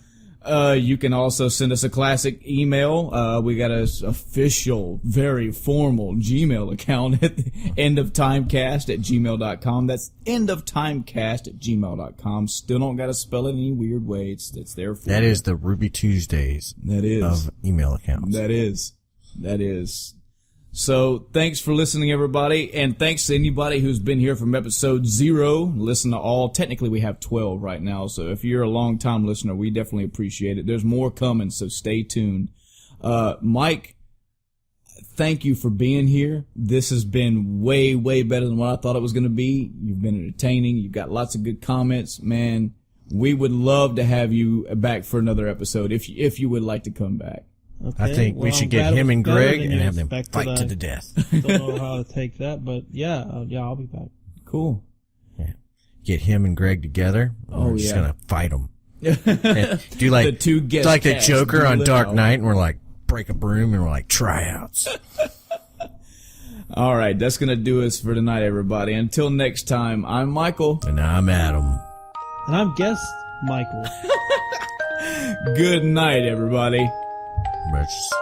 You can also send us a classic email. We got a official, very formal Gmail account at endoftimecast@gmail.com. That's endoftimecast@gmail.com. Still don't got to spell it any weird way. It's there for you. That is the Ruby Tuesdays of email accounts. That is. So thanks for listening, everybody, and thanks to anybody who's been here from episode 0. Listen to all. Technically, we have 12 right now, so if you're a long-time listener, we definitely appreciate it. There's more coming, so stay tuned. Mike, thank you for being here. This has been way, way better than what I thought it was going to be. You've been entertaining. You've got lots of good comments. Man, we would love to have you back for another episode if you would like to come back. Okay, I think we should get him and Greg and have them fight to the death. Don't know how to take that, but yeah, I'll be back. Cool. Yeah. Get him and Greg together. We're just gonna fight them. Do like the two guest like the cast Joker on Dark out. Knight, and we're like break a broom and we're like tryouts. All right, that's gonna do us for tonight, everybody. Until next time, I'm Michael. And I'm Adam. And I'm guest Michael. Good night, everybody. Let's